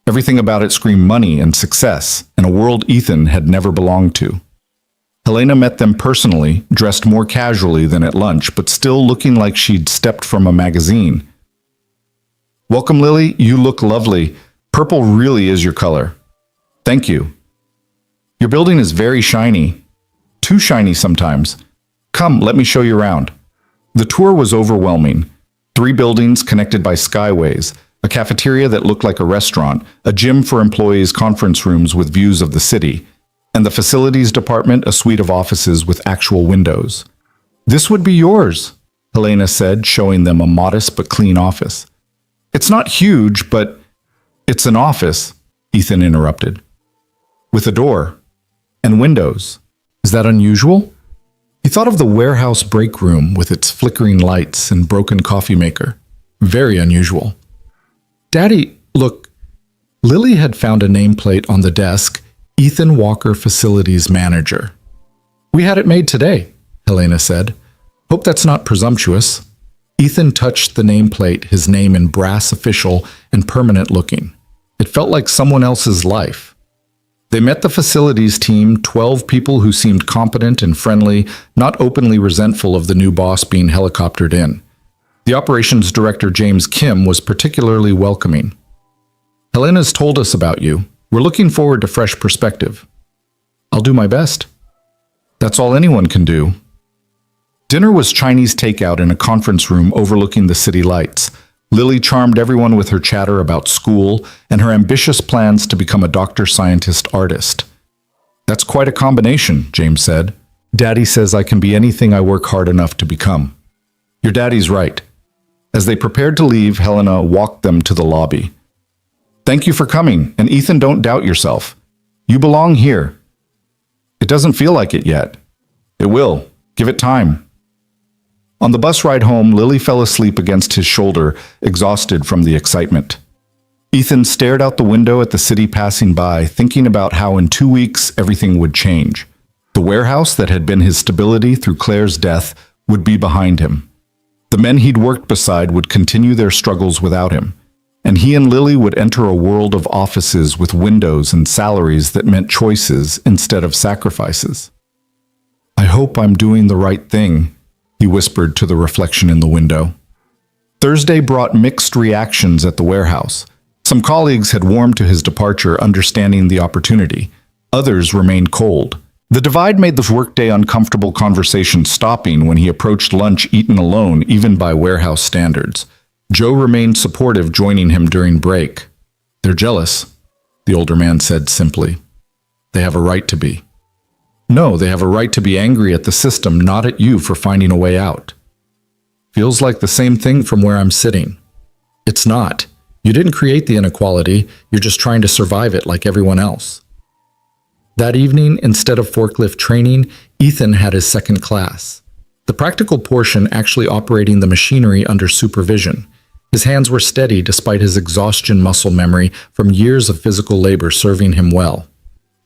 Everything about it screamed money and success, and a world Ethan had never belonged to. Helena met them personally, dressed more casually than at lunch, but still looking like she'd stepped from a magazine. Welcome, Lily. You look lovely. Purple really is your color. Thank you. Your building is very shiny. Too shiny sometimes. Come, let me show you around. The tour was overwhelming. 3 buildings connected by skyways, a cafeteria that looked like a restaurant, a gym for employees' conference rooms with views of the city, and the facilities department, a suite of offices with actual windows. This would be yours, Helena said, showing them a modest but clean office. It's not huge, but it's an office, Ethan interrupted. With a door and windows. Is that unusual? He thought of the warehouse break room with its flickering lights and broken coffee maker. Very unusual. Daddy, look. Lily had found a nameplate on the desk, Ethan Walker, Facilities Manager. We had it made today, Helena said. Hope that's not presumptuous. Ethan touched the nameplate, his name in brass official and permanent looking. It felt like someone else's life. They met the facilities team, 12 people who seemed competent and friendly, not openly resentful of the new boss being helicoptered in. The operations director, James Kim, was particularly welcoming. Helena's told us about you. We're looking forward to fresh perspective. I'll do my best. That's all anyone can do. Dinner was Chinese takeout in a conference room overlooking the city lights. Lily charmed everyone with her chatter about school and her ambitious plans to become a doctor, scientist, artist. That's quite a combination, James said. Daddy says I can be anything I work hard enough to become. Your daddy's right. As they prepared to leave, Helena walked them to the lobby. Thank you for coming, and Ethan, don't doubt yourself. You belong here. It doesn't feel like it yet. It will. Give it time. On the bus ride home, Lily fell asleep against his shoulder, exhausted from the excitement. Ethan stared out the window at the city passing by, thinking about how in 2 weeks everything would change. The warehouse that had been his stability through Claire's death would be behind him. The men he'd worked beside would continue their struggles without him, and he and Lily would enter a world of offices with windows and salaries that meant choices instead of sacrifices. "I hope I'm doing the right thing," he whispered to the reflection in the window. Thursday brought mixed reactions at the warehouse. Some colleagues had warmed to his departure, understanding the opportunity. Others remained cold. The divide made the workday uncomfortable conversation stopping when he approached lunch eaten alone, even by warehouse standards. Joe remained supportive, joining him during break. "They're jealous," the older man said simply. "They have a right to be." "No, they have a right to be angry at the system, not at you for finding a way out." "Feels like the same thing from where I'm sitting." "It's not. You didn't create the inequality, you're just trying to survive it like everyone else." That evening, instead of forklift training, Ethan had his second class. The practical portion actually operating the machinery under supervision. His hands were steady despite his exhaustion muscle memory from years of physical labor serving him well.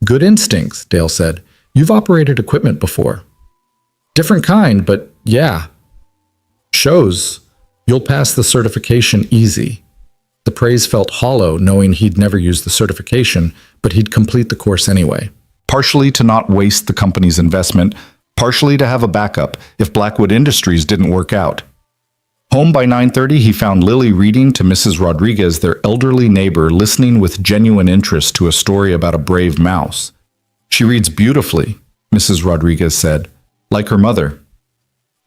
"Good instincts," Dale said. "You've operated equipment before." "Different kind, but yeah." "Shows. You'll pass the certification easy." The praise felt hollow, knowing he'd never use the certification, but he'd complete the course anyway. Partially to not waste the company's investment, partially to have a backup if Blackwood Industries didn't work out. Home by 9:30, he found Lily reading to Mrs. Rodriguez, their elderly neighbor, listening with genuine interest to a story about a brave mouse. "She reads beautifully," Mrs. Rodriguez said, "like her mother."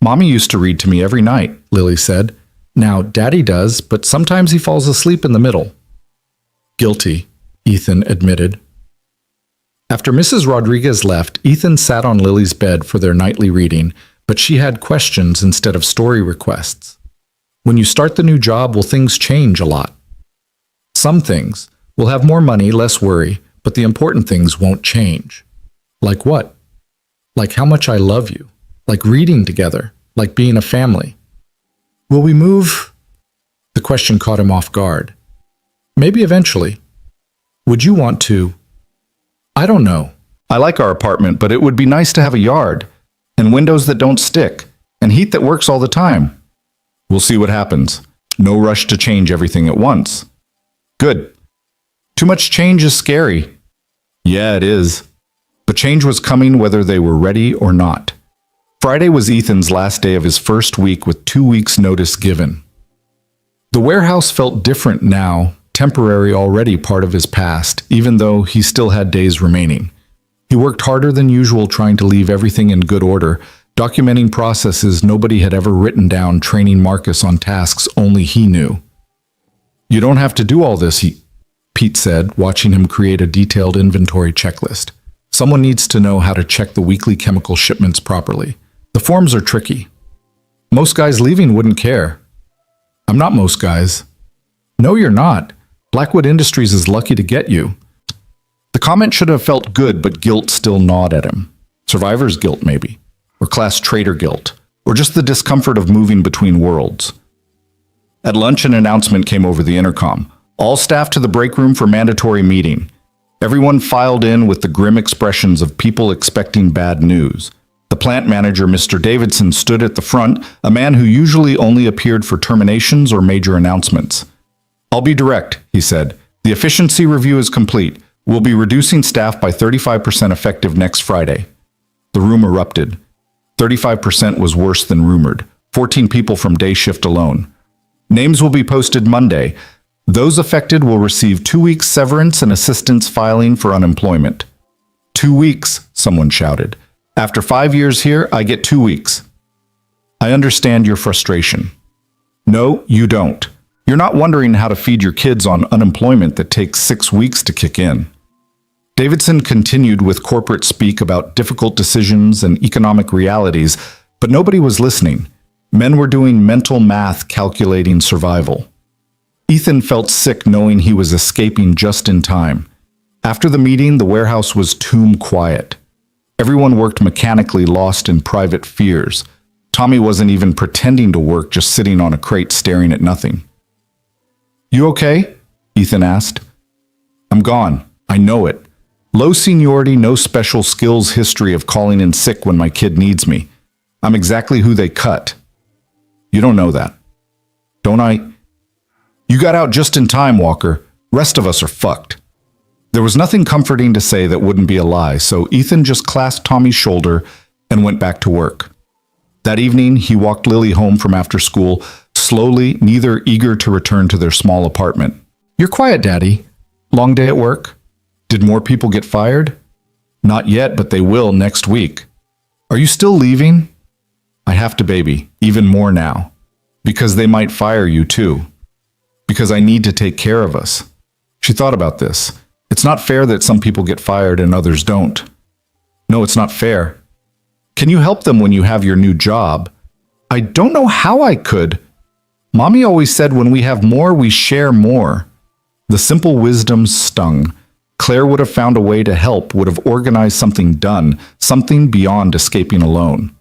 "Mommy used to read to me every night," Lily said. "Now, Daddy does, but sometimes he falls asleep in the middle." "Guilty," Ethan admitted. After Mrs. Rodriguez left, Ethan sat on Lily's bed for their nightly reading, but she had questions instead of story requests. "When you start the new job, will things change a lot?" "Some things. We'll have more money, less worry, but the important things won't change." "Like what?" "Like how much I love you. Like reading together. Like being a family." "Will we move?" The question caught him off guard. "Maybe eventually." "Would you want to?" "I don't know. I like our apartment, but it would be nice to have a yard, and windows that don't stick, and heat that works all the time." "We'll see what happens. No rush to change everything at once." "Good. Too much change is scary." "Yeah, it is." But change was coming whether they were ready or not. Friday was Ethan's last day of his first week with 2 weeks' notice given. The warehouse felt different now, temporary already part of his past, even though he still had days remaining. He worked harder than usual trying to leave everything in good order, documenting processes nobody had ever written down, training Marcus on tasks only he knew. "You don't have to do all this," Pete said, watching him create a detailed inventory checklist. "Someone needs to know how to check the weekly chemical shipments properly. The forms are tricky. Most guys leaving wouldn't care." "I'm not most guys." "No, you're not. Blackwood Industries is lucky to get you." The comment should have felt good, but guilt still gnawed at him. Survivor's guilt, maybe. Or class traitor guilt. Or just the discomfort of moving between worlds. At lunch, an announcement came over the intercom. "All staff to the break room for mandatory meeting." Everyone filed in with the grim expressions of people expecting bad news. The plant manager, Mr. Davidson, stood at the front, a man who usually only appeared for terminations or major announcements. "I'll be direct," he said. "The efficiency review is complete. We'll be reducing staff by 35% effective next Friday." The room erupted. 35% was worse than rumored. 14 people from day shift alone. "Names will be posted Monday. Those affected will receive 2 weeks severance and assistance filing for unemployment." 2 weeks, someone shouted. "After 5 years here, I get 2 weeks." "I understand your frustration." "No, you don't. You're not wondering how to feed your kids on unemployment that takes 6 weeks to kick in." Davidson continued with corporate speak about difficult decisions and economic realities, but nobody was listening. Men were doing mental math calculating survival. Ethan felt sick knowing he was escaping just in time. After the meeting, the warehouse was tomb quiet. Everyone worked mechanically, lost in private fears. Tommy wasn't even pretending to work, just sitting on a crate staring at nothing. "You okay?" Ethan asked. "I'm gone. I know it. Low seniority, no special skills history of calling in sick when my kid needs me. I'm exactly who they cut." You don't know that. Don't I? You got out just in time, Walker. Rest of us are fucked. There was nothing comforting to say that wouldn't be a lie, so Ethan just clasped Tommy's shoulder and went back to work. That evening, he walked Lily home from after school, slowly, neither eager to return to their small apartment. You're quiet, Daddy. Long day at work? Did more people get fired? Not yet, but they will next week. Are you still leaving? I have to, baby, even more now. Because they might fire you too. Because I need to take care of us. She thought about this. It's not fair that some people get fired and others don't. No, it's not fair. Can you help them when you have your new job? I don't know how I could. Mommy always said when we have more, we share more. The simple wisdom stung. Claire would have found a way to help, would have organized something done, something beyond escaping alone.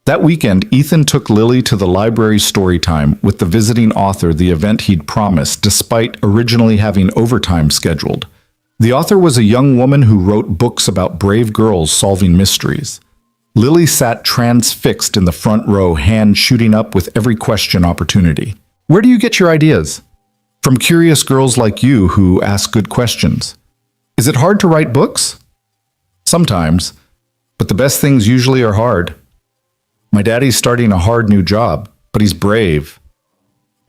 That weekend, Ethan took Lily to the library story time with the visiting author, the event he'd promised, despite originally having overtime scheduled. The author was a young woman who wrote books about brave girls solving mysteries. Lily sat transfixed in the front row, hand shooting up with every question opportunity. Where do you get your ideas? From curious girls like you who ask good questions. Is it hard to write books? Sometimes, but the best things usually are hard. My daddy's starting a hard new job, but he's brave.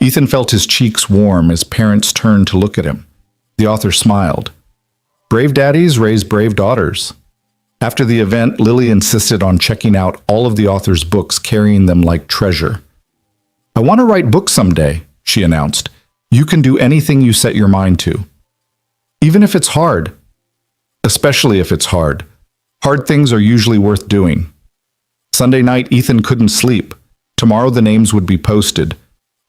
Ethan felt his cheeks warm as parents turned to look at him. The author smiled. Brave daddies raise brave daughters. After the event, Lily insisted on checking out all of the author's books, carrying them like treasure. I want to write books someday, she announced. You can do anything you set your mind to. Even if it's hard. Especially if it's hard. Hard things are usually worth doing. Sunday night, Ethan couldn't sleep. Tomorrow the names would be posted.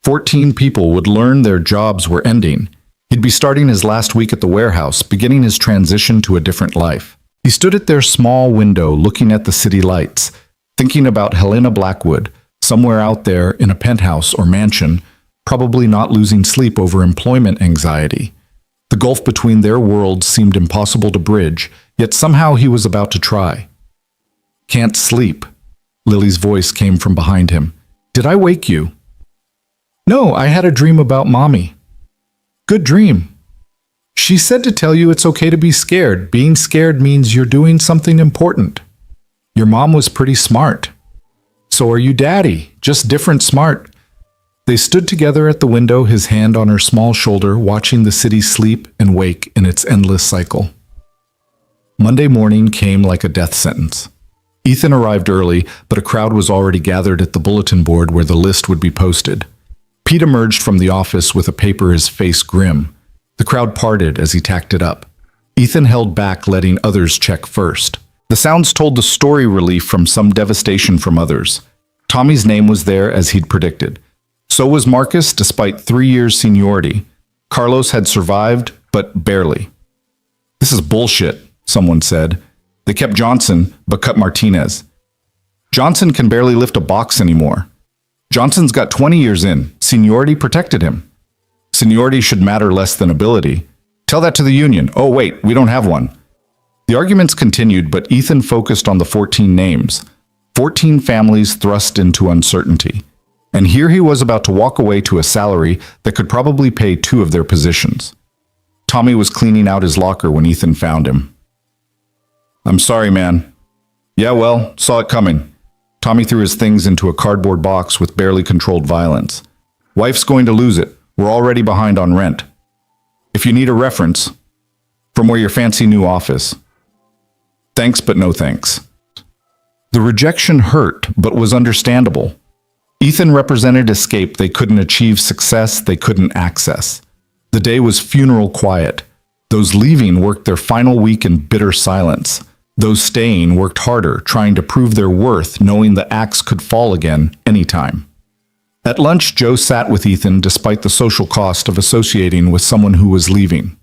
14 people would learn their jobs were ending. He'd be starting his last week at the warehouse, beginning his transition to a different life. He stood at their small window, looking at the city lights, thinking about Helena Blackwood, somewhere out there in a penthouse or mansion, probably not losing sleep over employment anxiety. The gulf between their worlds seemed impossible to bridge, yet somehow he was about to try. Can't sleep. Lily's voice came from behind him. Did I wake you? No, I had a dream about Mommy. Good dream. She said to tell you it's okay to be scared. Being scared means you're doing something important. Your mom was pretty smart. So are you, Daddy, just different smart. They stood together at the window, his hand on her small shoulder, watching the city sleep and wake in its endless cycle. Monday morning came like a death sentence. Ethan arrived early, but a crowd was already gathered at the bulletin board where the list would be posted. Pete emerged from the office with a paper, his face grim. The crowd parted as he tacked it up. Ethan held back, letting others check first. The sounds told the story relief from some devastation from others. Tommy's name was there as he'd predicted. So was Marcus, despite 3 years seniority. Carlos had survived, but barely. This is bullshit, someone said. They kept Johnson, but cut Martinez. Johnson can barely lift a box anymore. Johnson's got 20 years in. Seniority protected him. Seniority should matter less than ability. Tell that to the union. Oh, wait, we don't have one. The arguments continued, but Ethan focused on the 14 names. 14 families thrust into uncertainty. And here he was about to walk away to a salary that could probably pay 2 of their positions. Tommy was cleaning out his locker when Ethan found him. I'm sorry, man. Yeah, well, saw it coming. Tommy threw his things into a cardboard box with barely controlled violence. Wife's going to lose it. We're already behind on rent. If you need a reference, from where your fancy new office. Thanks, but no thanks. The rejection hurt, but was understandable. Ethan represented escape. They couldn't achieve success they couldn't access. The day was funeral quiet. Those leaving worked their final week in bitter silence. Those staying worked harder, trying to prove their worth, knowing the axe could fall again anytime. At lunch, Joe sat with Ethan despite the social cost of associating with someone who was leaving.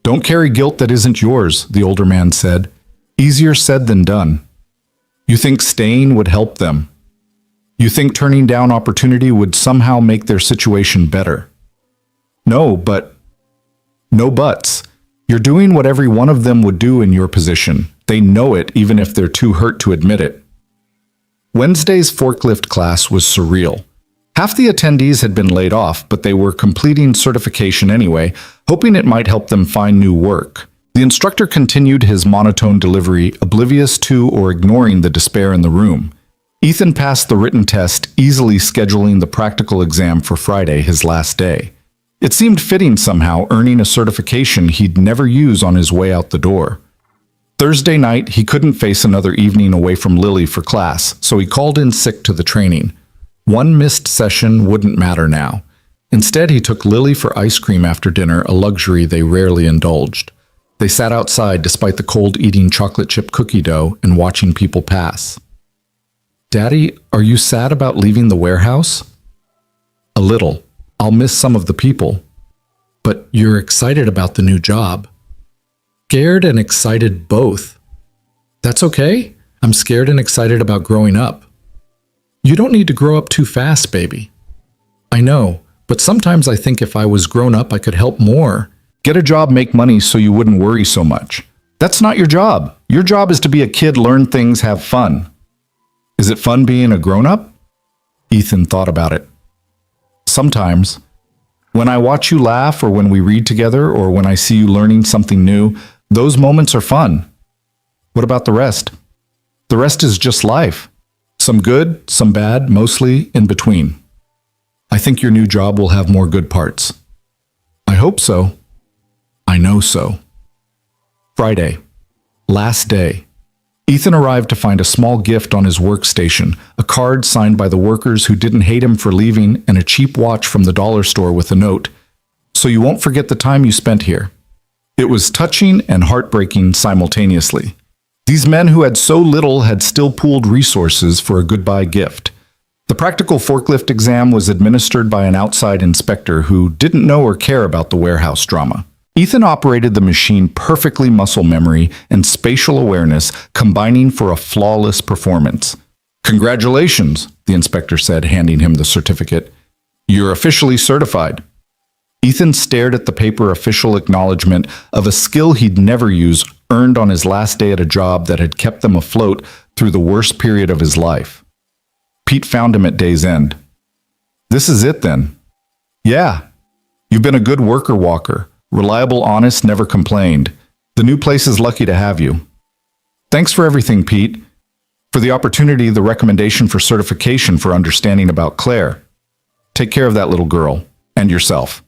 Don't carry guilt that isn't yours, the older man said. Easier said than done. You think staying would help them. You think turning down opportunity would somehow make their situation better. No buts. You're doing what every one of them would do in your position. They know it even if they're too hurt to admit it. Wednesday's forklift class was surreal. Half the attendees had been laid off, but they were completing certification anyway, hoping it might help them find new work. The instructor continued his monotone delivery, oblivious to or ignoring the despair in the room. Ethan passed the written test, easily scheduling the practical exam for Friday, his last day. It seemed fitting somehow, earning a certification he'd never use on his way out the door. Thursday night, he couldn't face another evening away from Lily for class, so he called in sick to the training. One missed session wouldn't matter now. Instead, he took Lily for ice cream after dinner, a luxury they rarely indulged. They sat outside despite the cold, eating chocolate chip cookie dough and watching people pass. "Daddy, are you sad about leaving the warehouse?" "A little. I'll miss some of the people." "But you're excited about the new job." "Scared and excited both." "That's okay. I'm scared and excited about growing up." "You don't need to grow up too fast, baby." "I know, but sometimes I think if I was grown up, I could help more." "Get a job, make money so you wouldn't worry so much." "That's not your job. Your job is to be a kid, learn things, have fun." "Is it fun being a grown-up?" Ethan thought about it. "Sometimes. When I watch you laugh, or when we read together, or when I see you learning something new, those moments are fun." "What about the rest?" "The rest is just life. Some good, some bad, mostly in between." "I think your new job will have more good parts." "I hope so." "I know so." Friday. Last day. Ethan arrived to find a small gift on his workstation, a card signed by the workers who didn't hate him for leaving, and a cheap watch from the dollar store with a note, "So you won't forget the time you spent here." It was touching and heartbreaking simultaneously. These men who had so little had still pooled resources for a goodbye gift. The practical forklift exam was administered by an outside inspector who didn't know or care about the warehouse drama. Ethan operated the machine perfectly, muscle memory and spatial awareness combining for a flawless performance. "Congratulations," the inspector said, handing him the certificate. "You're officially certified." Ethan stared at the paper official acknowledgement of a skill he'd never use, earned on his last day at a job that had kept them afloat through the worst period of his life. Pete found him at day's end. "This is it then." "Yeah. You've been a good worker walker. Reliable, honest, never complained. The new place is lucky to have you." "Thanks for everything, Pete. For the opportunity, the recommendation for certification, for understanding about Claire. Take care of that little girl, and yourself."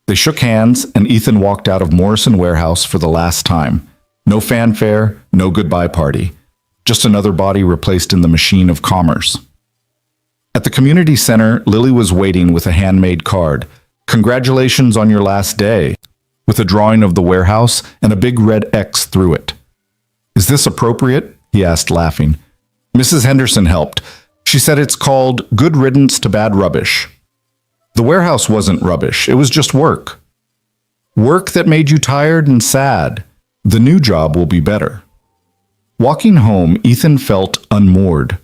They shook hands, and Ethan walked out of Morrison Warehouse for the last time. No fanfare, no goodbye party. Just another body replaced in the machine of commerce. At the community center, Lily was waiting with a handmade card. "Congratulations on your last day," with a drawing of the warehouse and a big red X through it. "Is this appropriate?" he asked, laughing. "Mrs. Henderson helped. She said it's called Good Riddance to Bad Rubbish." The warehouse wasn't rubbish, it was just work. Work that made you tired and sad. The new job will be better. Walking home, Ethan felt unmoored.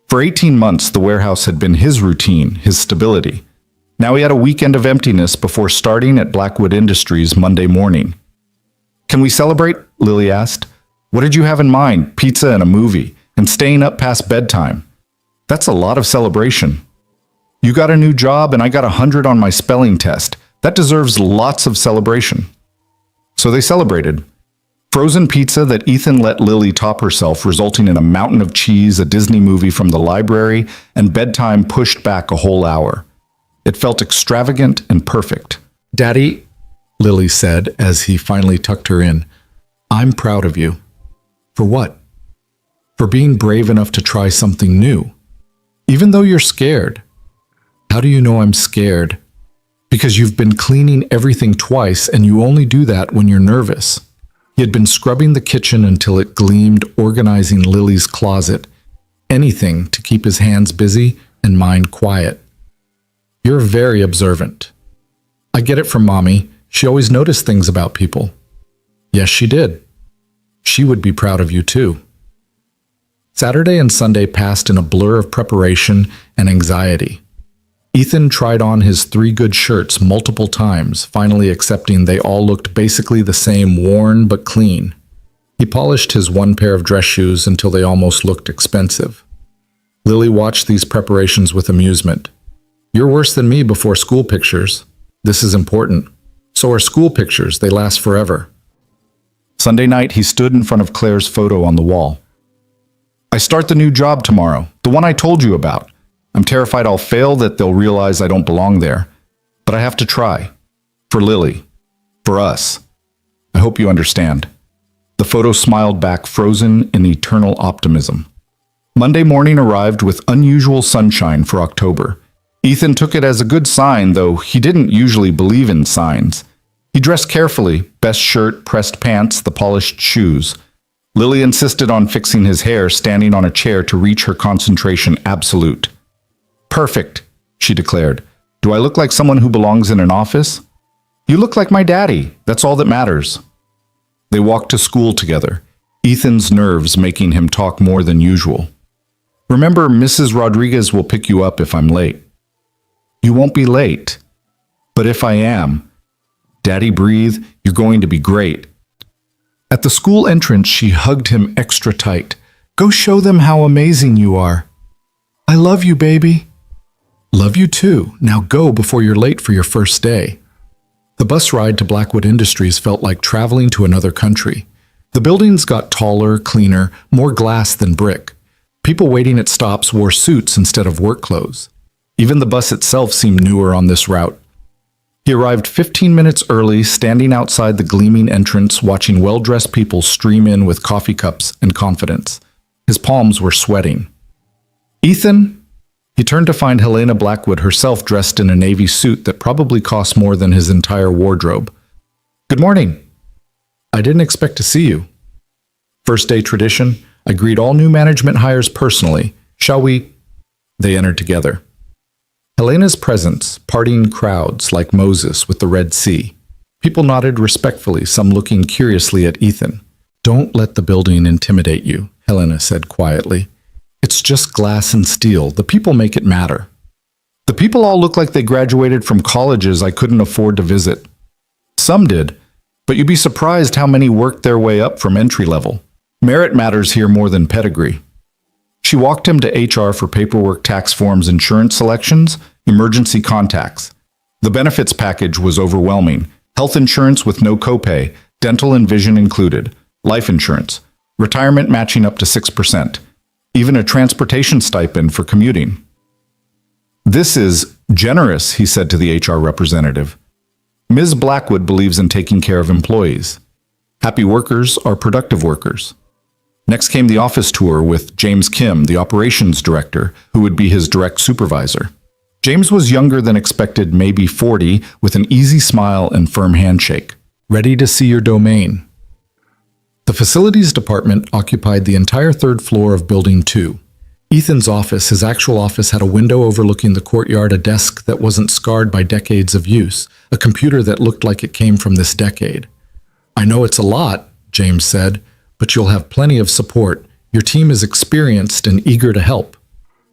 For 18 months, the warehouse had been his routine, his stability. Now he had a weekend of emptiness before starting at Blackwood Industries Monday morning. "Can we celebrate?" Lily asked. "What did you have in mind? Pizza and a movie, and staying up past bedtime." "That's a lot of celebration." "You got a new job and I got 100 on my spelling test. That deserves lots of celebration." So they celebrated. Frozen pizza that Ethan let Lily top herself, resulting in a mountain of cheese, a Disney movie from the library, and bedtime pushed back a whole hour. It felt extravagant and perfect. "Daddy," Lily said as he finally tucked her in, "I'm proud of you." "For what?" "For being brave enough to try something new. Even though you're scared." "How do you know I'm scared?" "Because you've been cleaning everything twice and you only do that when you're nervous." He had been scrubbing the kitchen until it gleamed, organizing Lily's closet. Anything to keep his hands busy and mind quiet. "You're very observant." "I get it from Mommy. She always noticed things about people." "Yes, she did." "She would be proud of you too." Saturday and Sunday passed in a blur of preparation and anxiety. Ethan tried on his 3 good shirts multiple times, finally accepting they all looked basically the same, worn but clean. He polished his 1 pair of dress shoes until they almost looked expensive. Lily watched these preparations with amusement. You're worse than me before school pictures. This is important. So are school pictures. They last forever. Sunday night, he stood in front of Claire's photo on the wall. I start the new job tomorrow, the one I told you about. I'm terrified I'll fail, that they'll realize I don't belong there. But I have to try. For Lily. For us. I hope you understand. The photo smiled back, frozen in eternal optimism. Monday morning arrived with unusual sunshine for October. Ethan took it as a good sign, though he didn't usually believe in signs. He dressed carefully, best shirt, pressed pants, the polished shoes. Lily insisted on fixing his hair, standing on a chair to reach her concentration absolute. Perfect, she declared. Do I look like someone who belongs in an office? You look like my daddy. That's all that matters. They walked to school together, Ethan's nerves making him talk more than usual. Remember, Mrs. Rodriguez will pick you up if I'm late. You won't be late. But if I am, Daddy, breathe, you're going to be great. At the school entrance, she hugged him extra tight. Go show them how amazing you are. I love you, baby. Love you too. Now go before you're late for your first day. The bus ride to Blackwood Industries felt like traveling to another country. The buildings got taller, cleaner, more glass than brick. People waiting at stops wore suits instead of work clothes. Even the bus itself seemed newer on this route. He arrived 15 minutes early, standing outside the gleaming entrance, watching well-dressed people stream in with coffee cups and confidence. His palms were sweating. Ethan? He turned to find Helena Blackwood herself dressed in a navy suit that probably cost more than his entire wardrobe. Good morning. I didn't expect to see you. First day tradition, I greet all new management hires personally. Shall we? They entered together. Helena's presence, parting crowds like Moses with the Red Sea. People nodded respectfully, some looking curiously at Ethan. Don't let the building intimidate you, Helena said quietly. It's just glass and steel. The people make it matter. The people all look like they graduated from colleges I couldn't afford to visit. Some did, but you'd be surprised how many worked their way up from entry level. Merit matters here more than pedigree. She walked him to HR for paperwork, tax forms, insurance selections, emergency contacts. The benefits package was overwhelming. Health insurance with no copay, dental and vision included, life insurance, retirement matching up to 6%, even a transportation stipend for commuting. This is generous, he said to the HR representative. Ms. Blackwood believes in taking care of employees. Happy workers are productive workers. Next came the office tour with James Kim, the operations director, who would be his direct supervisor. James was younger than expected, maybe 40, with an easy smile and firm handshake. Ready to see your domain. The facilities department occupied the entire third floor of Building 2. Ethan's office, his actual office, had a window overlooking the courtyard, a desk that wasn't scarred by decades of use, a computer that looked like it came from this decade. I know it's a lot, James said, but you'll have plenty of support. Your team is experienced and eager to help.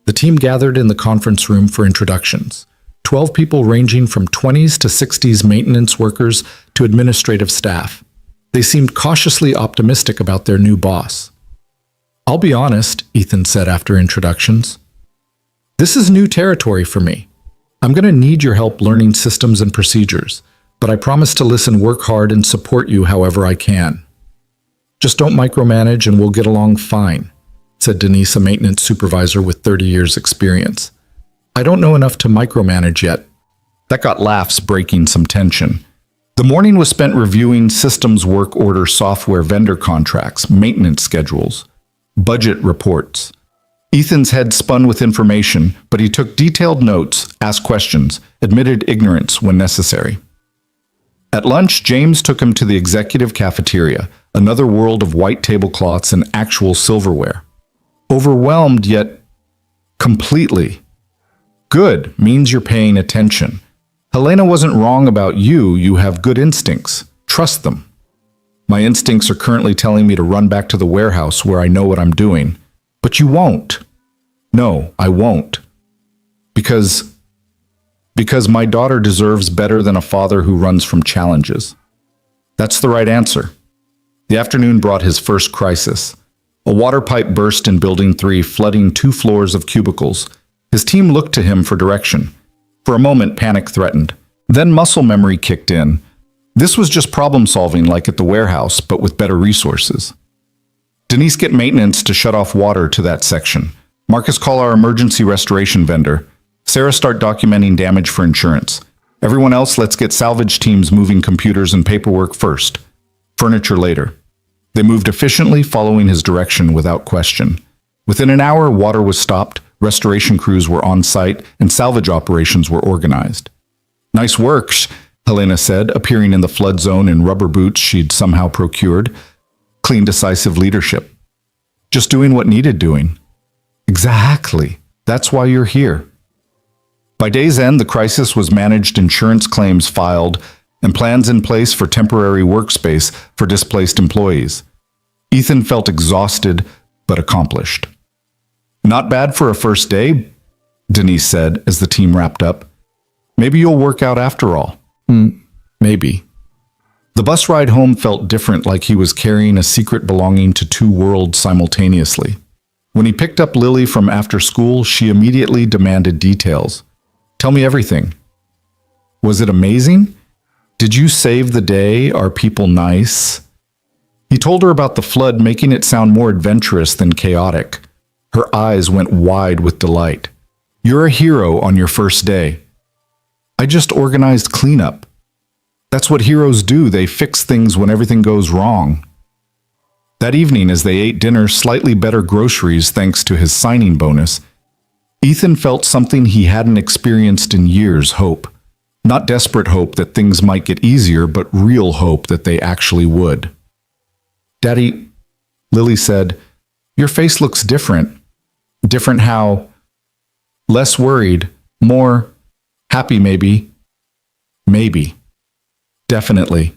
The team gathered in the conference room for introductions. 12 people ranging from 20s to 60s maintenance workers to administrative staff. They seemed cautiously optimistic about their new boss. I'll be honest, Ethan said after introductions. This is new territory for me. I'm going to need your help learning systems and procedures, but I promise to listen, work hard, and support you however I can. Just don't micromanage and we'll get along fine, said Denise, a maintenance supervisor with 30 years experience. I don't know enough to micromanage yet. That got laughs, breaking some tension. The morning was spent reviewing systems, work order, software, vendor contracts, maintenance schedules, budget reports. Ethan's head spun with information, but he took detailed notes, asked questions, admitted ignorance when necessary. At lunch, James took him to the executive cafeteria, another world of white tablecloths and actual silverware. Overwhelmed, yet completely. Good means you're paying attention. Helena wasn't wrong about you. You have good instincts. Trust them. My instincts are currently telling me to run back to the warehouse where I know what I'm doing. But you won't. No, I won't. Because my daughter deserves better than a father who runs from challenges. That's the right answer. The afternoon brought his first crisis. A water pipe burst in Building 3, flooding 2 floors of cubicles. His team looked to him for direction. For a moment, panic threatened. Then muscle memory kicked in. This was just problem solving like at the warehouse, but with better resources. Denise, get maintenance to shut off water to that section. Marcus, call our emergency restoration vendor. Sarah, start documenting damage for insurance. Everyone else, let's get salvage teams moving computers and paperwork first. Furniture later. They moved efficiently, following his direction without question. Within an hour, water was stopped, restoration crews were on site, and salvage operations were organized. Nice work, Helena said, appearing in the flood zone in rubber boots she'd somehow procured. Clean, decisive leadership. Just doing what needed doing. Exactly. That's why you're here. By day's end, the crisis was managed, insurance claims filed, and plans in place for temporary workspace for displaced employees. Ethan felt exhausted, but accomplished. Not bad for a first day, Denise said as the team wrapped up. Maybe you'll work out after all. Maybe. The bus ride home felt different, like he was carrying a secret belonging to 2 worlds simultaneously. When he picked up Lily from after school, she immediately demanded details. Tell me everything. Was it amazing? Did you save the day? Are people nice? He told her about the flood, making it sound more adventurous than chaotic. Her eyes went wide with delight. You're a hero on your first day. I just organized cleanup. That's what heroes do. They fix things when everything goes wrong. That evening, as they ate dinner, slightly better groceries thanks to his signing bonus, Ethan felt something he hadn't experienced in years: hope. Not desperate hope that things might get easier, but real hope that they actually would. Daddy, Lily said, your face looks different. Different how? Less worried, more happy maybe. Maybe. Definitely.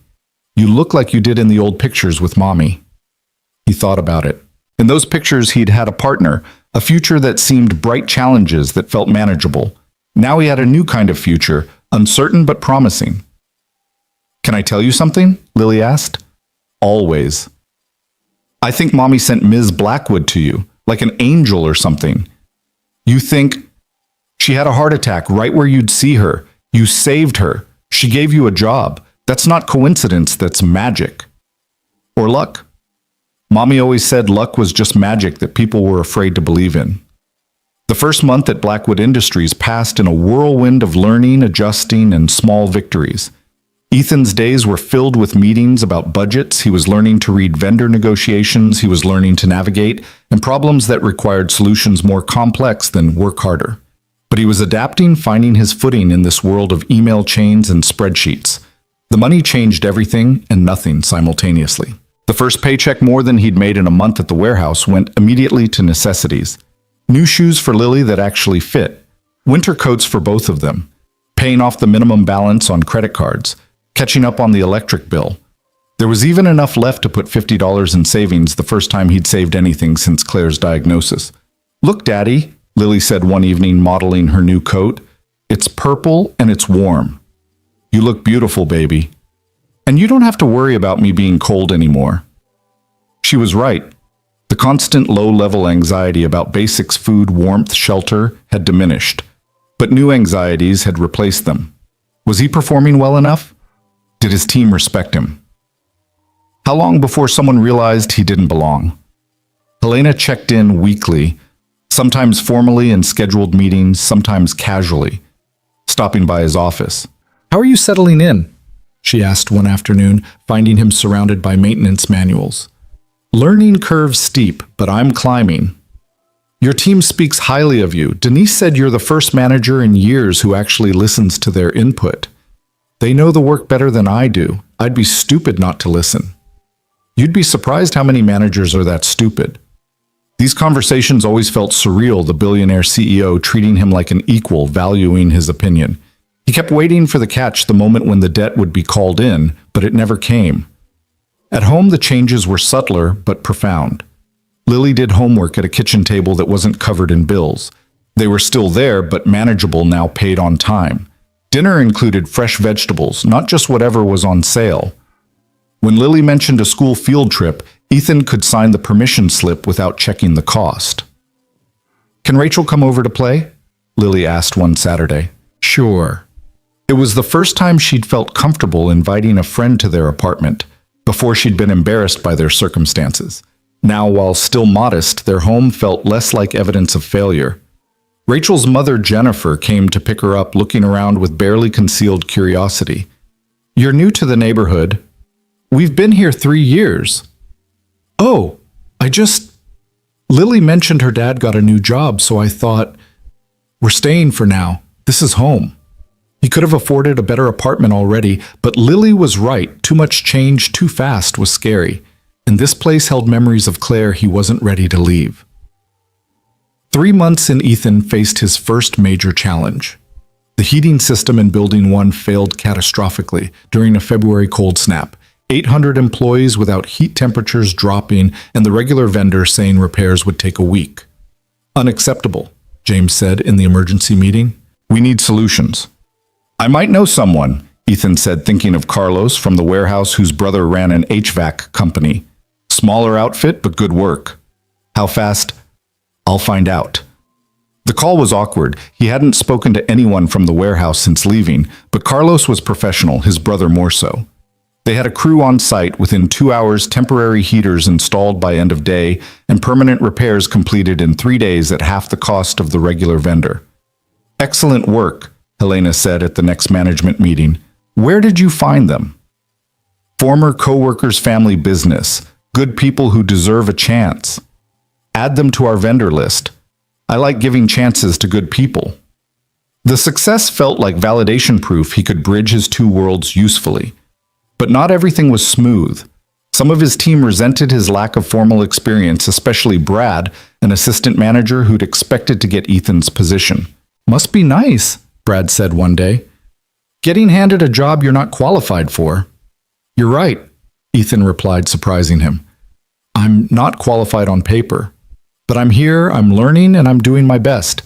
You look like you did in the old pictures with Mommy. He thought about it. In those pictures, he'd had a partner, a future that seemed bright, challenges that felt manageable. Now he had a new kind of future, uncertain but promising. Can I tell you something? Lily asked. Always. I think Mommy sent Ms. Blackwood to you, like an angel or something. You think she had a heart attack right where you'd see her. You saved her. She gave you a job. That's not coincidence, that's magic. Or luck. Mommy always said luck was just magic that people were afraid to believe in. The first month at Blackwood Industries passed in a whirlwind of learning, adjusting, and small victories. Ethan's days were filled with meetings about budgets. He was learning to read vendor negotiations. He was learning to navigate, and problems that required solutions more complex than work harder. But he was adapting, finding his footing in this world of email chains and spreadsheets. The money changed everything and nothing simultaneously. The first paycheck, more than he'd made in a month at the warehouse, went immediately to necessities. New shoes for Lily that actually fit. Winter coats for both of them. Paying off the minimum balance on credit cards. Catching up on the electric bill. There was even enough left to put $50 in savings, the first time he'd saved anything since Claire's diagnosis. Look, Daddy, Lily said one evening, modeling her new coat. It's purple and it's warm. You look beautiful, baby. And you don't have to worry about me being cold anymore. She was right. The constant low-level anxiety about basics, food, warmth, shelter, had diminished. But new anxieties had replaced them. Was he performing well enough? Did his team respect him? How long before someone realized he didn't belong? Helena checked in weekly, sometimes formally in scheduled meetings, sometimes casually, stopping by his office. How are you settling in? She asked one afternoon, finding him surrounded by maintenance manuals. Learning curve steep, but I'm climbing. Your team speaks highly of you. Denise said you're the first manager in years who actually listens to their input. They know the work better than I do. I'd be stupid not to listen. You'd be surprised how many managers are that stupid. These conversations always felt surreal, the billionaire CEO treating him like an equal, valuing his opinion. He kept waiting for the catch, the moment when the debt would be called in, but it never came. At home, the changes were subtler but profound. Lily did homework at a kitchen table that wasn't covered in bills. They were still there, but manageable, now paid on time. Dinner included fresh vegetables, not just whatever was on sale. When Lily mentioned a school field trip, Ethan could sign the permission slip without checking the cost. "Can Rachel come over to play?" Lily asked one Saturday. Sure. It was the first time she'd felt comfortable inviting a friend to their apartment. Before, she'd been embarrassed by their circumstances. Now, while still modest, their home felt less like evidence of failure. Rachel's mother, Jennifer, came to pick her up, looking around with barely concealed curiosity. "You're new to the neighborhood." "We've been here 3 years." "Oh, Lily mentioned her dad got a new job, so I thought, we're staying for now. This is home." He could have afforded a better apartment already, but Lily was right. Too much change too fast was scary, and this place held memories of Claire he wasn't ready to leave. 3 months in, Ethan faced his first major challenge. The heating system in Building 1 failed catastrophically during a February cold snap. 800 employees without heat temperatures dropping, and the regular vendor saying repairs would take a week. "Unacceptable," James said in the emergency meeting. "We need solutions." "I might know someone," Ethan said, thinking of Carlos from the warehouse whose brother ran an HVAC company. "Smaller outfit, but good work." "How fast?" "I'll find out." The call was awkward. He hadn't spoken to anyone from the warehouse since leaving, but Carlos was professional, his brother more so. They had a crew on site. Within 2 hours, temporary heaters installed by end of day, and permanent repairs completed in 3 days at half the cost of the regular vendor. "Excellent work," Helena said at the next management meeting. "Where did you find them?" "Former co-workers' family business. Good people who deserve a chance. Add them to our vendor list. I like giving chances to good people." The success felt like validation proof he could bridge his two worlds usefully. But not everything was smooth. Some of his team resented his lack of formal experience, especially Brad, an assistant manager who'd expected to get Ethan's position. "Must be nice," Brad said one day. "Getting handed a job you're not qualified for." "You're right," Ethan replied, surprising him. "I'm not qualified on paper. But I'm here, I'm learning, and I'm doing my best.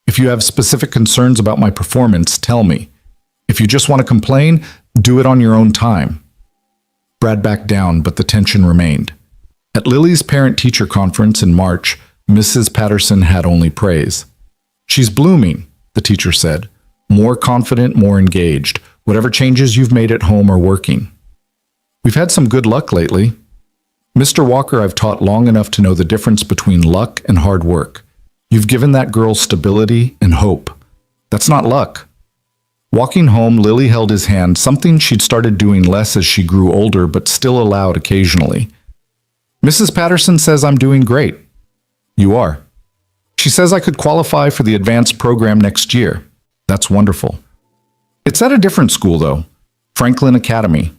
If you have specific concerns about my performance, tell me. If you just want to complain, do it on your own time." Brad backed down, but the tension remained. At Lily's parent-teacher conference in March, Mrs. Patterson had only praise. "She's blooming," the teacher said. "More confident, more engaged. Whatever changes you've made at home are working." "We've had some good luck lately." "Mr. Walker, I've taught long enough to know the difference between luck and hard work. You've given that girl stability and hope. That's not luck." Walking home, Lily held his hand, something she'd started doing less as she grew older, but still allowed occasionally. "Mrs. Patterson says I'm doing great." "You are." "She says I could qualify for the advanced program next year." "That's wonderful." "It's at a different school, though. Franklin Academy."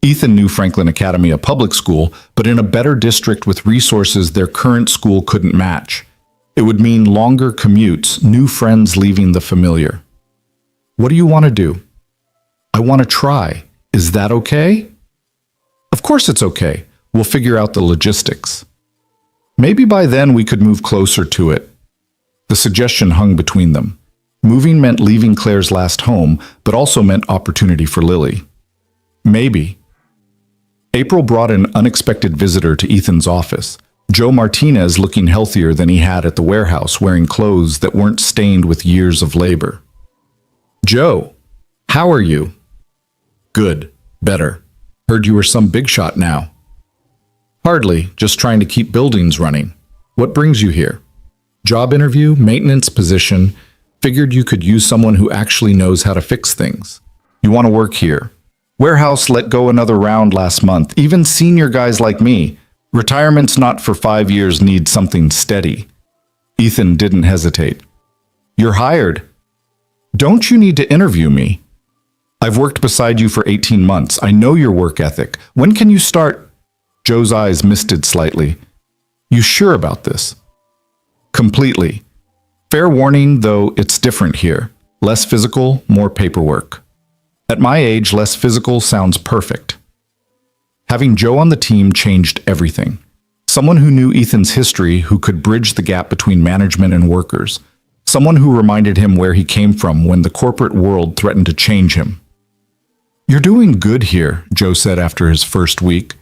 Ethan knew Franklin Academy, a public school, but in a better district with resources their current school couldn't match. It would mean longer commutes, new friends leaving the familiar. "What do you want to do?" "I want to try. Is that okay?" "Of course it's okay. We'll figure out the logistics." Maybe by then we could move closer to it. The suggestion hung between them. Moving meant leaving Claire's last home, but also meant opportunity for Lily. Maybe. April brought an unexpected visitor to Ethan's office. Joe Martinez, looking healthier than he had at the warehouse, wearing clothes that weren't stained with years of labor. "Joe, how are you?" "Good. Better. Heard you were some big shot now." "Hardly. Just trying to keep buildings running. What brings you here?" "Job interview, maintenance position. Figured you could use someone who actually knows how to fix things." "You want to work here?" "Warehouse let go another round last month. Even senior guys like me. Retirement's not for 5 years, need something steady." Ethan didn't hesitate. "You're hired. Don't you need to interview me? I've worked beside you for 18 months. I know your work ethic. When can you start?" Joe's eyes misted slightly. "You sure about this?" "Completely. Fair warning, though, it's different here. Less physical, more paperwork." At my age, less physical sounds perfect. Having Joe on the team changed everything. Someone who knew Ethan's history, who could bridge the gap between management and workers. Someone who reminded him where he came from when the corporate world threatened to change him. "You're doing good here," Joe said after his first week.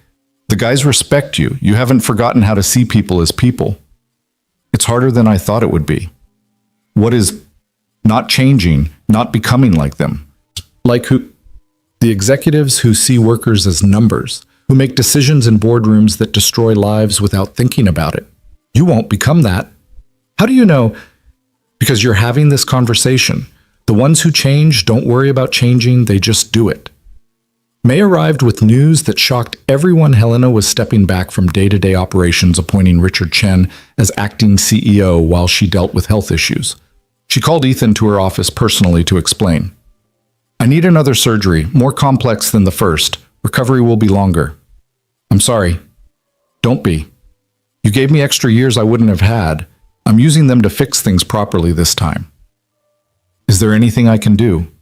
The guys respect you. You haven't forgotten how to see people as people. It's harder than I thought it would be. What is not changing, not becoming like them? Like who? The executives who see workers as numbers, who make decisions in boardrooms that destroy lives without thinking about it. You won't become that. How do you know? Because you're having this conversation. The ones who change don't worry about changing, they just do it. May arrived with news that shocked everyone. Helena was stepping back from day-to-day operations, appointing Richard Chen as acting CEO while she dealt with health issues. She called Ethan to her office personally to explain. I need another surgery, more complex than the first. Recovery will be longer. I'm sorry. Don't be. You gave me extra years I wouldn't have had. I'm using them to fix things properly this time. Is there anything I can do?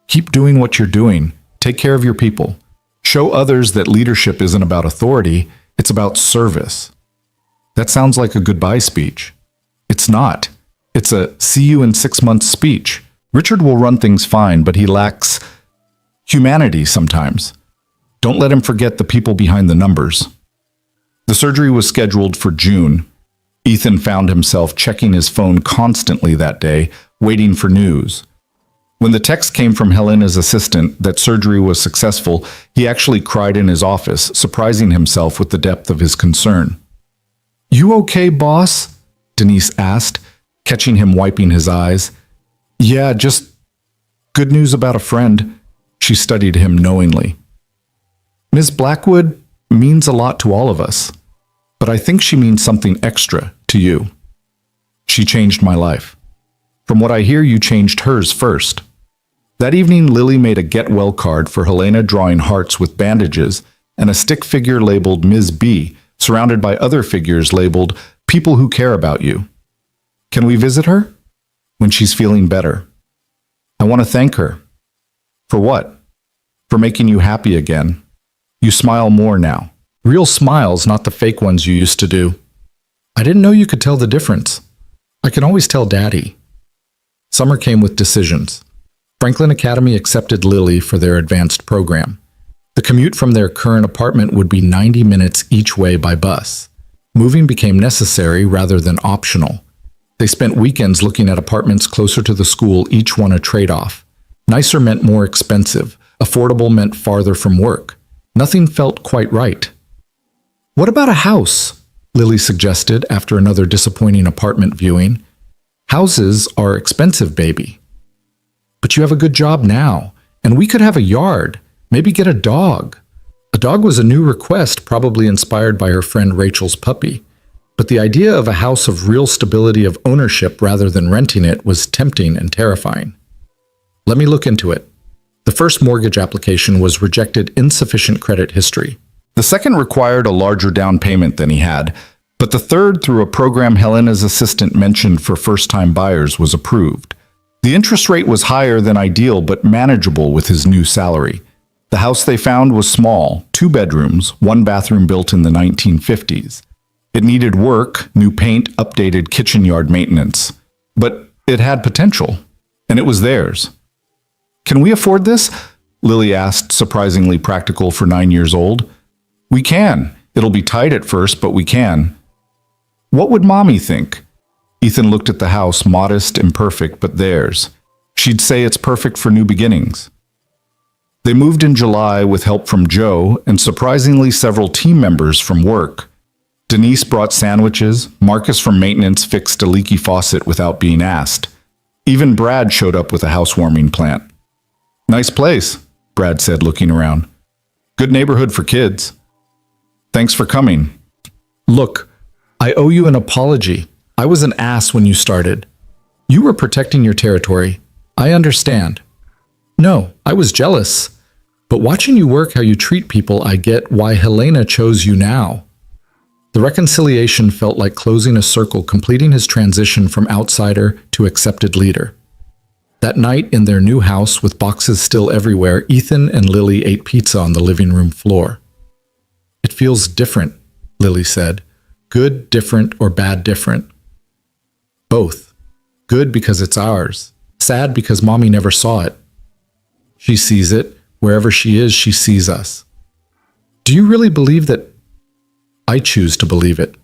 Keep doing what you're doing. Take care of your people. Show others that leadership isn't about authority, it's about service. That sounds like a goodbye speech. It's not. It's a see you in 6 months speech. Richard will run things fine, but he lacks humanity sometimes. Don't let him forget the people behind the numbers. The surgery was scheduled for June. Ethan found himself checking his phone constantly that day, waiting for news. When the text came from Helena's assistant that surgery was successful, he actually cried in his office, surprising himself with the depth of his concern. You okay, boss? Denise asked, catching him wiping his eyes. Yeah, just good news about a friend. She studied him knowingly. Ms. Blackwood means a lot to all of us, but I think she means something extra to you. She changed my life. From what I hear, you changed hers first. That evening, Lily made a get-well card for Helena, drawing hearts with bandages and a stick figure labeled Ms. B, surrounded by other figures labeled People Who Care About You. Can we visit her? When she's feeling better. I want to thank her. For what? For making you happy again. You smile more now. Real smiles, not the fake ones you used to do. I didn't know you could tell the difference. I can always tell Daddy. Summer came with decisions. Franklin Academy accepted Lily for their advanced program. The commute from their current apartment would be 90 minutes each way by bus. Moving became necessary rather than optional. They spent weekends looking at apartments closer to the school, each one a trade-off. Nicer meant more expensive. Affordable meant farther from work. Nothing felt quite right. What about a house? Lily suggested after another disappointing apartment viewing. Houses are expensive, baby. But you have a good job now, and we could have a yard, maybe get a dog. A dog was a new request, probably inspired by her friend Rachel's puppy. But the idea of a house of real stability of ownership rather than renting it was tempting and terrifying. Let me look into it. The first mortgage application was rejected, insufficient credit history. The second required a larger down payment than he had, but the third, through a program Helena's assistant mentioned for first-time buyers, was approved. The interest rate was higher than ideal but manageable with his new salary. The house they found was small, 2 bedrooms, 1 bathroom built in the 1950s. It needed work, new paint, updated kitchen yard maintenance. But it had potential, and it was theirs. Can we afford this? Lily asked, surprisingly practical for 9 years old. We can. It'll be tight at first, but we can. What would Mommy think? Ethan looked at the house, modest, imperfect, but theirs. She'd say it's perfect for new beginnings. They moved in July with help from Joe and surprisingly several team members from work. Denise brought sandwiches. Marcus from maintenance fixed a leaky faucet without being asked. Even Brad showed up with a housewarming plant. Nice place, Brad said, looking around. Good neighborhood for kids. Thanks for coming. Look, I owe you an apology. I was an ass when you started. You were protecting your territory. I understand. No, I was jealous. But watching you work, how you treat people, I get why Helena chose you now. The reconciliation felt like closing a circle, completing his transition from outsider to accepted leader. That night in their new house, with boxes still everywhere, Ethan and Lily ate pizza on the living room floor. It feels different, Lily said. Good, different, or bad, different? Both. Good because it's ours. Sad because Mommy never saw it. She sees it. Wherever she is, she sees us. Do you really believe that? I choose to believe it.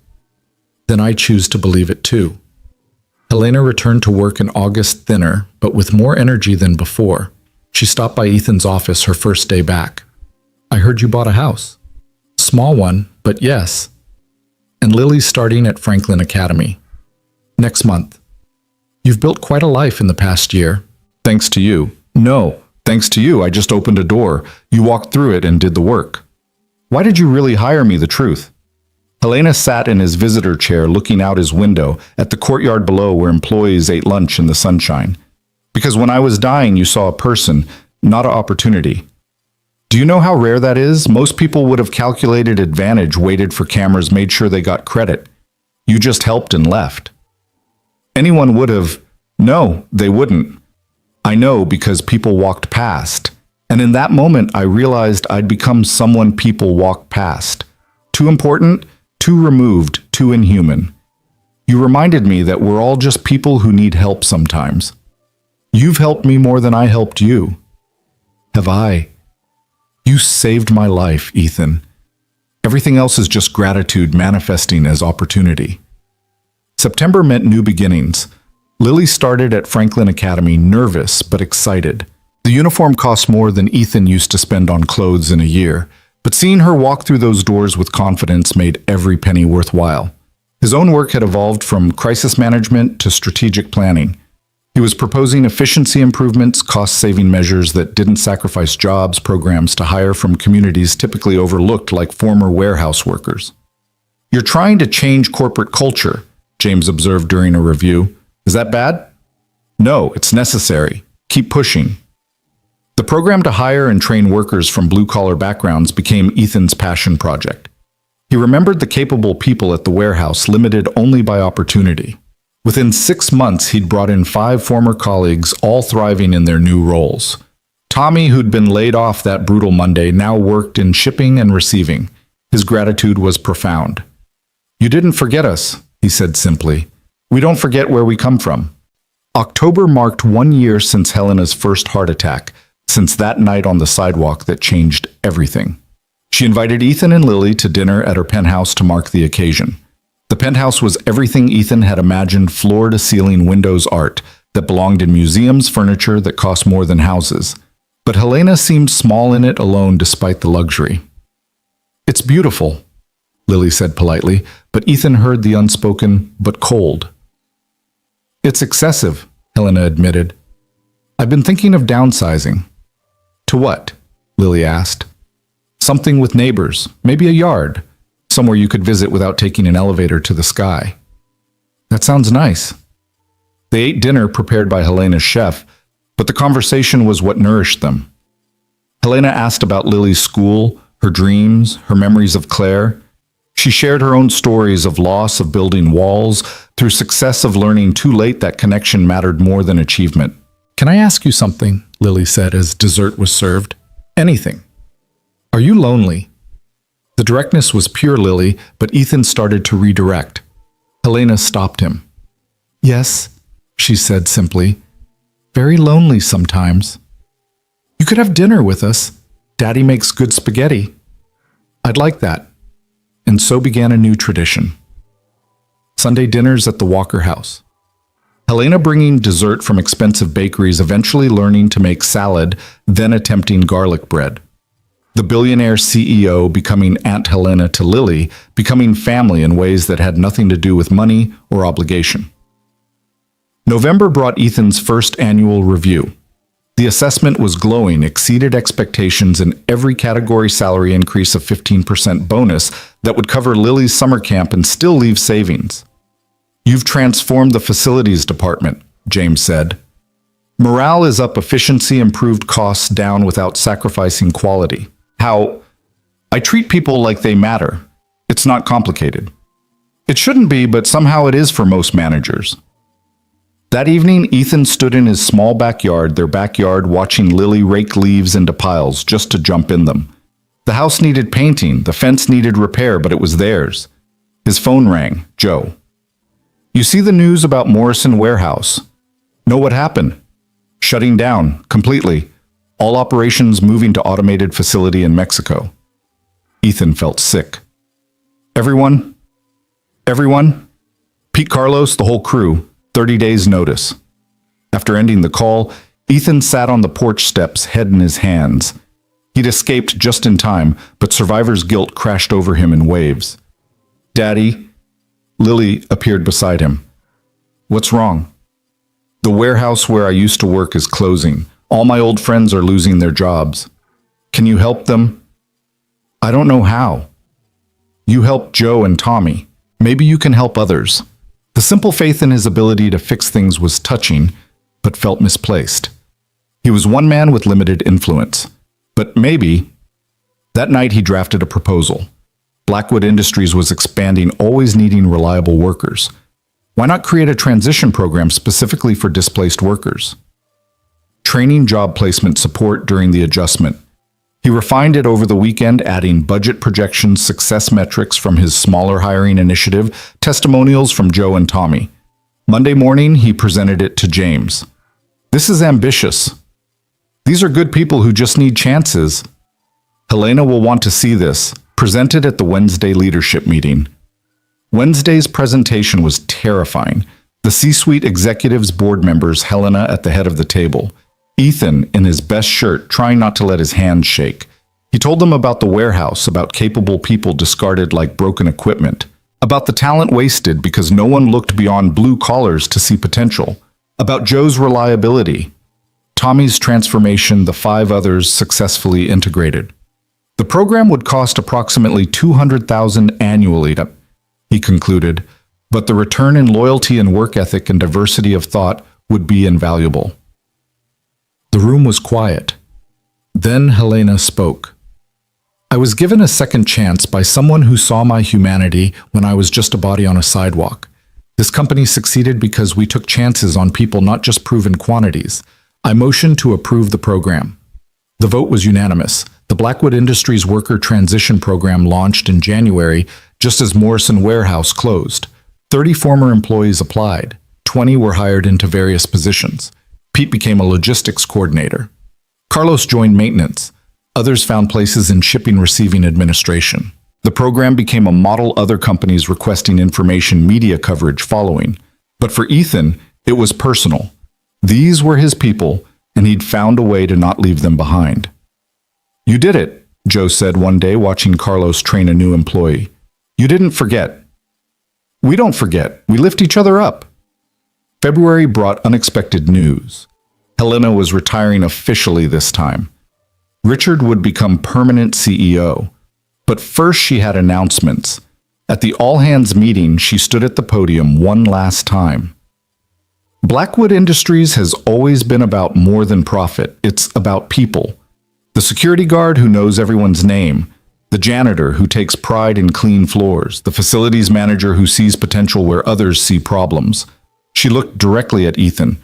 Then I choose to believe it too. Helena returned to work in August thinner, but with more energy than before. She stopped by Ethan's office her first day back. I heard you bought a house. Small one, but yes. And Lily's starting at Franklin Academy. Next month. You've built quite a life in the past year. Thanks to you. No, thanks to you. I just opened a door. You walked through it and did the work. Why did you really hire me, the truth? Helena sat in his visitor chair looking out his window at the courtyard below where employees ate lunch in the sunshine. Because when I was dying, you saw a person, not an opportunity. Do you know how rare that is? Most people would have calculated advantage, waited for cameras, made sure they got credit. You just helped and left. Anyone would have. No, they wouldn't. I know because people walked past. And in that moment, I realized I'd become someone people walk past. Too important, too removed, too inhuman. You reminded me that we're all just people who need help sometimes. You've helped me more than I helped you. Have I? You saved my life, Ethan. Everything else is just gratitude manifesting as opportunity. September meant new beginnings. Lily started at Franklin Academy nervous but excited. The uniform cost more than Ethan used to spend on clothes in a year, but seeing her walk through those doors with confidence made every penny worthwhile. His own work had evolved from crisis management to strategic planning. He was proposing efficiency improvements, cost-saving measures that didn't sacrifice jobs, programs to hire from communities typically overlooked like former warehouse workers. You're trying to change corporate culture, James observed during a review. Is that bad? No, it's necessary. Keep pushing. The program to hire and train workers from blue-collar backgrounds became Ethan's passion project. He remembered the capable people at the warehouse limited only by opportunity. Within 6 months, he'd brought in 5 former colleagues, all thriving in their new roles. Tommy, who'd been laid off that brutal Monday, now worked in shipping and receiving. His gratitude was profound. You didn't forget us, he said simply. We don't forget where we come from. October marked 1 year since Helena's first heart attack, since that night on the sidewalk that changed everything. She invited Ethan and Lily to dinner at her penthouse to mark the occasion. The penthouse was everything Ethan had imagined, floor-to-ceiling windows art that belonged in museums, furniture that cost more than houses. But Helena seemed small in it alone despite the luxury. It's beautiful, Lily said politely, but Ethan heard the unspoken, but cold. It's excessive, Helena admitted. I've been thinking of downsizing. To what? Lily asked. Something with neighbors, maybe a yard, somewhere you could visit without taking an elevator to the sky. That sounds nice. They ate dinner prepared by Helena's chef, but the conversation was what nourished them. Helena asked about Lily's school, her dreams, her memories of Claire. She shared her own stories of loss of building walls, through success of learning too late that connection mattered more than achievement. Can I ask you something? Lily said as dessert was served. Anything. Are you lonely? The directness was pure, Lily, but Ethan started to redirect. Helena stopped him. Yes, she said simply. Very lonely sometimes. You could have dinner with us. Daddy makes good spaghetti. I'd like that. And so began a new tradition. Sunday dinners at the Walker house. Helena bringing dessert from expensive bakeries, eventually learning to make salad, then attempting garlic bread. The billionaire CEO becoming Aunt Helena to Lily, becoming family in ways that had nothing to do with money or obligation. November brought Ethan's first annual review. The assessment was glowing, exceeded expectations in every category, salary increase of 15% bonus that would cover Lily's summer camp and still leave savings. You've transformed the facilities department, James said. Morale is up, efficiency improved, costs down without sacrificing quality. How? I treat people like they matter. It's not complicated. It shouldn't be, but somehow it is for most managers. That evening, Ethan stood in his small backyard, their backyard, watching Lily rake leaves into piles just to jump in them. The house needed painting, the fence needed repair, but it was theirs. His phone rang. Joe. You see the news about Morrison Warehouse? Know what happened? Shutting down, completely. All operations moving to automated facility in Mexico. Ethan felt sick. Everyone? Pete, Carlos, the whole crew, 30 days notice. After ending the call, Ethan sat on the porch steps, head in his hands. He'd escaped just in time, but survivor's guilt crashed over him in waves. Daddy, Lily appeared beside him. What's wrong? The warehouse where I used to work is closing. All my old friends are losing their jobs. Can you help them? I don't know how. You helped Joe and Tommy. Maybe you can help others. The simple faith in his ability to fix things was touching, but felt misplaced. He was one man with limited influence. But maybe. That night he drafted a proposal. Blackwood Industries was expanding, always needing reliable workers. Why not create a transition program specifically for displaced workers? Training, job placement support during the adjustment. He refined it over the weekend, adding budget projections, success metrics from his smaller hiring initiative, testimonials from Joe and Tommy. Monday morning, he presented it to James. This is ambitious. These are good people who just need chances. Helena will want to see this, presented at the Wednesday leadership meeting. Wednesday's presentation was terrifying. The C-suite executives, board members, Helena at the head of the table. Ethan, in his best shirt, trying not to let his hands shake. He told them about the warehouse, about capable people discarded like broken equipment, about the talent wasted because no one looked beyond blue collars to see potential, about Joe's reliability, Tommy's transformation, the 5 others successfully integrated. The program would cost approximately $200,000 annually, he concluded, but the return in loyalty and work ethic and diversity of thought would be invaluable. The room was quiet. Then Helena spoke. I was given a second chance by someone who saw my humanity when I was just a body on a sidewalk. This company succeeded because we took chances on people, not just proven quantities. I motioned to approve the program. The vote was unanimous. The Blackwood Industries Worker Transition Program launched in January, just as Morrison Warehouse closed. 30 former employees applied. 20 were hired into various positions. Pete became a logistics coordinator. Carlos joined maintenance. Others found places in shipping receiving administration. The program became a model, other companies requesting information media coverage following. But for Ethan, it was personal. These were his people, and he'd found a way to not leave them behind. You did it, Joe said one day watching Carlos train a new employee. You didn't forget. We don't forget. We lift each other up. February brought unexpected news. Helena was retiring officially this time. Richard would become permanent CEO. But first she had announcements. At the all-hands meeting, she stood at the podium one last time. Blackwood Industries has always been about more than profit. It's about people. The security guard who knows everyone's name, the janitor who takes pride in clean floors, the facilities manager who sees potential where others see problems. She looked directly at Ethan.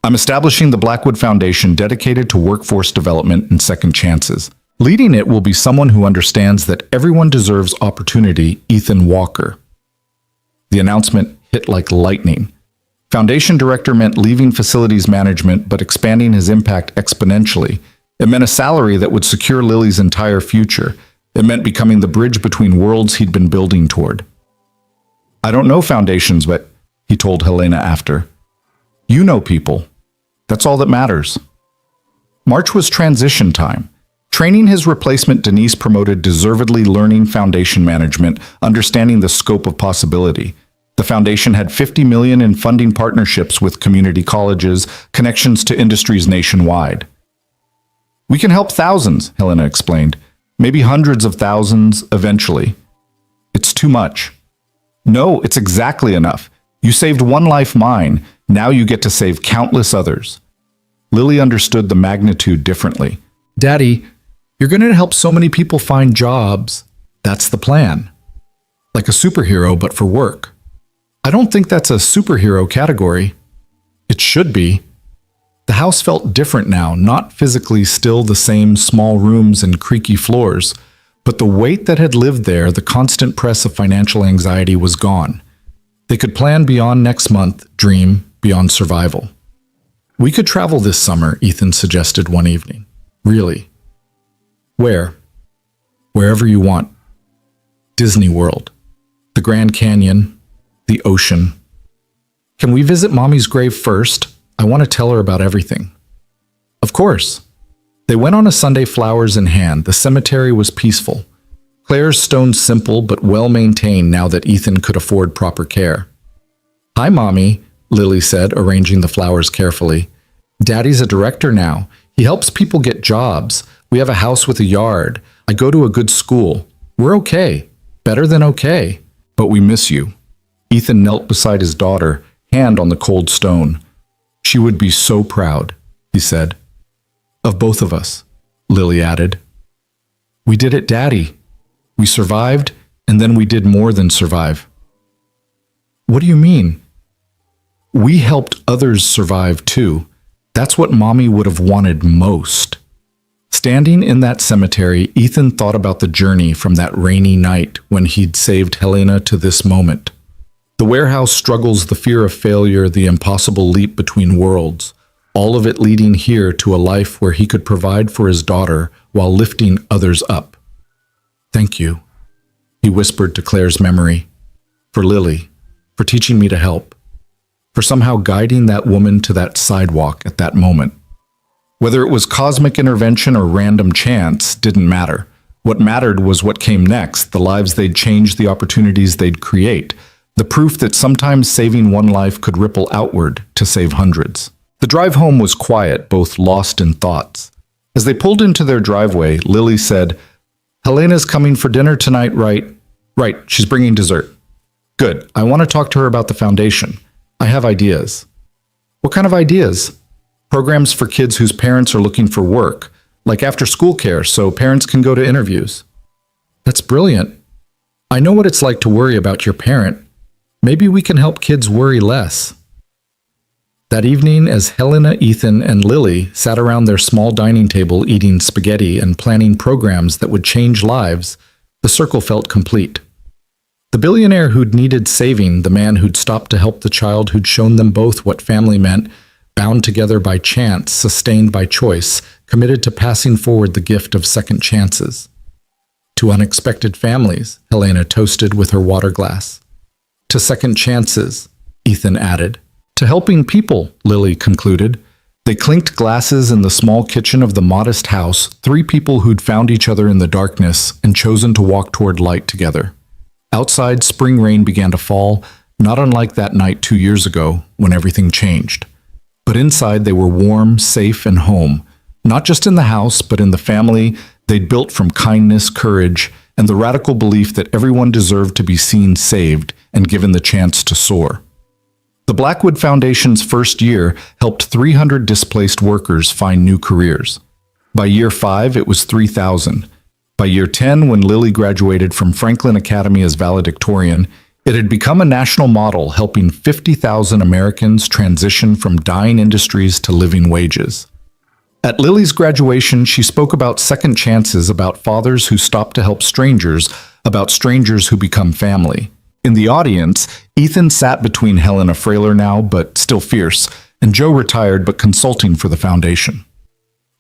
I'm establishing the Blackwood Foundation dedicated to workforce development and second chances. Leading it will be someone who understands that everyone deserves opportunity, Ethan Walker. The announcement hit like lightning. Foundation director meant leaving facilities management but expanding his impact exponentially. It meant a salary that would secure Lily's entire future. It meant becoming the bridge between worlds he'd been building toward. I don't know foundations, but he told Helena after. You know people. That's all that matters. March was transition time. Training his replacement, Denise promoted deservedly learning foundation management, understanding the scope of possibility. The foundation had $50 million in funding partnerships with community colleges, connections to industries nationwide. We can help thousands, Helena explained. Maybe hundreds of thousands eventually. It's too much. No, it's exactly enough. You saved one life, mine. Now you get to save countless others. Lily understood the magnitude differently. Daddy, you're going to help so many people find jobs. That's the plan. Like a superhero, but for work. I don't think that's a superhero category. It should be. The house felt different now, not physically still the same small rooms and creaky floors, but the weight that had lived there, the constant press of financial anxiety was gone. They could plan beyond next month, dream beyond survival. We could travel this summer, Ethan suggested one evening. Really? Where? Wherever you want. Disney World, the Grand Canyon, the ocean. Can we visit Mommy's grave first? I want to tell her about everything. Of course. They went on a Sunday, flowers in hand. The cemetery was peaceful. Claire's stone simple but well maintained now that Ethan could afford proper care. Hi, Mommy, Lily said, arranging the flowers carefully. Daddy's a director now. He helps people get jobs. We have a house with a yard. I go to a good school. We're okay. Better than okay. But we miss you. Ethan knelt beside his daughter, hand on the cold stone. She would be so proud, he said. Of both of us, Lily added. We did it, Daddy. We survived, and then we did more than survive. What do you mean? We helped others survive too. That's what Mommy would have wanted most. Standing in that cemetery, Ethan thought about the journey from that rainy night when he'd saved Helena to this moment. The warehouse struggles, the fear of failure, the impossible leap between worlds, all of it leading here to a life where he could provide for his daughter while lifting others up. Thank you, he whispered to Claire's memory, for Lily, for teaching me to help, for somehow guiding that woman to that sidewalk at that moment. Whether it was cosmic intervention or random chance didn't matter. What mattered was what came next, the lives they'd change, the opportunities they'd create, the proof that sometimes saving one life could ripple outward to save hundreds. The drive home was quiet, both lost in thoughts. As they pulled into their driveway, Lily said, Helena's coming for dinner tonight, right? Right, she's bringing dessert. Good, I want to talk to her about the foundation. I have ideas. What kind of ideas? Programs for kids whose parents are looking for work, like after-school care so parents can go to interviews. That's brilliant. I know what it's like to worry about your parent. Maybe we can help kids worry less. That evening, as Helena, Ethan, and Lily sat around their small dining table eating spaghetti and planning programs that would change lives, the circle felt complete. The billionaire who'd needed saving, the man who'd stopped to help the child who'd shown them both what family meant, bound together by chance, sustained by choice, committed to passing forward the gift of second chances. To unexpected families, Helena toasted with her water glass. To second chances, Ethan added. To helping people, Lily concluded. They clinked glasses in the small kitchen of the modest house, three people who'd found each other in the darkness and chosen to walk toward light together. Outside, spring rain began to fall, not unlike that night 2 years ago when everything changed. But inside they were warm, safe, and home, not just in the house, but in the family they'd built from kindness, courage, and the radical belief that everyone deserved to be seen saved and given the chance to soar. The Blackwood Foundation's first year helped 300 displaced workers find new careers. By year 5, it was 3,000. By year 10, when Lily graduated from Franklin Academy as valedictorian, it had become a national model, helping 50,000 Americans transition from dying industries to living wages. At Lily's graduation, she spoke about second chances, about fathers who stop to help strangers, about strangers who become family. In the audience, Ethan sat between Helena, frailer now, but still fierce, and Joe, retired but consulting for the foundation.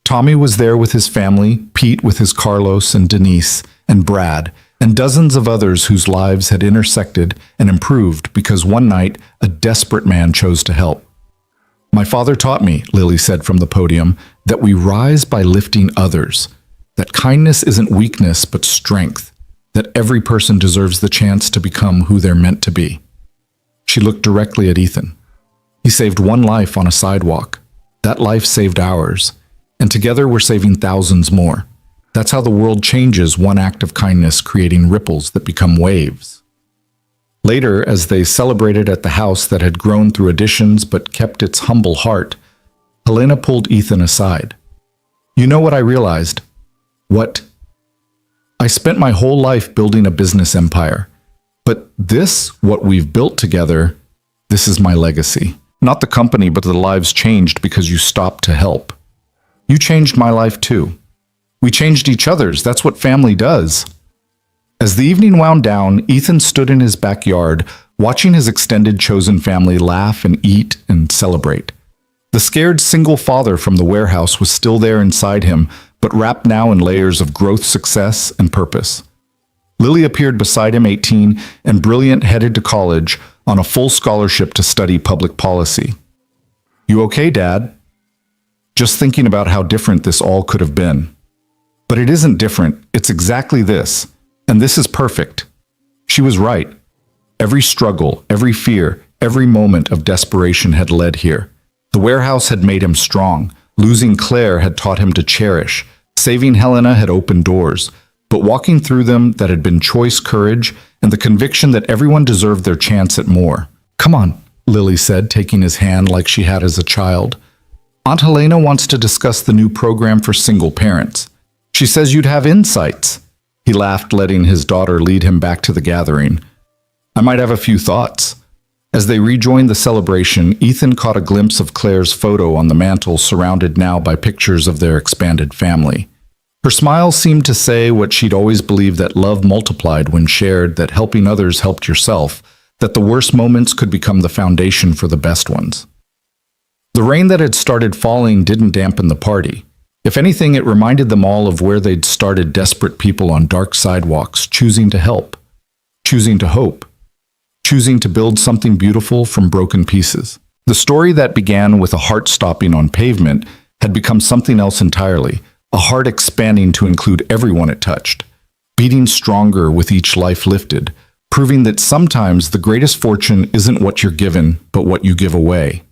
Tommy was there with his family, Pete with his Carlos and Denise, and Brad, and dozens of others whose lives had intersected and improved because one night a desperate man chose to help. My father taught me, Lily said from the podium, that we rise by lifting others, that kindness isn't weakness but strength, that every person deserves the chance to become who they're meant to be. She looked directly at Ethan. He saved one life on a sidewalk. That life saved ours, and together we're saving thousands more. That's how the world changes, one act of kindness creating ripples that become waves. Later, as they celebrated at the house that had grown through additions but kept its humble heart, Helena pulled Ethan aside. You know what I realized? What? I spent my whole life building a business empire. But this, what we've built together, this is my legacy. Not the company, but the lives changed because you stopped to help. You changed my life too. We changed each other's. That's what family does. As the evening wound down, Ethan stood in his backyard, watching his extended chosen family laugh and eat and celebrate. The scared single father from the warehouse was still there inside him, but wrapped now in layers of growth, success, and purpose. Lily appeared beside him, 18 and brilliant, headed to college on a full scholarship to study public policy. "You okay, Dad?" Just thinking about how different this all could have been. But it isn't different, it's exactly this, and this is perfect. She was right. Every struggle, every fear, every moment of desperation had led here. The warehouse had made him strong. Losing Claire had taught him to cherish. Saving Helena had opened doors. But walking through them, that had been choice, courage, and the conviction that everyone deserved their chance at more. "Come on," Lily said, taking his hand like she had as a child. "Aunt Helena wants to discuss the new program for single parents. She says you'd have insights." He laughed, letting his daughter lead him back to the gathering. "I might have a few thoughts." As they rejoined the celebration, Ethan caught a glimpse of Claire's photo on the mantel, surrounded now by pictures of their expanded family. Her smile seemed to say what she'd always believed, that love multiplied when shared, that helping others helped yourself, that the worst moments could become the foundation for the best ones. The rain that had started falling didn't dampen the party. If anything, it reminded them all of where they'd started, desperate people on dark sidewalks, choosing to help, choosing to hope, choosing to build something beautiful from broken pieces. The story that began with a heart stopping on pavement had become something else entirely, a heart expanding to include everyone it touched, beating stronger with each life lifted, proving that sometimes the greatest fortune isn't what you're given, but what you give away.